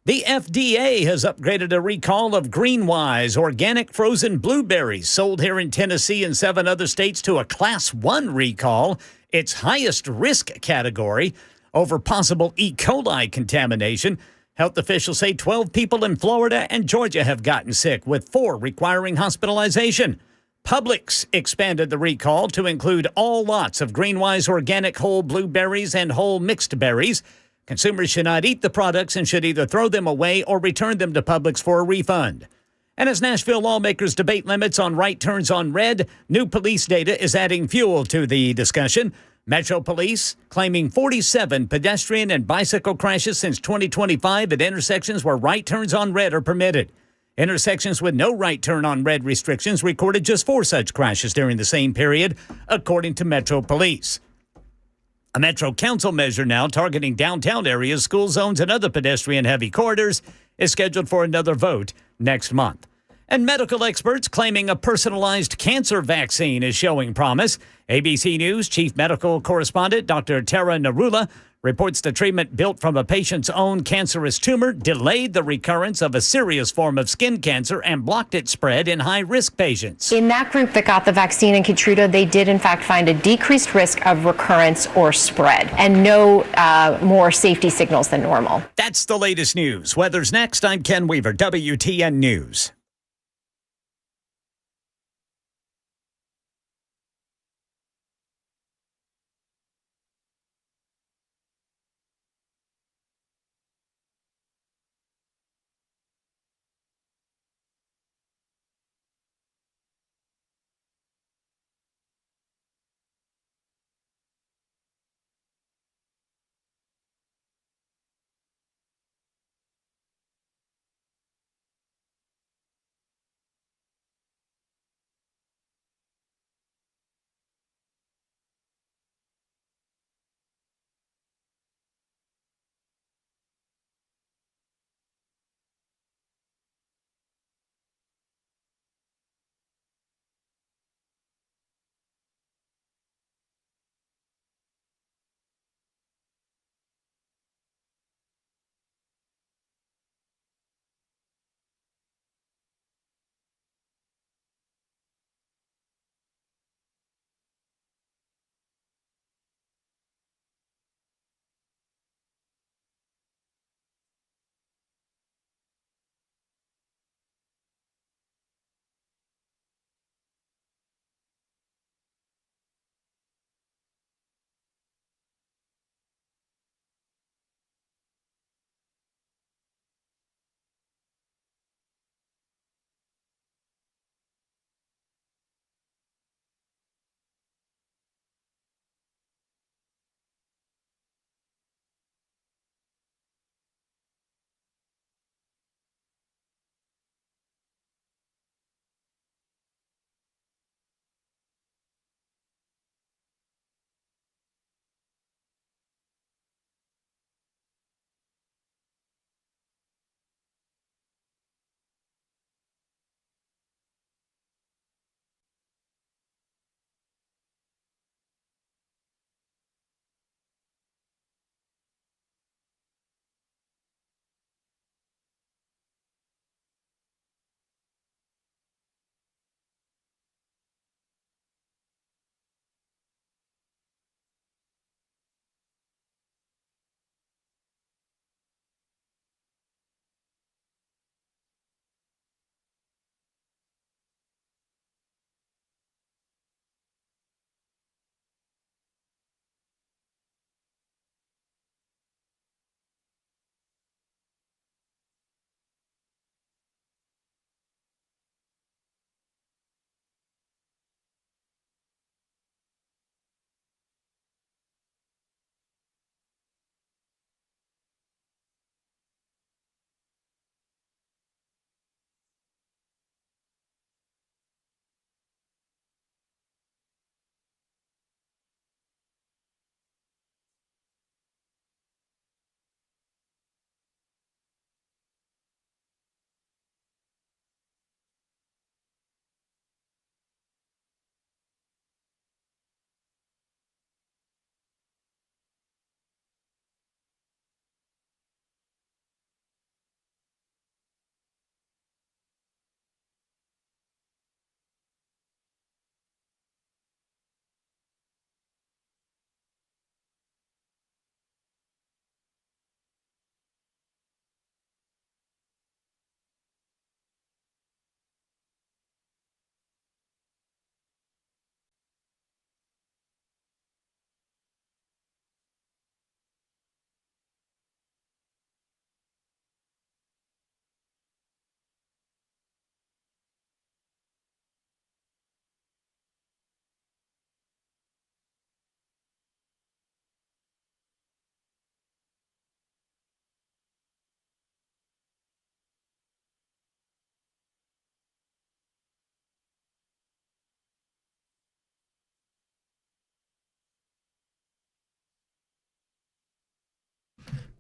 The FDA has upgraded a recall of Greenwise organic frozen blueberries sold here in Tennessee and 7 other states to a Class 1 recall, its highest risk category, over possible E. coli contamination. Health officials say 12 people in Florida and Georgia have gotten sick, with 4 requiring hospitalization. Publix expanded the recall to include all lots of Greenwise organic whole blueberries and whole mixed berries. Consumers should not eat the products and should either throw them away or return them to Publix for a refund. And as Nashville lawmakers debate limits on right turns on red, new police data is adding fuel to the discussion. Metro Police claiming 47 pedestrian and bicycle crashes since 2025 at intersections where right turns on red are permitted. Intersections with no right turn on red restrictions recorded just 4 such crashes during the same period, according to Metro Police. A Metro Council measure now targeting downtown areas, school zones, and other pedestrian-heavy corridors is scheduled for another vote next month. And medical experts claiming a personalized cancer vaccine is showing promise. ABC News chief medical correspondent Dr. Tara Narula reports the treatment built from a patient's own cancerous tumor delayed the recurrence of a serious form of skin cancer and blocked its spread in high-risk patients. In that group that got the vaccine in Keytruda, they did in fact find a decreased risk of recurrence or spread and no more safety signals than normal. That's the latest news. Weather's next. I'm Ken Weaver, WTN News.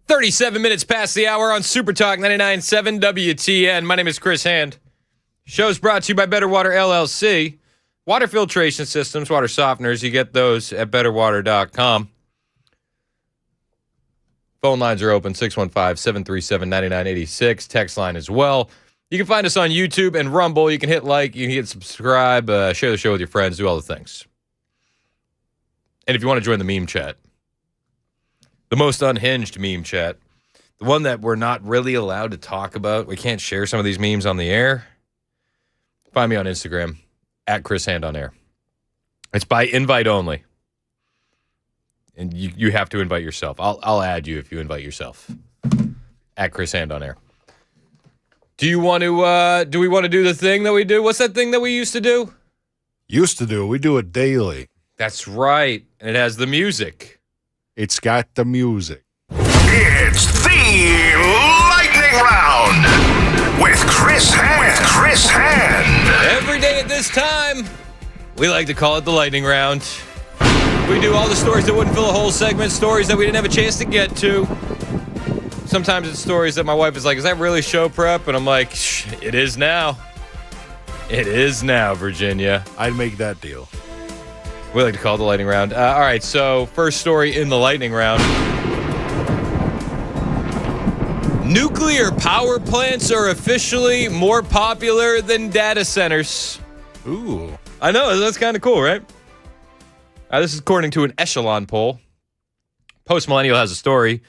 37 minutes past the hour on Super Talk 99.7 WTN. My name is Chris Hand. Show's brought to you by Better Water LLC. Water filtration systems, water softeners, you get those at betterwater.com. Phone lines are open, 615-737-9986. Text line as well. You can find us on YouTube and Rumble. You can hit like, you can hit subscribe, share the show with your friends, do all the things. And if you want to join the meme chat, the most unhinged meme chat, the one that we're not really allowed to talk about, we can't share some of these memes on the air, find me on Instagram, at Chris Hand on Air. It's by invite only. And you have to invite yourself. I'll add you if you invite yourself. At Chris Hand on Air. Do we want to do the thing that we do? What's that thing that we used to do? Used to do. We do it daily. That's right. And it has the music. It's got the music. It's the Lightning Round with Chris Hand. Every day at this time, we like to call it the Lightning Round. We do all the stories that wouldn't fill a whole segment, stories that we didn't have a chance to get to. Sometimes it's stories that my wife is like, is that really show prep? And I'm like, it is now. It is now, Virginia. I'd make that deal. We like to call it the Lightning Round. All right, so first story in the Lightning Round. Nuclear power plants are officially more popular than data centers. Ooh. I know, that's kind of cool, right? This is according to an Echelon poll. Post Millennial has a story.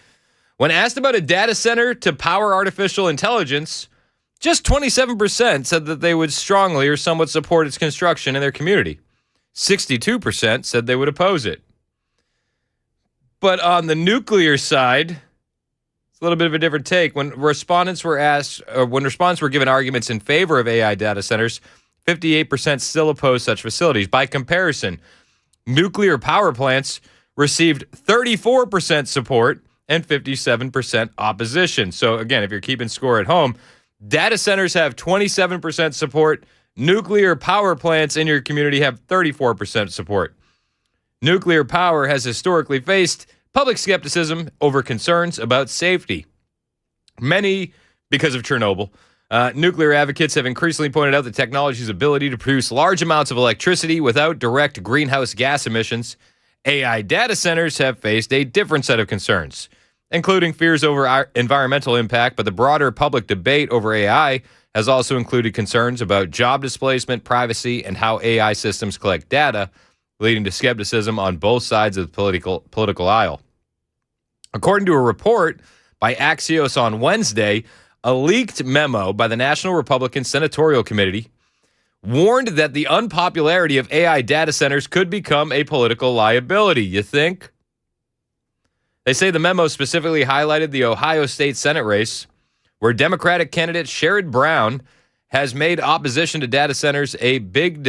When asked about a data center to power artificial intelligence, just 27% said that they would strongly or somewhat support its construction in their community. 62% said they would oppose it. But on the nuclear side, it's a little bit of a different take. When respondents were given arguments in favor of AI data centers, 58% still oppose such facilities. By comparison, nuclear power plants received 34% support and 57% opposition. So again, if you're keeping score at home, data centers have 27% support. Nuclear power plants in your community have 34% support. Nuclear power has historically faced public skepticism over concerns about safety. Many, because of Chernobyl, nuclear advocates have increasingly pointed out the technology's ability to produce large amounts of electricity without direct greenhouse gas emissions. AI data centers have faced a different set of concerns, including fears over our environmental impact, but the broader public debate over AI has also included concerns about job displacement, privacy, and how AI systems collect data, leading to skepticism on both sides of the political aisle. According to a report by Axios on Wednesday, a leaked memo by the National Republican Senatorial Committee warned that the unpopularity of AI data centers could become a political liability. You think? They say the memo specifically highlighted the Ohio State Senate race, where Democratic candidate Sherrod Brown has made opposition to data centers a big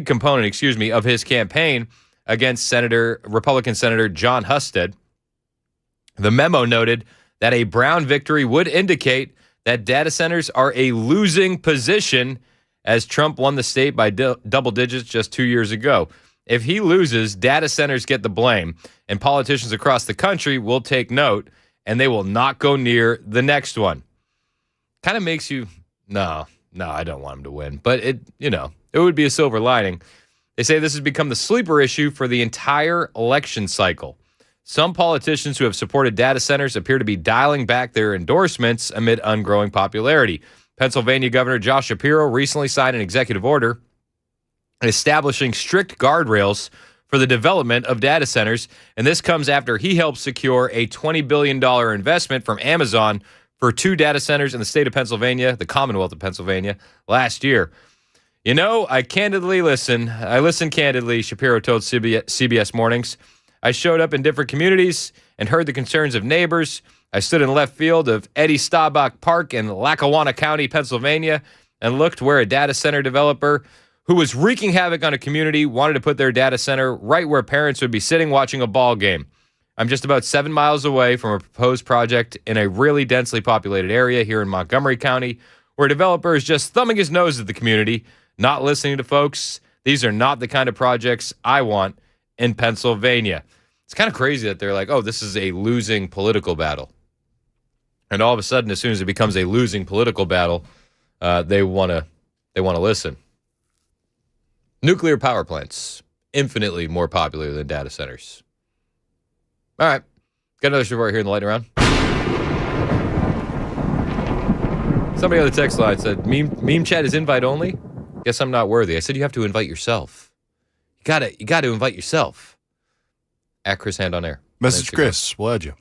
component, of his campaign against Republican Senator John Husted. The memo noted that a Brown victory would indicate that data centers are a losing position, as Trump won the state by double digits just 2 years ago. If he loses, data centers get the blame, and politicians across the country will take note, and they will not go near the next one. Kind of makes you, no, I don't want him to win, but it would be a silver lining. They say this has become the sleeper issue for the entire election cycle. Some politicians who have supported data centers appear to be dialing back their endorsements amid ungrowing popularity. Pennsylvania Governor Josh Shapiro recently signed an executive order establishing strict guardrails for the development of data centers, and this comes after he helped secure a $20 billion investment from Amazon for 2 data centers in the state of Pennsylvania, the Commonwealth of Pennsylvania, last year. You know, I listen candidly, Shapiro told CBS Mornings. I showed up in different communities and heard the concerns of neighbors. I stood in left field of Eddie Staubach Park in Lackawanna County, Pennsylvania, and looked where a data center developer who was wreaking havoc on a community wanted to put their data center right where parents would be sitting watching a ball game. I'm just about 7 miles away from a proposed project in a really densely populated area here in Montgomery County, where a developer is just thumbing his nose at the community, not listening to folks. These are not the kind of projects I want in Pennsylvania. It's kind of crazy that they're like, oh, this is a losing political battle. And all of a sudden, as soon as it becomes a losing political battle, they want to listen. Nuclear power plants, infinitely more popular than data centers. All right. Got another report here in the lightning round. Somebody on the text line said, meme chat is invite only? Guess I'm not worthy. I said you have to invite yourself. You got to invite yourself. At Chris Hand on Air. Message Chris. We'll add you.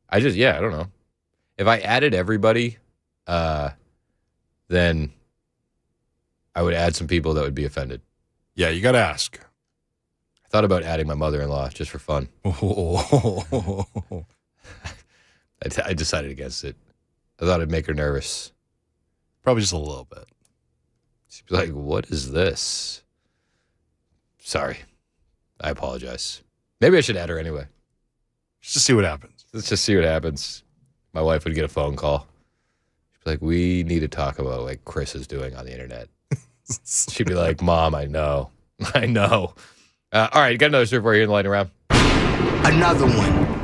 I don't know. If I added everybody, then I would add some people that would be offended. Yeah, you got to ask. I thought about adding my mother-in-law just for fun. I decided against it. I thought it'd make her nervous. Probably just a little bit. She'd be like, what is this? Sorry. I apologize. Maybe I should add her anyway. Just to see what happens. Let's just see what happens. My wife would get a phone call. She'd be like, we need to talk about what Chris is doing on the internet. She'd be like, Mom, I know. I know. All right, got another story for you here in the lightning round. Another one.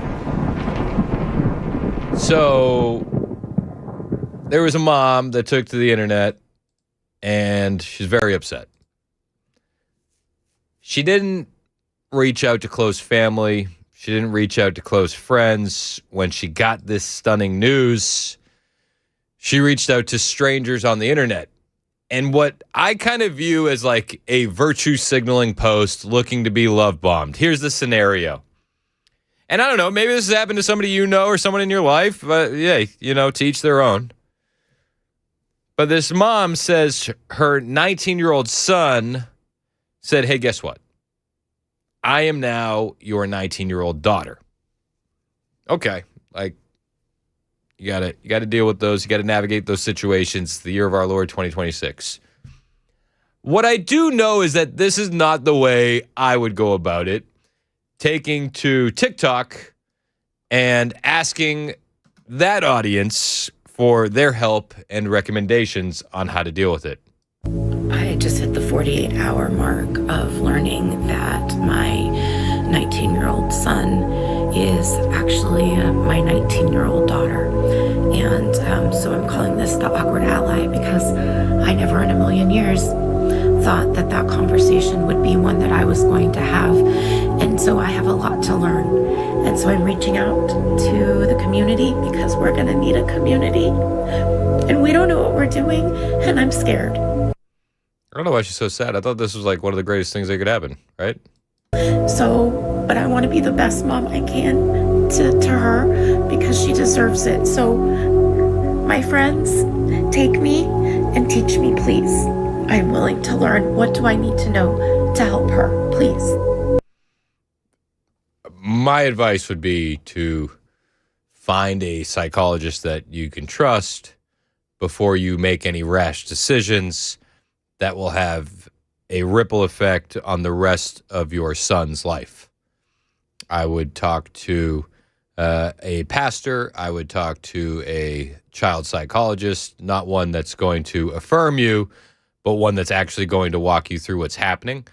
So there was a mom that took to the internet, and she's very upset. She didn't reach out to close family. She didn't reach out to close friends. When she got this stunning news, she reached out to strangers on the internet. And what I kind of view as like a virtue signaling post looking to be love bombed. Here's the scenario. And I don't know, maybe this has happened to somebody you know or someone in your life, but yeah, to each their own. But this mom says her 19-year-old son said, hey, guess what? I am now your 19-year-old daughter. Okay, like you gotta deal with those. You gotta navigate those situations. It's the year of our Lord 2026. What I do know is that this is not the way I would go about it. Taking to TikTok and asking that audience for their help and recommendations on how to deal with it. I just hit the 48-hour mark of learning that my 19-year-old son is actually my 19-year-old daughter. And so I'm calling this the awkward ally because I never in a million years thought that that conversation would be one that I was going to have. And so I have a lot to learn. And so I'm reaching out to the community because we're going to need a community. And we don't know what we're doing, and I'm scared. I don't know why she's so sad. I thought this was like one of the greatest things that could happen, right? So, but I want to be the best mom I can to her because she deserves it. So, my friends, take me and teach me, please. I'm willing to learn. What do I need to know to help her, please? My advice would be to find a psychologist that you can trust before you make any rash decisions that will have a ripple effect on the rest of your son's life. I would talk to a pastor. I would talk to a child psychologist, not one that's going to affirm you, but one that's actually going to walk you through what's happening.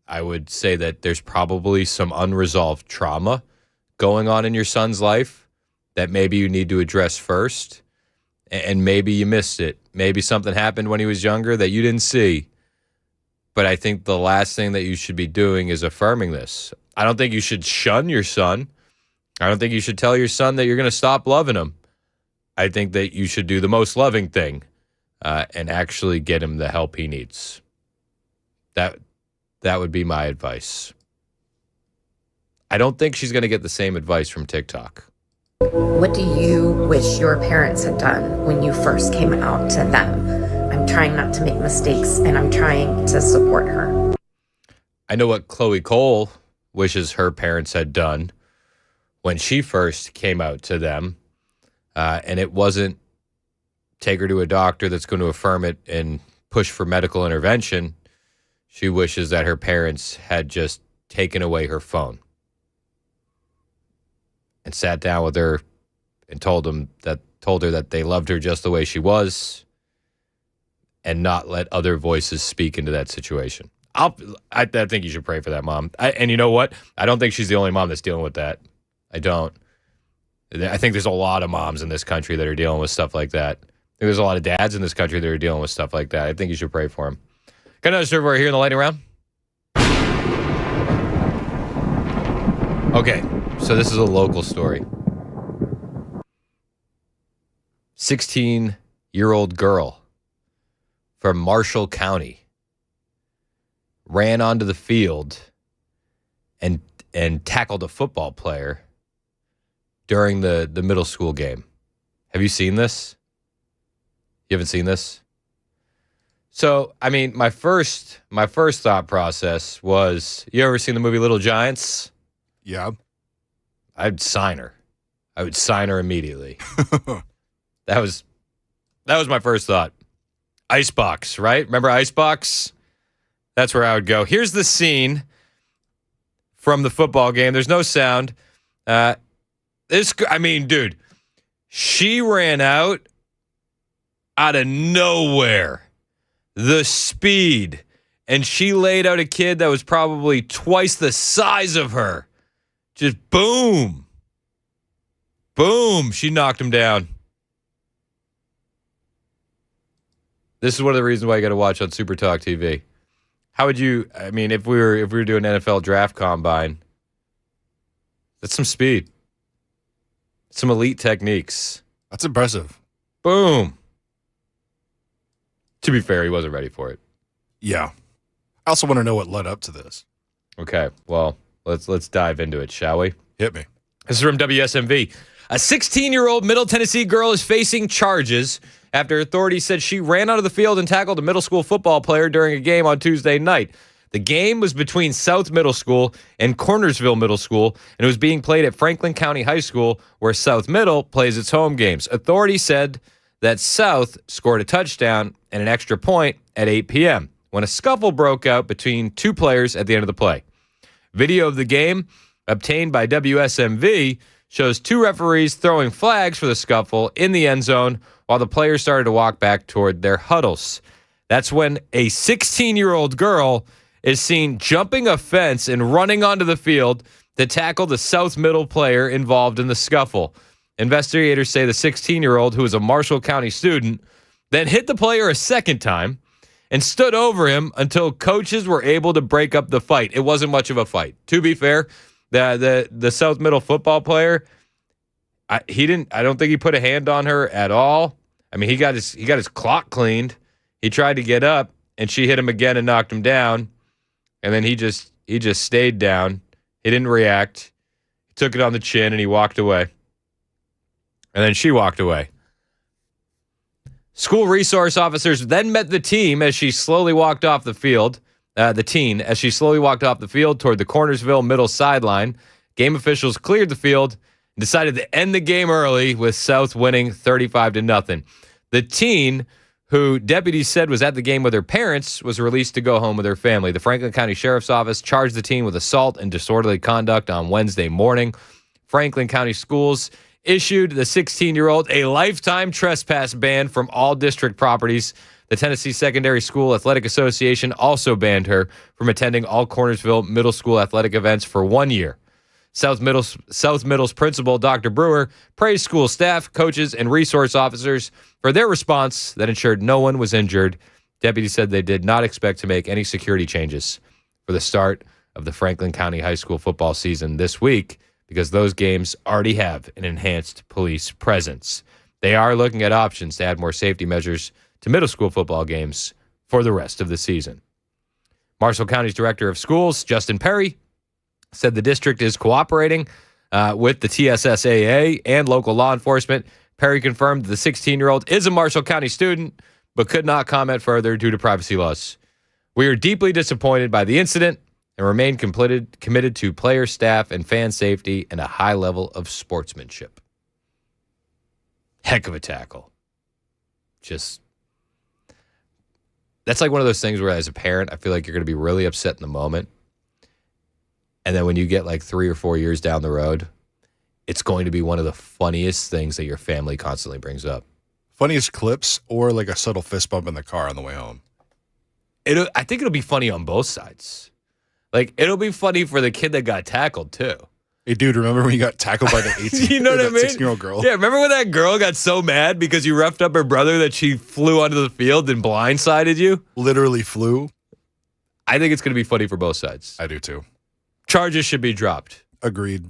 I would say that there's probably some unresolved trauma going on in your son's life that maybe you need to address first, and maybe you missed it. Maybe something happened when he was younger that you didn't see. But I think the last thing that you should be doing is affirming this. I don't think you should shun your son. I don't think you should tell your son that you're going to stop loving him. I think that you should do the most loving thing and actually get him the help he needs. That would be my advice. I don't think she's going to get the same advice from TikTok. What do you wish your parents had done when you first came out to them? I'm trying not to make mistakes, and I'm trying to support her. I know what Chloe Cole wishes her parents had done when she first came out to them, and it wasn't take her to a doctor that's going to affirm it and push for medical intervention. She wishes that her parents had just taken away her phone and sat down with her and told her that they loved her just the way she was and not let other voices speak into that situation. I think you should pray for that mom. And you know what? I don't think she's the only mom that's dealing with that. I don't. I think there's a lot of moms in this country that are dealing with stuff like that. I think there's a lot of dads in this country that are dealing with stuff like that. I think you should pray for them. Got another server here in the lightning round. Okay, so this is a local story. 16-year-old girl from Marshall County ran onto the field and tackled a football player during the middle school game. Have you seen this? You haven't seen this? So, I mean, my first thought process was, you ever seen the movie Little Giants? Yeah. I'd sign her. I would sign her immediately. That was my first thought. Icebox, right? Remember Icebox? That's where I would go. Here's the scene from the football game. There's no sound. Dude, she ran out of nowhere. The speed. And she laid out a kid that was probably twice the size of her. Just boom. Boom. She knocked him down. This is one of the reasons why you got to watch on Super Talk TV. How would you, I mean, if we were doing NFL draft combine, that's some speed. Some elite techniques. That's impressive. Boom. To be fair, he wasn't ready for it. Yeah. I also want to know what led up to this. Okay, well, let's dive into it, shall we? Hit me. This is from WSMV. A 16-year-old Middle Tennessee girl is facing charges after authorities said she ran onto the field and tackled a middle school football player during a game on Tuesday night. The game was between South Middle School and Cornersville Middle School, and it was being played at Franklin County High School, where South Middle plays its home games. Authorities said that South scored a touchdown and an extra point at 8 p.m. when a scuffle broke out between two players at the end of the play. Video of the game obtained by WSMV shows two referees throwing flags for the scuffle in the end zone while the players started to walk back toward their huddles. That's when a 16-year-old girl is seen jumping a fence and running onto the field to tackle the South Middle player involved in the scuffle. Investigators say the 16-year-old, who is a Marshall County student, then hit the player a second time and stood over him until coaches were able to break up the fight. It wasn't much of a fight. To be fair, the South Middle football player, I don't think he put a hand on her at all. I mean, he got his clock cleaned. He tried to get up, and she hit him again and knocked him down. And then he just stayed down. He didn't react. He took it on the chin, and he walked away. And then she walked away. School resource officers then met the team as she slowly walked off the field. As she slowly walked off the field toward the Cornersville middle sideline. Game officials cleared the field and decided to end the game early, with South winning 35-0. The teen, who deputies said was at the game with her parents, was released to go home with her family. The Franklin County Sheriff's Office charged the teen with assault and disorderly conduct on Wednesday morning. Franklin County Schools issued the 16-year-old a lifetime trespass ban from all district properties. The Tennessee Secondary School Athletic Association also banned her from attending all Cornersville Middle School athletic events for 1 year. South Middle's principal, Dr. Brewer, praised school staff, coaches, and resource officers for their response that ensured no one was injured. Deputies said they did not expect to make any security changes for the start of the Franklin County High School football season this week, because those games already have an enhanced police presence. They are looking at options to add more safety measures to middle school football games for the rest of the season. Marshall County's Director of Schools, Justin Perry, said the district is cooperating with the TSSAA and local law enforcement. Perry confirmed that the 16-year-old is a Marshall County student, but could not comment further due to privacy laws. We are deeply disappointed by the incident and remain committed to player, staff, and fan safety and a high level of sportsmanship. Heck of a tackle. That's like one of those things where, as a parent, I feel like you're going to be really upset in the moment. And then when you get like 3 or 4 years down the road, it's going to be one of the funniest things that your family constantly brings up. Funniest clips, or like a subtle fist bump in the car on the way home. I think it'll be funny on both sides. Like, it'll be funny for the kid that got tackled, too. Hey, dude, remember when you got tackled by the 18 You know what I mean? 16-year-old girl? Yeah, remember when that girl got so mad because you roughed up her brother that she flew onto the field and blindsided you? Literally flew. I think it's going to be funny for both sides. I do, too. Charges should be dropped. Agreed.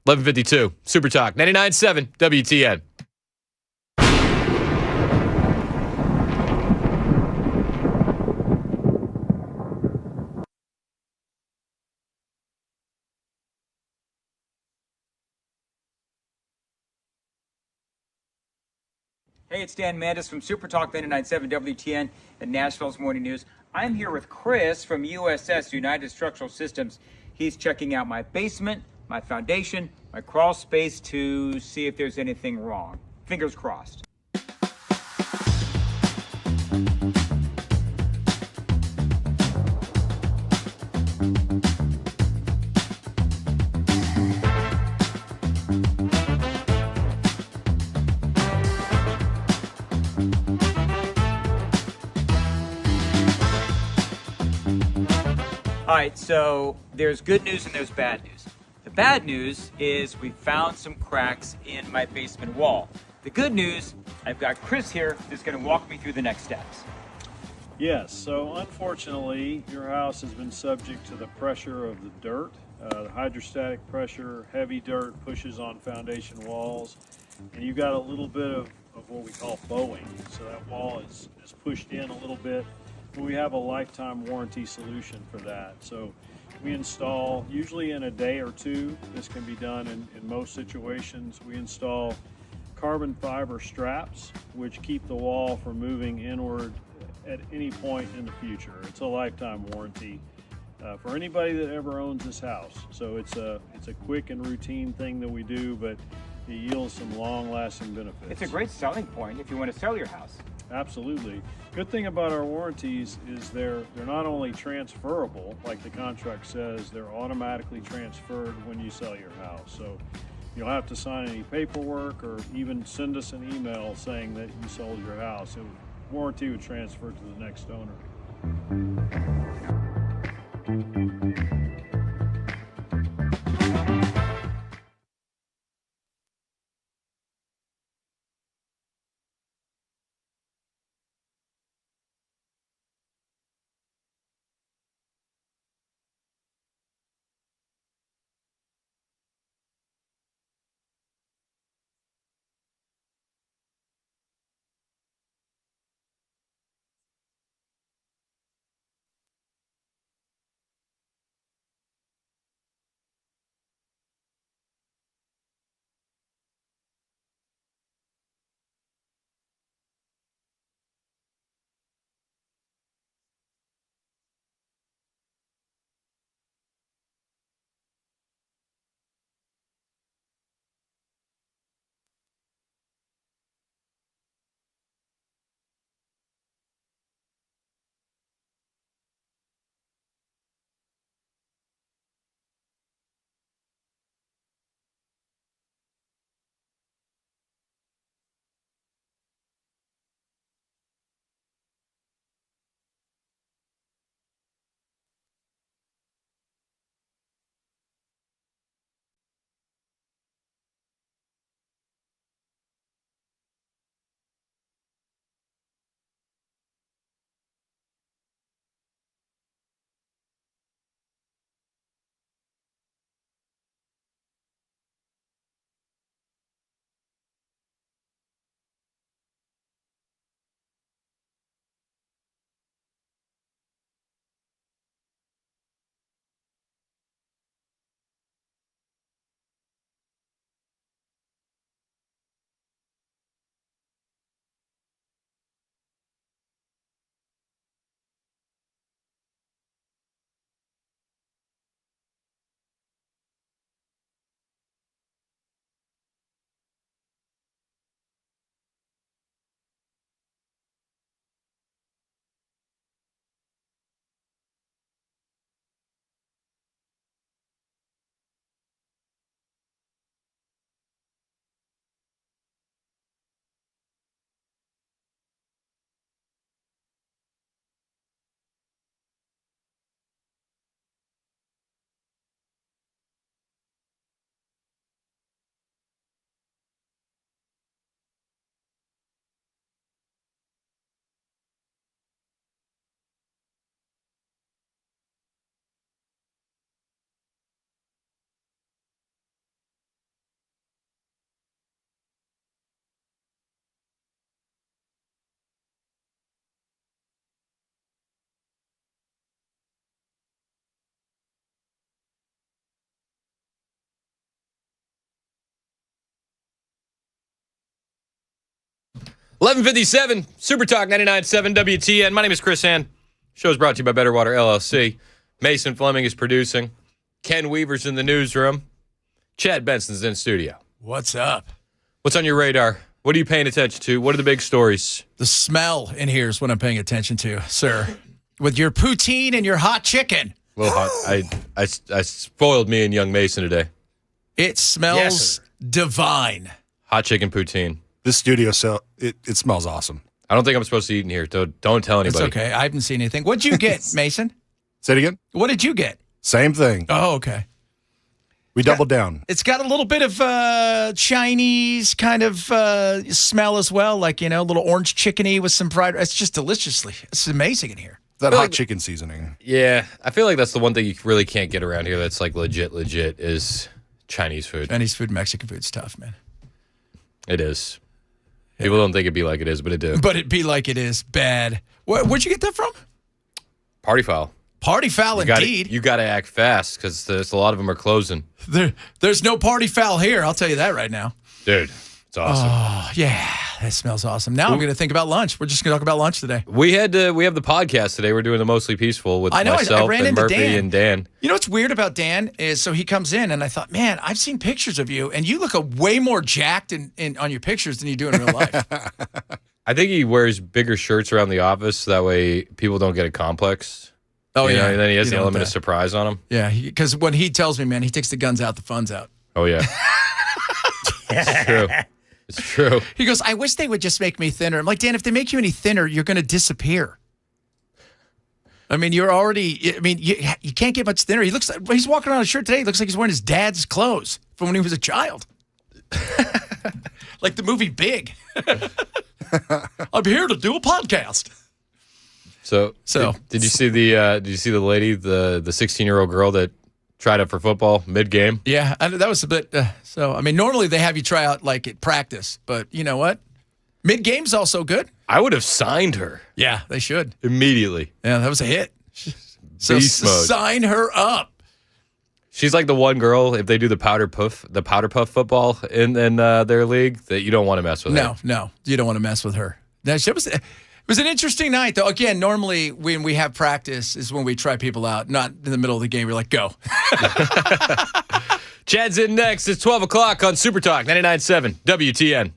11:52, Super Talk, 99.7 WTN. Hey, it's Dan Mandis from Super Talk 99.7 WTN and Nashville's Morning News. I'm here with Chris from USS, United Structural Systems. He's checking out my basement, my foundation, my crawl space to see if there's anything wrong. Fingers crossed. All right, so there's good news and there's bad news. The bad news is we found some cracks in my basement wall. The good news, I've got Chris here who's going to walk me through the next steps. Yes, so unfortunately, your house has been subject to the pressure of the dirt. The hydrostatic pressure, heavy dirt pushes on foundation walls, and you've got a little bit of what we call bowing. So that wall is pushed in a little bit. We have a lifetime warranty solution for that. So we install, usually in a day or two, this can be done in most situations. We install carbon fiber straps, which keep the wall from moving inward at any point in the future. It's a lifetime warranty for anybody that ever owns this house. So it's a quick and routine thing that we do, but it yields some long-lasting benefits. It's a great selling point if you want to sell your house. Absolutely. Good thing about our warranties is they're not only transferable, like the contract says, they're automatically transferred when you sell your house. So you don't have to sign any paperwork or even send us an email saying that you sold your house. Warranty would transfer to the next owner. 11:57, Super Talk 99.7 WTN. My name is Chris Hand. Show's brought to you by Better Water LLC. Mason Fleming is producing. Ken Weaver's in the newsroom. Chad Benson's in studio. What's up? What's on your radar? What are you paying attention to? What are the big stories? The smell in here is what I'm paying attention to, sir. With your poutine and your hot chicken. A little hot. I spoiled me and young Mason today. It smells divine. Hot chicken poutine. This studio, it smells awesome. I don't think I'm supposed to eat in here. Don't tell anybody. It's okay. I haven't seen anything. What'd you get, Mason? Say it again. What did you get? Same thing. Oh, okay. We doubled down. It's got a little bit of Chinese kind of smell as well, like, a little orange chickeny with some fried. It's just it's amazing in here. That hot chicken seasoning. Yeah, I feel like that's the one thing you really can't get around here that's like legit is Chinese food. Chinese food, Mexican food's tough, man. It is. People don't think it'd be like it is, but it do. But it'd be like it is. Bad. Where'd you get that from? Party foul. Party foul, indeed. You got to act fast because a lot of them are closing. There's no party foul here. I'll tell you that right now. Dude, it's awesome. Oh, yeah. That smells awesome. Now I'm going to think about lunch. We're just going to talk about lunch today. We have the podcast today. We're doing the Mostly Peaceful with myself and Murphy and Dan. You know what's weird about Dan is, so he comes in and I thought, man, I've seen pictures of you and you look way more jacked on your pictures than you do in real life. I think he wears bigger shirts around the office so that way people don't get a complex. Oh, yeah. And then he has the element of surprise on him. Yeah, because when he tells me, man, he takes the guns out, the fun's out. Oh, yeah. It's true. It's true. He goes, I wish they would just make me thinner. I'm like, Dan, if they make you any thinner, you're going to disappear. I mean, you're already, you can't get much thinner. He's walking around in a shirt today. He looks like he's wearing his dad's clothes from when he was a child. Like the movie Big. I'm here to do a podcast. So did you see the lady, the 16-year-old girl that tried out for football mid-game? Yeah, that was a bit. Normally they have you try out like at practice, but you know what? Mid-game's also good. I would have signed her. Yeah, they should immediately. Yeah, that was a hit. So Beast mode. Sign her up. She's like the one girl, if they do the powder puff football in their league, that you don't want to mess with her. No, you don't want to mess with her. It was an interesting night, though. Again, normally when we have practice is when we try people out, not in the middle of the game. We're like, go. Chad's in next. It's 12 o'clock on Super Talk 99.7 WTN.